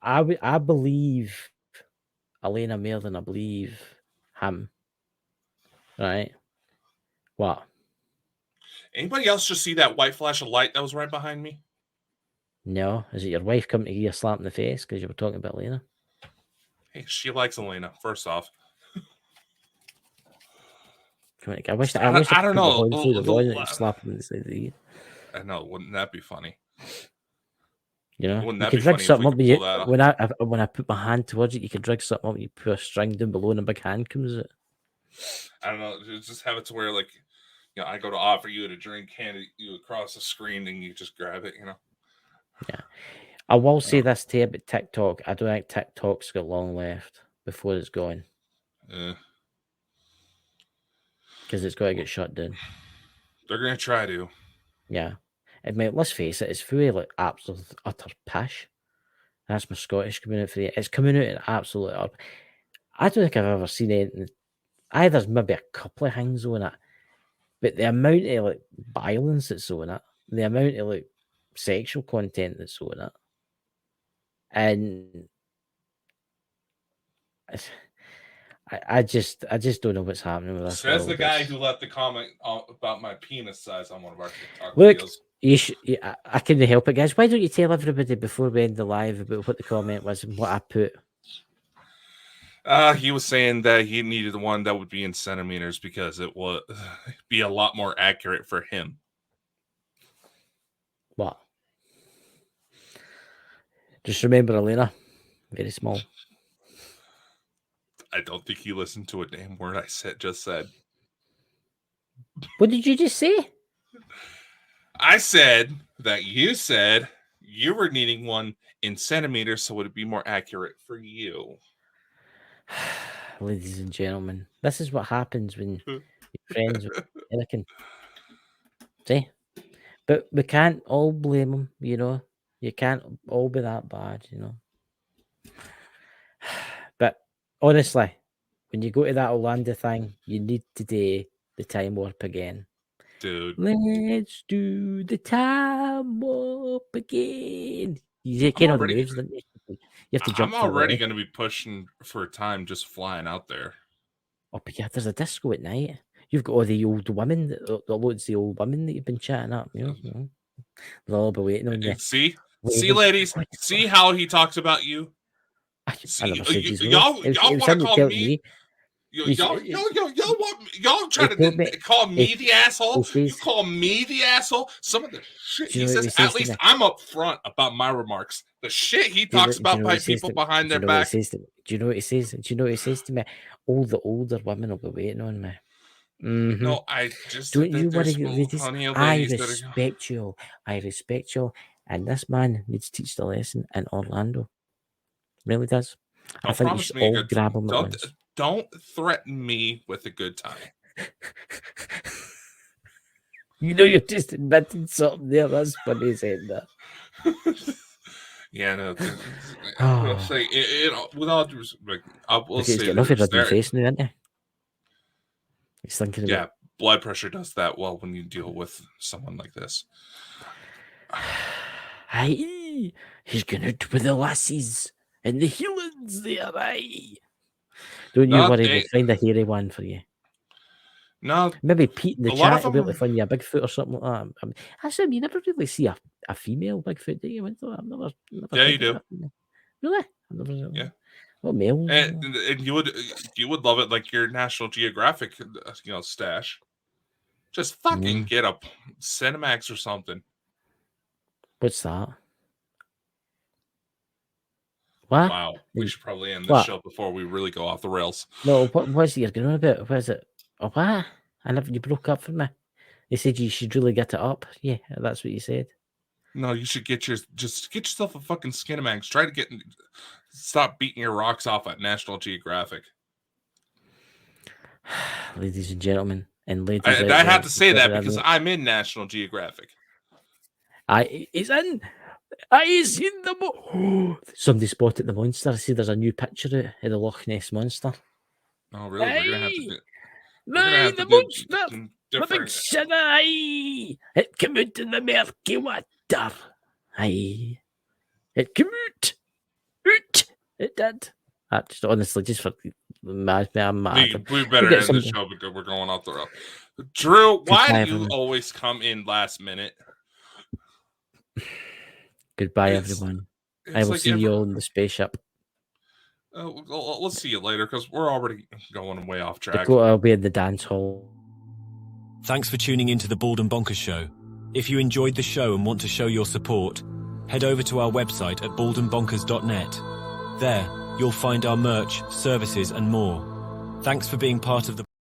I believe Elena more than I believe him. Right? What? Anybody else just see that white flash of light that was right behind me? No. Is it your wife coming to give you a slap in the face because you were talking about Elena? Hey, she likes Elena, first off. I wish I don't know. Slap him in the side of the ear. I know. Wouldn't that be funny? Wouldn't that be funny something up when I put my hand towards it, you can drag something up, you put a string down below and a big hand comes out. I don't know. Just have it to where, like, I go to offer you a drink, hand it you across the screen, and you just grab it, Yeah. I will say this to you about TikTok. I don't think TikTok's got long left before it's going. Because it's got to get shut down. They're going to try to. Yeah. I mean, let's face it, it's fully like absolute utter pish. That's my Scottish coming out for you. It's coming out in absolute. I don't think I've ever seen anything. There's maybe a couple of things on it, but the amount of like violence that's on it, the amount of like sexual content that's on it, and I just don't know what's happening with this. Says the guy who left the comment about my penis size on one of our TikTok videos. I couldn't help it, guys. Why don't you tell everybody before we end the live about what the comment was and what I put? He was saying that he needed one that would be in centimeters because it would be a lot more accurate for him. What? Just remember, Elena, very small. I don't think he listened to a damn word I just said. What did you just say? I said that you said you were needing one in centimeters, so it would be more accurate for you. Ladies and gentlemen, this is what happens when you're friends with Anakin. See? But we can't all blame him, you know. You can't all be that bad, you know. But honestly, when you go to that Orlando thing, you need to do the time warp again. Dude. Let's do the time warp again. You get all the moves, don't you? You have to jump. I'm already going to be pushing for time just flying out there. Oh, but yeah, there's a disco at night. You've got all the old women, loads of the old women that you've been chatting up. You know? They'll all be waiting on you. See, ladies, see how he talks about you. See, y'all want to call me? Y'all trying to call me the asshole? You call me the asshole? Some of the shit he says, at least I'm up front about my remarks. The shit he talks about by people behind their back. Do you know what he says? Do you know what he says to me? All the older women will be waiting on me. Mm-hmm. No, I just don't you worry, ladies. I respect you. I respect you. And this man needs to teach the lesson in Orlando. Really does. I think you should all grab him at once. Don't threaten me with a good time. You know, you're just admitting something there. That's funny saying that. Yeah, no. I'll say with all due respect, I will say he's getting off your face now, isn't he? He's thinking about... Yeah, blood pressure does that well when you deal with someone like this. Aye, he's going out with the lassies and the healings there, aye. Don't you worry, we'll find a hairy one for you. No. Maybe Pete in the chat will be able to find you a Bigfoot or something like that. Actually, you never really see a female Bigfoot, do you? I've never yeah, you do. Really? I've never, yeah. Well, male. And you would love it like your National Geographic, stash. Just fucking get a Cinemax or something. What's that? What? Wow, we should probably end this show before we really go off the rails. No, what's he going on about? What is it? Oh, what? You broke up for me. They said you should really get it up. Yeah, that's what you said. No, you should get yourself a fucking Skinemax. Try to stop beating your rocks off at National Geographic. Ladies and gentlemen, and ladies, I have to say that because I'm in National Geographic. He's in. I seen the somebody spotted the monster. I see there's a new picture out of the Loch Ness monster. Oh, really? We're gonna have to do. The monster, the big sinner. Aye, it came out in the murky water. Aye, it came out. It did. Honestly, just for mad. I'm mad. We better end the show because we're going off the road. Drew, why do you always come in last minute? Goodbye, everyone. I will see you all in the spaceship. We'll see you later because we're already going way off track. I'll be in the dance hall. Thanks for tuning into the Bald and Bonkers Show. If you enjoyed the show and want to show your support, head over to our website at baldandbonkers.net. There, you'll find our merch, services, and more. Thanks for being part of the